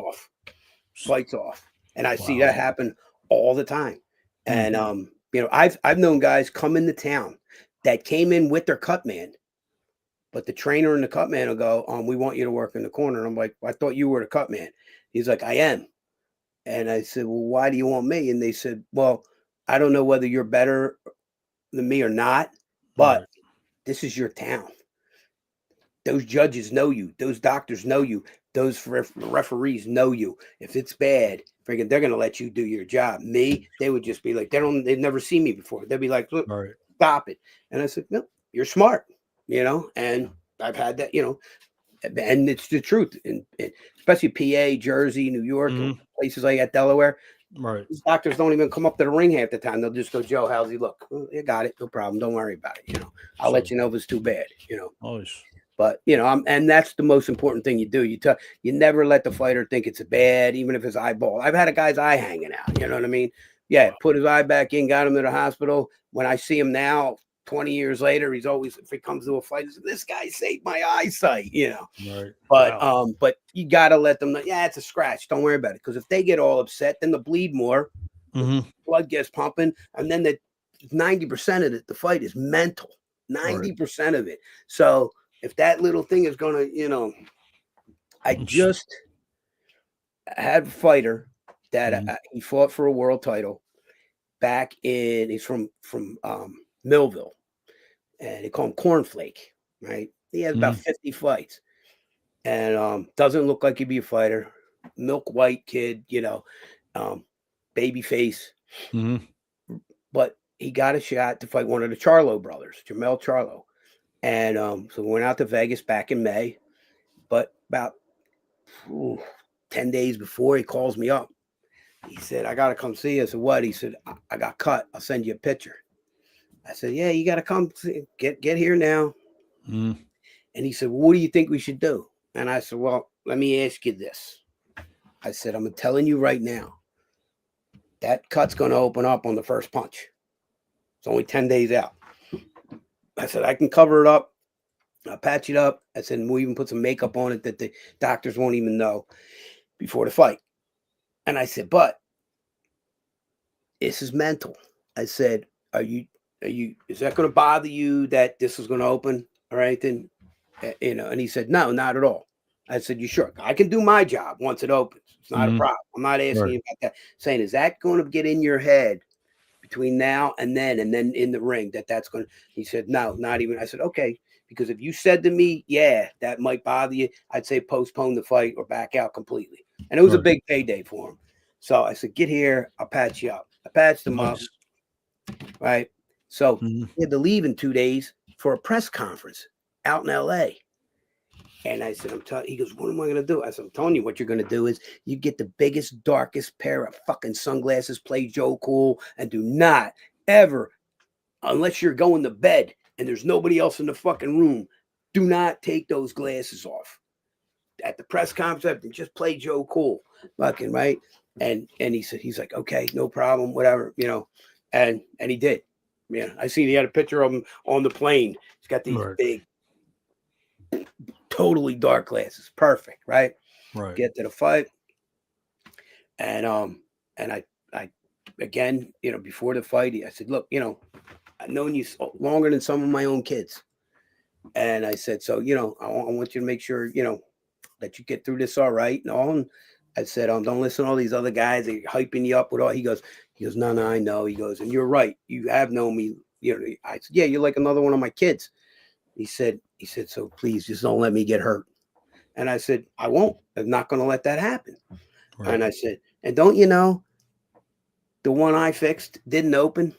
Fights off, and I see Wow. that happen all the time. Mhm. And I've known guys come into town that came in with their cut man, but the trainer and the cut man will go, we want you to work in the corner. And I'm like, I thought you were the cut man. He's like, I am. And I said, well, why do you want me? And they said, well, I don't know whether you're better than me or not, but Right. this is your town. Those judges know you. Those doctors know you. Those referees know you. If it's bad, they're going to let you do your job. Me, they would just be like, they've never seen me before. They'd be like, look, Right. stop it. And I said, no, you're smart, and I've had that, and it's the truth. And especially PA, Jersey, New York, Mhm. places like that, Delaware, Right. These doctors don't even come up to the ring half the time. They'll just go, Joe, how's he look? Oh, you got it. No problem. Don't worry about it. I'll let you know if it's too bad, Nice. But, and that's the most important thing you do. You never let the fighter think it's bad, even if his eyeball. I've had a guy's eye hanging out. You know what I mean? Yeah, put his eye back in, got him to the hospital. When I see him now, 20 years later, he's always, if he comes to a fight, this guy saved my eyesight, Right. But Wow. but you gotta let them know, yeah, it's a scratch. Don't worry about it. Because if they get all upset, then they'll bleed more. Mm-hmm. Blood gets pumping, and then 90% of it, the fight is mental. 90% of it. So if that little thing is gonna, I just had a fighter that he fought for a world title back in. He's from Millville, and they call him Cornflake. Right? He has about 50 fights, and doesn't look like he'd be a fighter. Milk white kid, baby face. Mm-hmm. But he got a shot to fight one of the Charlo brothers, Jamel Charlo. And so we went out to Vegas back in May. But about 10 days before, he calls me up. He said, I got to come see you. I said, what? He said, I got cut. I'll send you a picture. I said, yeah, you got to come see, get here now. Mm-hmm. And he said, well, what do you think we should do? And I said, well, let me ask you this. I said, I'm telling you right now, that cut's going to open up on the first punch. It's only 10 days out. I said, I can cover it up. I'll patch it up. I said, we'll even put some makeup on it that the doctors won't even know before the fight. And I said, but this is mental. I said, is that going to bother you that this is going to open or anything? And he said, no, not at all. I said, you sure? I can do my job once it opens. It's not a problem. I'm not asking you about that. Saying, is that going to get in your head between now and then in the ring that's going to, he said, no, not even. I said, okay, because if you said to me, yeah, that might bother you, I'd say postpone the fight or back out completely. And it was a big payday for him. So I said, get here, I'll patch you up. I patched him up. Right. So he had to leave in 2 days for a press conference out in LA. And I said, he goes, what am I going to do? I said, I'm telling you what you're going to do is you get the biggest, darkest pair of fucking sunglasses, play Joe Cool, and do not ever, unless you're going to bed and there's nobody else in the fucking room, do not take those glasses off. At the press conference, just play Joe Cool. Fucking right. And he said, he's like, okay, no problem, whatever, and he did. Yeah. I seen he had a picture of him on the plane. He's got these big, totally dark glasses. Perfect, right? Right. Get to the fight. And I again, before the fight, I said, look, I've known you longer than some of my own kids. And I said, so, I want you to make sure, that you get through this all right. And all. And I said, don't listen to all these other guys that are hyping you up with all. He goes, no, I know. He goes, and you're right. You have known me. I said, yeah, you're like another one of my kids. He said, so please just don't let me get hurt. And I said, I won't. I'm not going to let that happen. Right. And I said, and don't you know, the one I fixed didn't open.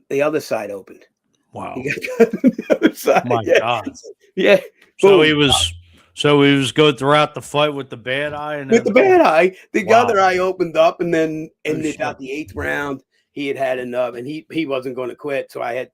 The other side opened. Wow. He got cut on the other side. My God. Yeah. So he was good throughout the fight with the bad eye and with the bad eye. The other eye opened up, and then in about the 8th round, he had enough, and he wasn't going to quit. So I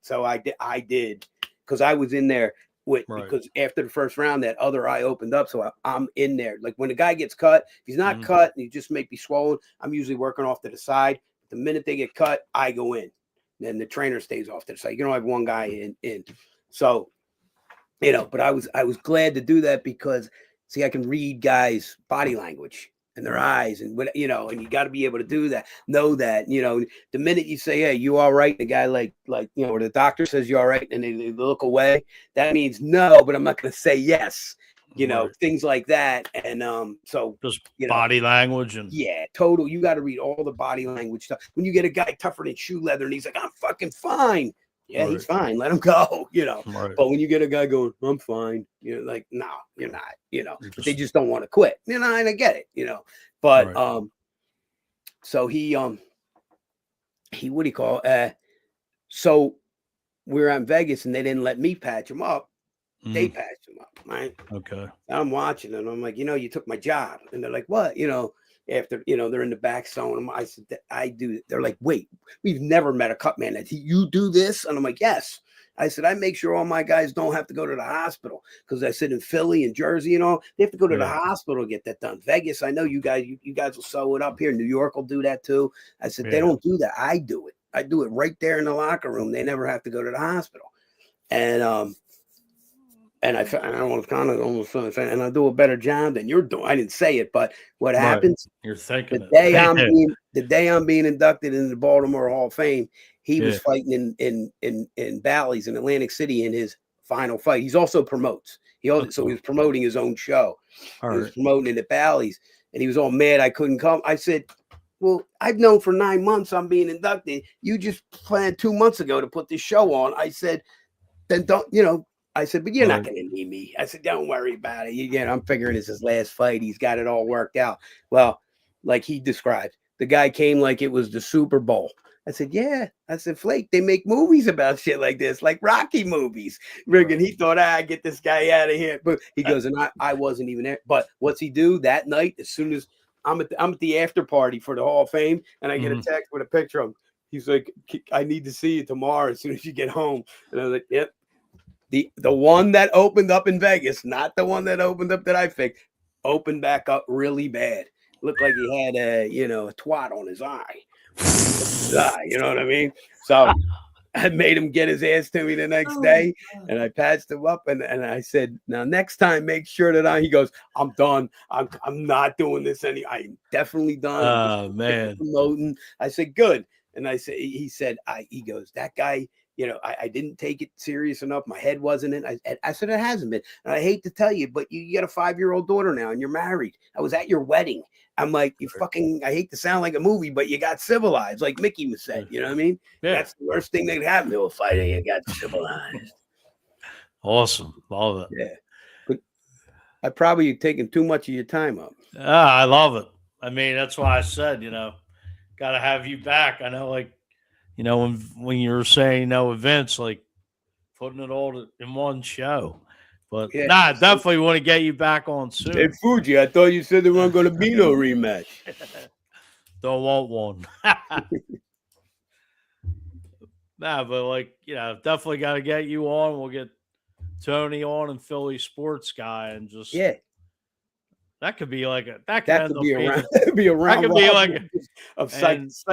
did because I was in there because after the first round, that other eye opened up. So I'm in there. Like when the guy gets cut, if he's not cut and he just may be swollen, I'm usually working off to the side. The minute they get cut, I go in. Then the trainer stays off to the side. You can only have one guy in. So, but I was glad to do that because see, I can read guys' body language and their eyes and and you got to be able to do that, know that, the minute you say, hey, you all right? The guy like, or the doctor says you're all right and they look away, that means no, but I'm not going to say yes, things like that. And so just body language and total. You got to read all the body language stuff. When you get a guy tougher than shoe leather and he's like, I'm fucking fine. Yeah, he's fine. Let him go, But when you get a guy going, I'm fine, you're like, no, you're not, but they just don't want to quit, and I get it, But so he what do you call so we were out in Vegas and they didn't let me patch him up. They patched him up, right? Okay. I'm watching and I'm like, you took my job. And they're like, what? after, they're in the back sewing them. I said, I do. They're like, wait, we've never met a cut man. You do this? And I'm like, yes. I said, I make sure all my guys don't have to go to the hospital, because I said in Philly and Jersey and all, they have to go to the hospital to get that done. Vegas, I know you guys will sew it up here. New York will do that too. I said, they don't do that. I do it. I do it right there in the locker room. They never have to go to the hospital. And I don't want to kind of almost and I do a better job than you're doing. I didn't say it, but what happens? You're thinking the day I'm being inducted into the Baltimore Hall of Fame, he was fighting in Bally's in Atlantic City in his final fight. He's also promotes. So he was promoting his own show. He was promoting it at Bally's, and he was all mad I couldn't come. I said, well, I've known for 9 months I'm being inducted. You just planned 2 months ago to put this show on. I said, then don't, I said, but you're not going to need me. I said, don't worry about it. I'm figuring it's his last fight. He's got it all worked out. Well, like he described, the guy came like it was the Super Bowl. I said, yeah. I said, Flake, they make movies about shit like this, like Rocky movies. Riggin, he thought, get this guy out of here. But he goes, and I wasn't even there. But what's he do that night? As soon as I'm at the after party for the Hall of Fame, and I get a text with a picture of him. He's like, I need to see you tomorrow as soon as you get home. And I was like, yep. The one that opened up in Vegas, not the one that opened up that I fixed, opened back up really bad. Looked like he had a twat on his eye. You know what I mean? So I made him get his ass to me the next day, and I patched him up, and I said, now next time make sure that he goes, I'm done. I'm not doing this I'm definitely done. Oh man. Promoting. I said, good. And he said, he goes, that guy, I didn't take it serious enough. My head wasn't in. I said, it hasn't been. And I hate to tell you, but you got a 5-year-old daughter now and you're married. I was at your wedding. I'm like, I hate to sound like a movie, but you got civilized, like Mickey was saying. You know what I mean? Yeah. That's the worst thing that could happen to a fighter. You got civilized. Awesome. Love it. Yeah. But I probably taken too much of your time up. I love it. I mean, that's why I said, got to have you back. I know, like, when you were saying, events, like putting it all in one show. But I definitely want to get you back on soon. Hey, Fuji, I thought you said there weren't going to be no rematch. Don't want one. But definitely got to get you on. We'll get Tony on and Philly Sports Guy, and just that could be like that could be around. That'd be around. That could be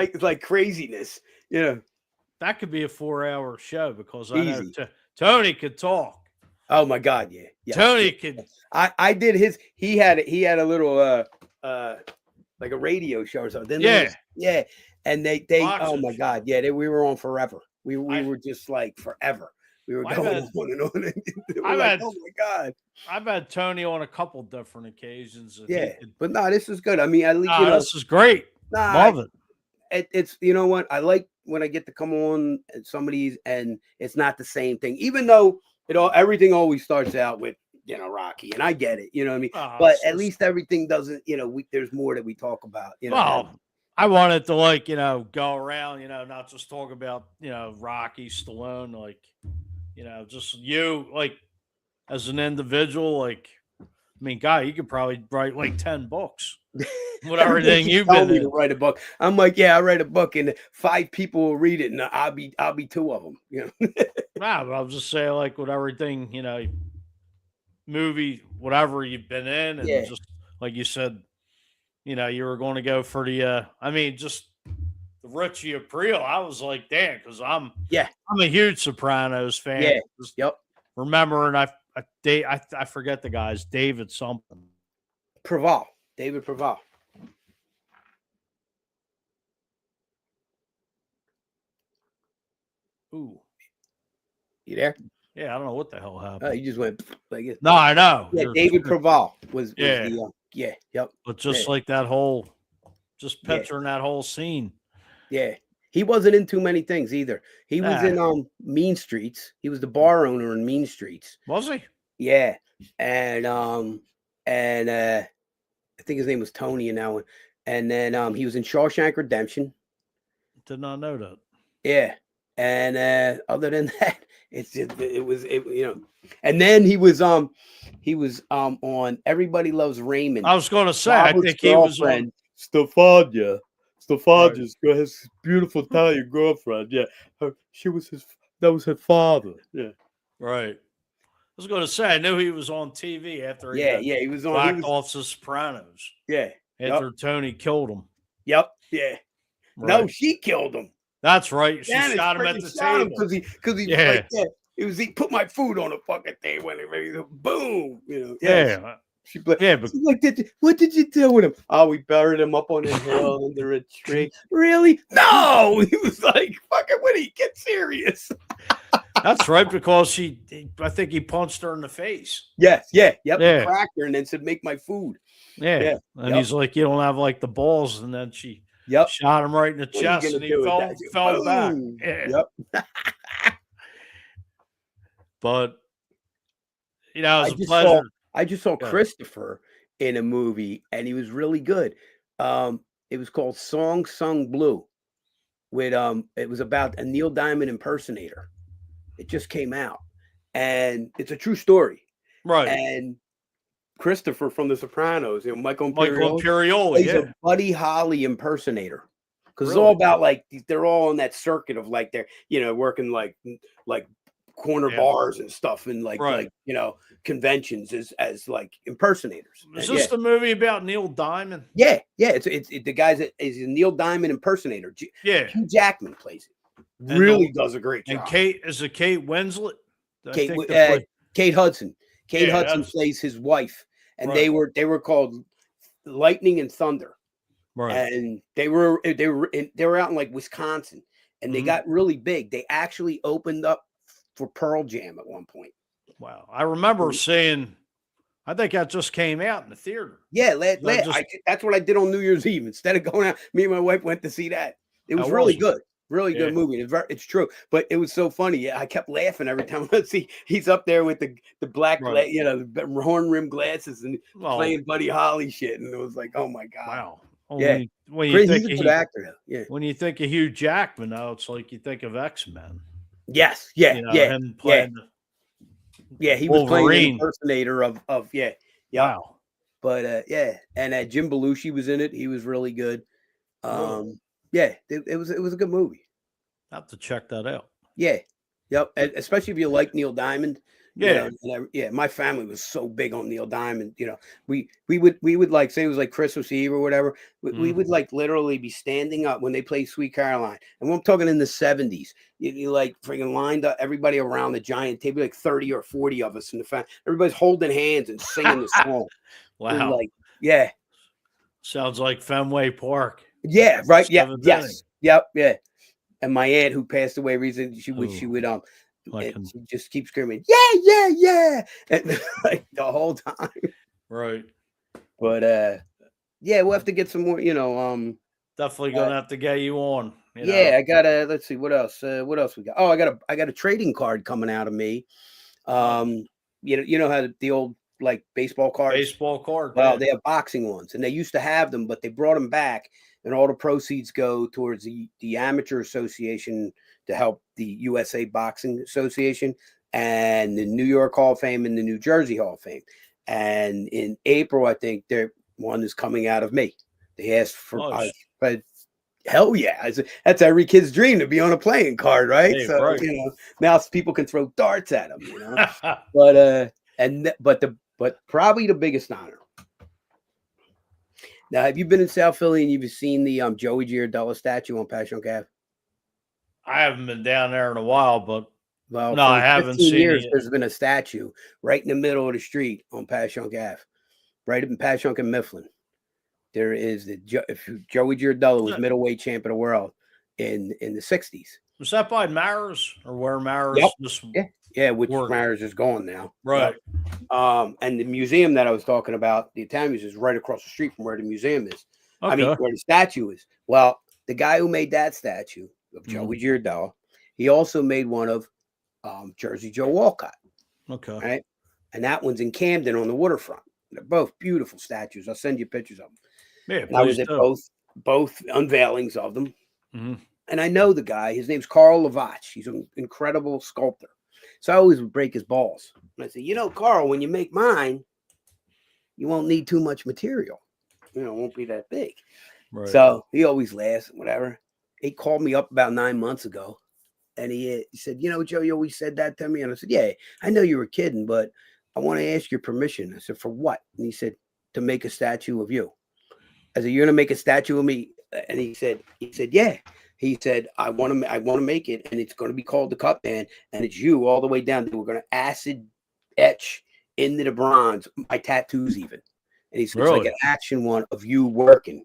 like like craziness. That could be a 4-hour show, because I know Tony could talk. Oh my God, yeah. Tony could. I did his. He had a little like a radio show or something. And they oh my God, we were on forever. We were just like forever. We were going on and on. Oh my God. I've had Tony on a couple different occasions. But no, this is good. I mean, at least this is great. Love it. It's what I like when I get to come on somebody's, and it's not the same thing, even though everything always starts out with Rocky, and I get it, you know what I mean. But at least everything doesn't, there's more that we talk about. Well, I wanted to go around, not just talk about Rocky, Stallone, like just you, like as an individual, like I mean, guy, you could probably write like 10 books. With everything you've been me to write a book. I'm like, I write a book and 5 people will read it, and I'll be 2 of them. But I'll just say, like, with everything, movie, whatever you've been in, and just like you said, you were going to go for the just the Richie Aprile. I was like, damn, because I'm a huge Sopranos fan. Yeah. Just remembering I forget the guys, David something. David Preval. Ooh. You there? Yeah, I don't know what the hell happened. You just went like it. No, I know. Yeah, David Preval was yep. But just like that whole, just picturing that whole scene. Yeah. He wasn't in too many things either. He was in Mean Streets. He was the bar owner in Mean Streets. Was he? Yeah. And I think his name was Tony in that one. And then he was in Shawshank Redemption. Did not know that. Yeah. And other than that, and then he was on Everybody Loves Raymond. I was going to say, Robert's I think he was on Stefania. Right. Stefania's his beautiful Italian girlfriend. Yeah, that was her father. Yeah, Right. I was going to say, I knew he was on TV after he got he was on. He whacked was. off The Sopranos Yeah. Yep. after Tony killed him. Yep. Yeah. No, Right. she killed him. That's right. She Janice shot him at freaking the shot him table. because he Yeah. he put my food on a fucking thing when it ready to boom. Yeah. She But she's like, what did you do with him? Oh, we buried him up on the hill under a tree. Really? No. He was like, fucking Woody, get serious. that's right, because I think he punched her in the face. Yes, yep. Yeah. He cracked her and then said, make my food. Yeah. Yeah. And he's like, you don't have like the balls. And then she Yep. shot him right in the What are you chest gonna and he do with that? fell back. Boom. Yeah. Yep. But, it was a pleasure. I just saw Yeah. Christopher in a movie, and he was really good. It was called Song Sung Blue. With it was about a Neil Diamond impersonator. It just came out, and it's a true story. Right. And Christopher from The Sopranos, Michael Michael Imperioli, plays yeah. a Buddy Holly impersonator. Because Really? it's all about they're all on that circuit of they're working like corner bars and stuff and Right. conventions as impersonators. Is this the movie about Neil Diamond? Yeah, it's the guy that is a Neil Diamond impersonator. Yeah. Hugh Jackman plays it. And Really does a great And job. Kate Winslet? Kate Hudson. Kate Yeah, Hudson plays his wife, and Right. they were called Lightning and Thunder. Right. And they were out in Wisconsin, and they Mhm. got really big. They actually opened up for Pearl Jam at one point. Wow. I remember seeing, I think that just came out in the theater. Yeah, just- that's what I did on New Year's Eve. Instead of going out, me and my wife went to see that. It was How really was it? good. Really Yeah. good movie. It's true, but it was so funny. Yeah, I kept laughing every time I see he's up there with the black, Right. the horn rimmed glasses and Well, playing Buddy Holly shit, and it was like, oh my god, wow. Oh, Yeah. When you he's think a of good actor. Though. Yeah. when you think of Hugh Jackman, now it's like you think of X-Men. Yes. Yeah. Him playing Yeah. He was playing Wolverine. an impersonator of yeah. Wow. But and Jim Belushi was in it. He was really good. Yeah, it was a good movie. I have to check that out. Yeah, yep. Especially if you like Neil Diamond. Yeah. My family was so big on Neil Diamond. We would say it was like Christmas Eve or whatever. We would literally be standing up when they played Sweet Caroline, and I'm talking in the 70s. You freaking lined up everybody around the giant table, 30 or 40 of us in the family. Everybody's holding hands and singing the song. Wow. Yeah. Sounds like Fenway Park. Yeah, right. Yeah, Seventh yes. Yep, yeah. And my aunt who passed away recently, she would she just keep screaming, yeah, and the whole time. Right. But we'll have to get some more, Definitely gonna have to get you on. I gotta let's see what else we got. Oh, I got a trading card coming out of me. You know how the old baseball cards? Baseball card. Well, they have boxing ones, and they used to have them, but they brought them back, and all the proceeds go towards the Amateur Association to help the USA Boxing Association and the New York Hall of Fame and the New Jersey Hall of Fame. And in April, I think one is coming out of me. They asked for, but hell yeah, that's every kid's dream to be on a playing card, right? Hey, so right. Now people can throw darts at them, but probably the biggest honor. Now, have you been in South Philly and you've seen the Joey Giardello statue on Passyunk Ave? I haven't been down there in a while, but Well, no, I haven't 15 seen years. it. There's been a statue right in the middle of the street on Passyunk Ave, right in Passyunk and Mifflin. There is Joey Giardello was middleweight champ of the world in the 60s. Was that by Maris or where Maris? Yep. Yeah, which Maris is gone now. Right. Yep. And the museum that I was talking about, the Italian Museum, is right across the street from where the museum is. Okay. I mean, where the statue is. Well, the guy who made that statue of Joey Giardello, he also made one of Jersey Joe Walcott. Okay. Right. And that one's in Camden on the waterfront. They're both beautiful statues. I'll send you pictures of them. Yeah, and I was at both unveilings of them. Mm-hmm. And I know the guy. His name's Carl Lavach. He's an incredible sculptor. So I always would break his balls. And I said, Carl, when you make mine, you won't need too much material. won't be that big. Right. So he always laughs, whatever. He called me up about 9 months ago, and he said, Joe, you always said that to me. And I said, yeah, I know you were kidding, but I want to ask your permission. I said, for what? And he said, to make a statue of you. I said, you're going to make a statue of me? And he said, yeah. He said, I want to make it, and it's going to be called the Cut Man, and it's you all the way down. We're going to acid etch into the bronze my tattoos even. And it's like an action one of you working.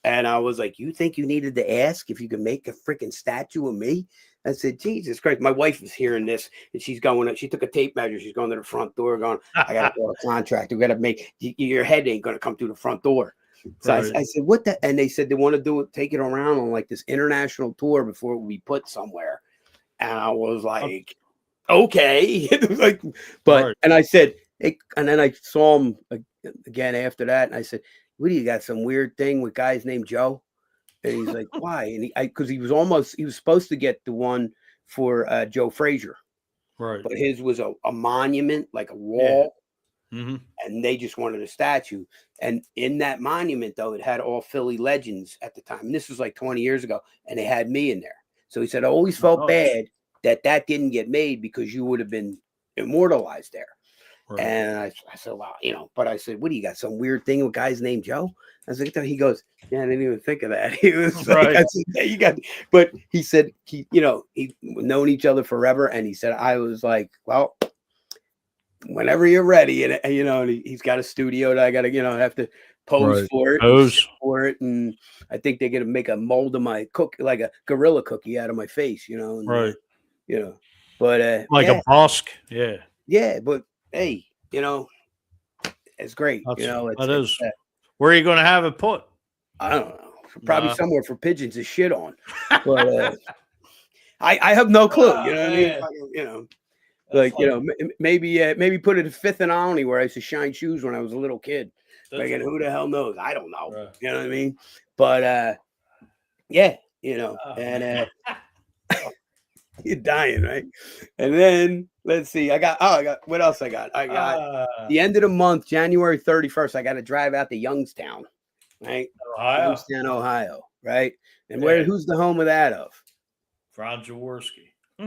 And I was like, you think you needed to ask if you could make a freaking statue of me? I said, Jesus Christ. My wife is hearing this, and she took a tape measure. She's going to the front door going, I got to call a contractor. We got to make, your head ain't going to come through the front door. So I said, what the? And they said they want to do it, take it around on like this international tour before it will be put somewhere. And I was like, okay. Like, but, and I said, and then I saw him again after that. And I said, what do you got? Some weird thing with guys named Joe? And he's like, why? And because he was supposed to get the one for Joe Frazier. Right. But his was a monument, like a wall. Yeah. Mm-hmm. And they just wanted a statue. And in that monument, though, it had all Philly legends at the time. And this was like 20 years ago. And they had me in there. So he said, I always felt bad that didn't get made because you would have been immortalized there. Right. And I said, well, but I said, what do you got? Some weird thing with guys named Joe? I was like, he goes, yeah, I didn't even think of that. He was like, I said, yeah, you got, but he said, he'd known each other forever. And he said, I was like, well, whenever you're ready, and he's got a studio that I got to have to pose for it, and I think they're gonna make a mold of my cookie, like a gorilla cookie, out of my face, and, but like a busk, but hey, it's great, where are you gonna have it put? I don't know, probably somewhere for pigeons to shit on, but I have no clue, what I mean? Like, maybe put it at Fifth and Olney where I used to shine shoes when I was a little kid. Like, and who the hell knows? I don't know. Right. You know what I mean? But and you're dying, right? And then let's see. I got what else I got? I got the end of the month, January 31st. I got to drive out to Youngstown, right? Youngstown, Ohio, right? And who's the home of that of? Franz Jaworski. He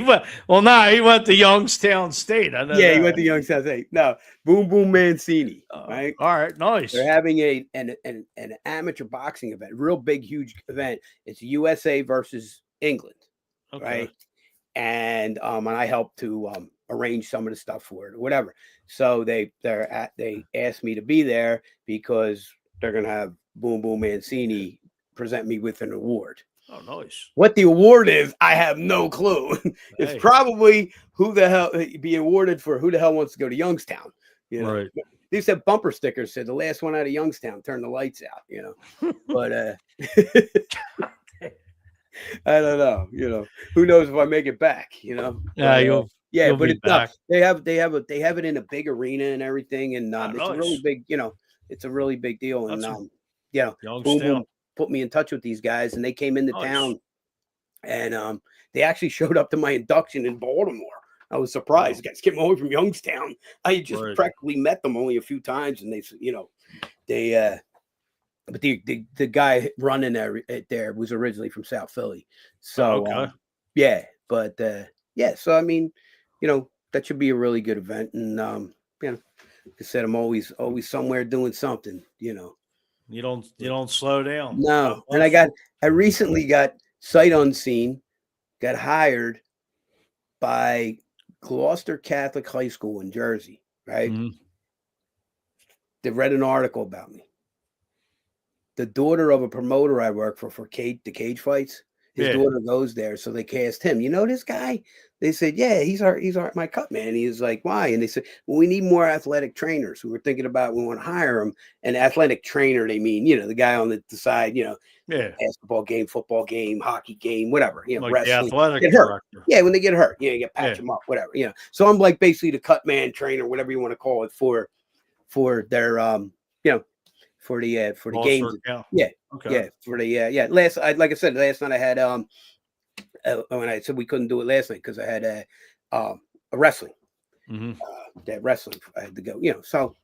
went to Youngstown State. I know he went to Youngstown State. No, Boom Boom Mancini. Right. All right. Nice. They're having an amateur boxing event, real big, huge event. It's USA versus England. Okay. Right. And I helped to arrange some of the stuff for it or whatever. So they asked me to be there because they're gonna have Boom Boom Mancini present me with an award. Oh, nice. What the award is, I have no clue. It's probably who the hell be awarded for who the hell wants to go to Youngstown. Right. They said bumper stickers said the last one out of Youngstown turned the lights out, But I don't know, who knows if I make it back, Yeah, you'll but it's back. They have it in a big arena and everything, and it's a really big, it's a really big deal. And Youngstown. Boom Boom put me in touch with these guys, and they came into town, and they actually showed up to my induction in Baltimore. I was surprised. Guys came all the way from Youngstown. I just practically met them only a few times, and but the guy running there was originally from South Philly. So so I mean, that should be a really good event, and like I said, I'm always somewhere doing something, You don't slow down. No. And I recently got sight unseen, got hired by Gloucester Catholic High School in Jersey, right? Mm-hmm. They read an article about me. The daughter of a promoter I work for the cage fights, his daughter goes there, so they cast him. You know this guy? They said, yeah, he's my cut man. He's like, why? And they said, well, we need more athletic trainers. We were thinking about, we want to hire him. An athletic trainer, they mean, the guy on the side, basketball game, football game, hockey game, whatever, like wrestling. The athletic get hurt. Director. Yeah, when they get hurt, you get patch them up, whatever, So I'm like basically the cut man trainer, whatever you want to call it, for their for the games. Like I said, last night I had when I said we couldn't do it last night because I had a wrestling. Mm-hmm. That wrestling I had to go, so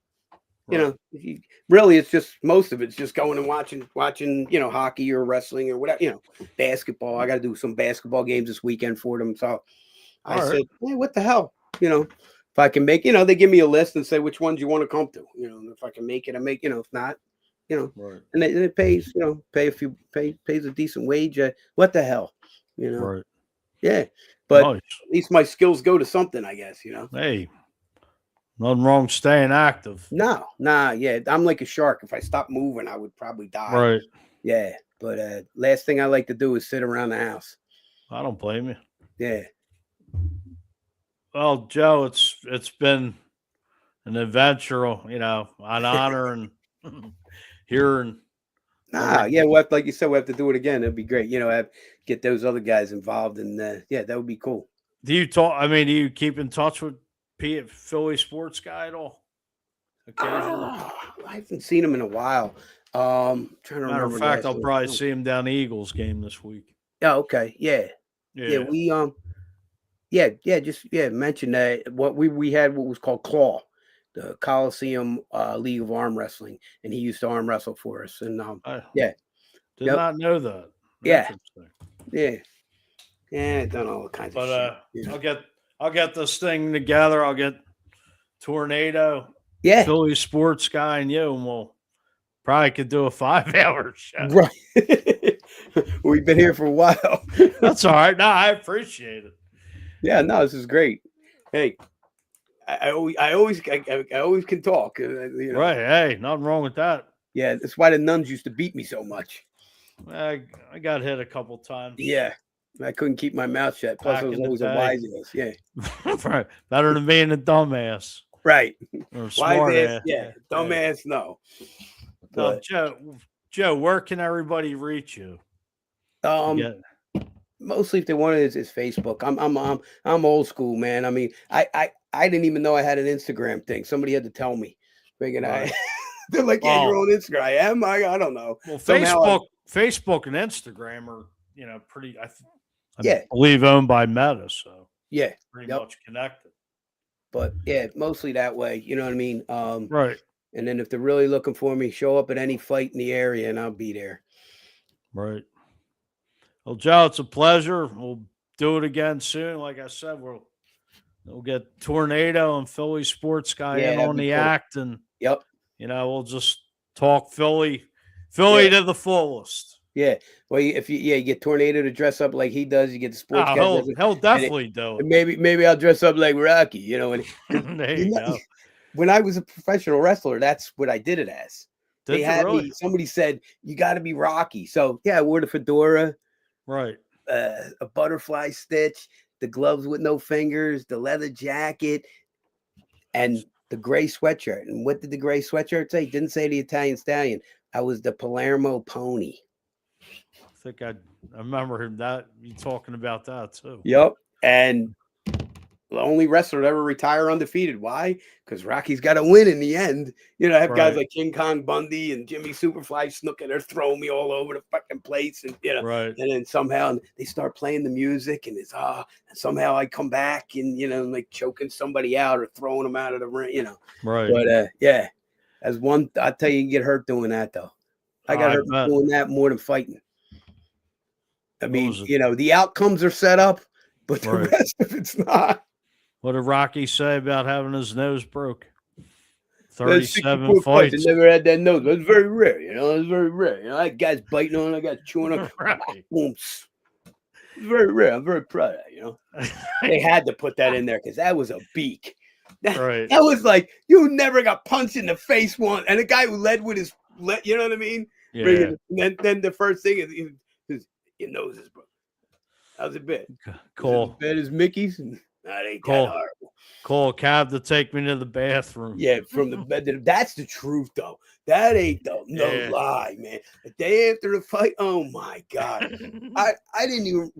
You Right. know, really, it's just most of it's just going and watching, hockey or wrestling or whatever, basketball. I got to do some basketball games this weekend for them. So I All right. said, hey, what the hell? If I can make, they give me a list and say which ones you want to come to, and if I can make it, I make, if not, Right. and it pays, pays a decent wage. What the hell, Right. yeah. But Nice. at least my skills go to something, I guess. Hey, nothing wrong staying active. No, nah, yeah. I'm like a shark. If I stop moving, I would probably die. Right. Yeah. But last thing I like to do is sit around the house. I don't blame you. Yeah. Well, Joe, it's been an adventure, an honor and hearing Nah, every. yeah, like you said, we have to do it again. It'd be great. Get those other guys involved, and yeah, that would be cool. Do you talk? I mean, do you keep in touch with Philly sports guy at all? Occasionally. I haven't seen him in a while. Trying to Matter of remember. fact, I'll probably see him down the Eagles game this week. Oh, okay. Yeah. Yeah. Yeah. We just mention that we had what was called Claw, the Coliseum League of Arm Wrestling, and he used to arm wrestle for us. And I yeah, did Yep. not know that. Yeah. Interesting. Yeah, done all kinds of shit. I'll get this thing together. I'll get Tornado, Yeah. Philly sports guy, and you, and we'll probably could do a 5-hour show. Right. We've been here for a while. That's all right. No, I appreciate it. Yeah, no, this is great. Hey, I always can talk. Right. Hey, nothing wrong with that. Yeah, that's why the nuns used to beat me so much. I got hit a couple times. Yeah, I couldn't keep my mouth shut. Plus, Back I was in the always a day. wise ass. Yeah, Right. Better than being a dumbass right. or a Wise smart ass. ass. Yeah, dumbass. No. Now, But Joe, where can everybody reach you? mostly if they want it is Facebook. I'm old school, man. I mean, I didn't even know I had an Instagram thing. Somebody had to tell me. Figured Right. They're like, yeah, you're on Instagram. I am. I don't know. Well, Somehow Facebook and Instagram are pretty. I Yeah. believe owned by Meta, so yeah, pretty Yep. much connected. but yeah, mostly that way. You know what I mean? Right. And then if they're really looking for me, show up at any fight in the area, and I'll be there. Right. Well, Joe, it's a pleasure. We'll do it again soon. Like I said, we'll get Tornado and Philly sports guy Yeah, in that'd on be the cool. act, and Yep. we'll just talk Philly Yeah. to the fullest. Yeah. Well, if you get Tornado to dress up like he does, you get the sports guy. He'll definitely do it. Maybe I'll dress up like Rocky. And There you go. when I was a professional wrestler, that's what I did it as. Did They you had really? me. Somebody said you got to be Rocky. So yeah, I wore the fedora, Right. a butterfly stitch, the gloves with no fingers, the leather jacket, and the gray sweatshirt. And what did the gray sweatshirt say? It didn't say the Italian Stallion. I was the Palermo Pony. I think I remember you talking about that too. Yep. And the only wrestler to ever retire undefeated. Why? Because Rocky's got to win in the end. I have guys Right. like King Kong Bundy and Jimmy Superfly Snook, and they're throwing me all over the fucking place. And Right. and then somehow they start playing the music, and it's and somehow I come back and like choking somebody out or throwing them out of the ring. Right. But yeah, as one, I tell you, get hurt doing that though. I got hurt bet. doing that more than fighting. I mean, was it? the outcomes are set up, but the Right. rest of it's not. What did Rocky say about having his nose broke? There's 37 64 fights. I never had that nose. It's very rare, It's very rare. I had guys biting on it. I got chewing on it. Right. Boom. It's very rare. I'm very proud of that, They had to put that in there because that was a beak. Right. That was like, you never got punched in the face once. And the guy who led with his, you know what I mean? Yeah. And then the first thing is your nose is broke. How's it been? Cool. Is it as bad as Mickey's? That ain't Cool. that horrible. Call a cab to take me to the bathroom. Yeah, from the bed. That's the truth, though. That ain't no Yeah. lie, man. The day after the fight, oh my god, I didn't even.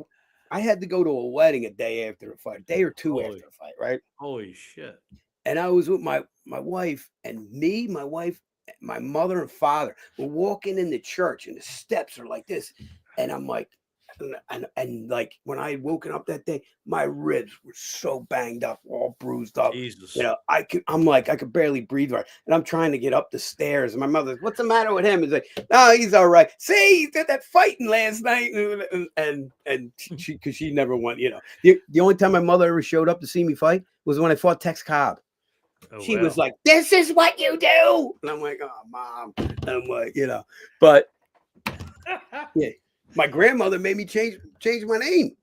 I had to go to a wedding a day after the fight, a day or two Holy. after the fight, right? Holy shit. And I was with my wife and me, my wife, my mother and father were walking in the church, and the steps are like this, and I'm like, and like when I had woken up that day, my ribs were so banged up, all bruised up. Jesus. You know, I'm like, I could barely breathe right. And I'm trying to get up the stairs. And my mother's, what's the matter with him? He's like, no, he's all right. See, he did that fighting last night. And because she never won, you know. The only time my mother ever showed up to see me fight was when I fought Tex Cobb. Oh, She wow. was like, this is what you do. And I'm like, oh, Mom. I'm like, you know, but yeah, my grandmother made me change my name.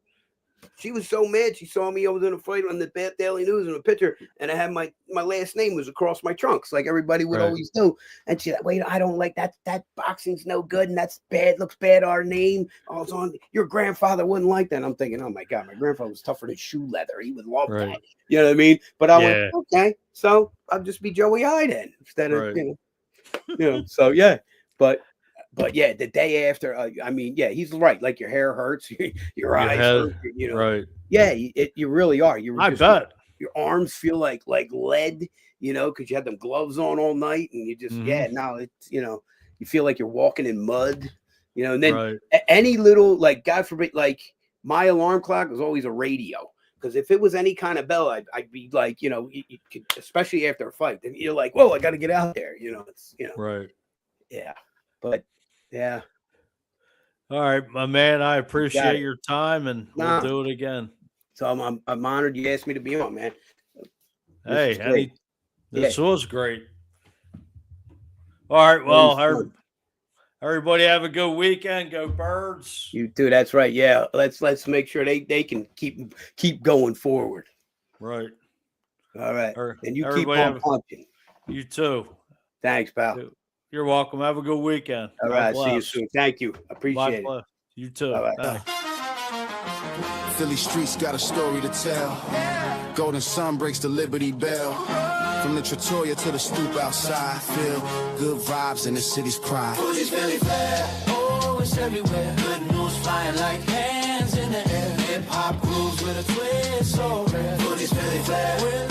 She was so mad. She saw me. I was in a fight on the Bath Daily News in a picture, and I had my last name was across my trunks, like everybody would always do. And she's like, "Wait, I don't like that. That boxing's no good, and that's bad. Looks bad. Our name. I was on. Your grandfather wouldn't like that." And I'm thinking, "Oh my God, my grandfather was tougher than shoe leather. He would love that." You know what I mean? But I went, "Okay, so I'll just be Joey I then instead of you know." So yeah, but yeah, the day after, I mean, yeah, he's right. Like your hair hurts, your eyes hurt, you know. Yeah, you really are. I bet your arms feel like lead, you know, because you had them gloves on all night, and you just now it's you know you feel like you're walking in mud, you know. And then any little like God forbid, like my alarm clock was always a radio. Because if it was any kind of bell, I'd be like, you know, you could, especially after a fight, then you're like, whoa, I got to get out there, you know. It's you know, yeah, but. Yeah. All right, my man. I appreciate your time, and we'll do it again. So I'm honored you asked me to be on, man. Hey, this was great. All right, well, everybody have a good weekend. Go Birds. You too. That's right. Yeah, let's make sure they can keep going forward. Right. All right, and you keep on punching. You too. Thanks, pal. You're welcome. Have a good weekend. All right. See you soon. Thank you. Appreciate it. You too. All right. Philly streets got a story to tell. Golden sun breaks the Liberty Bell. From the Trattoria to the stoop outside. Feel good vibes in the city's pride. Fuji's Philly flair. Oh, it's everywhere. Good news flying like hands in the air. Hip hop grooves with a twist so rare. Fuji's Philly flair.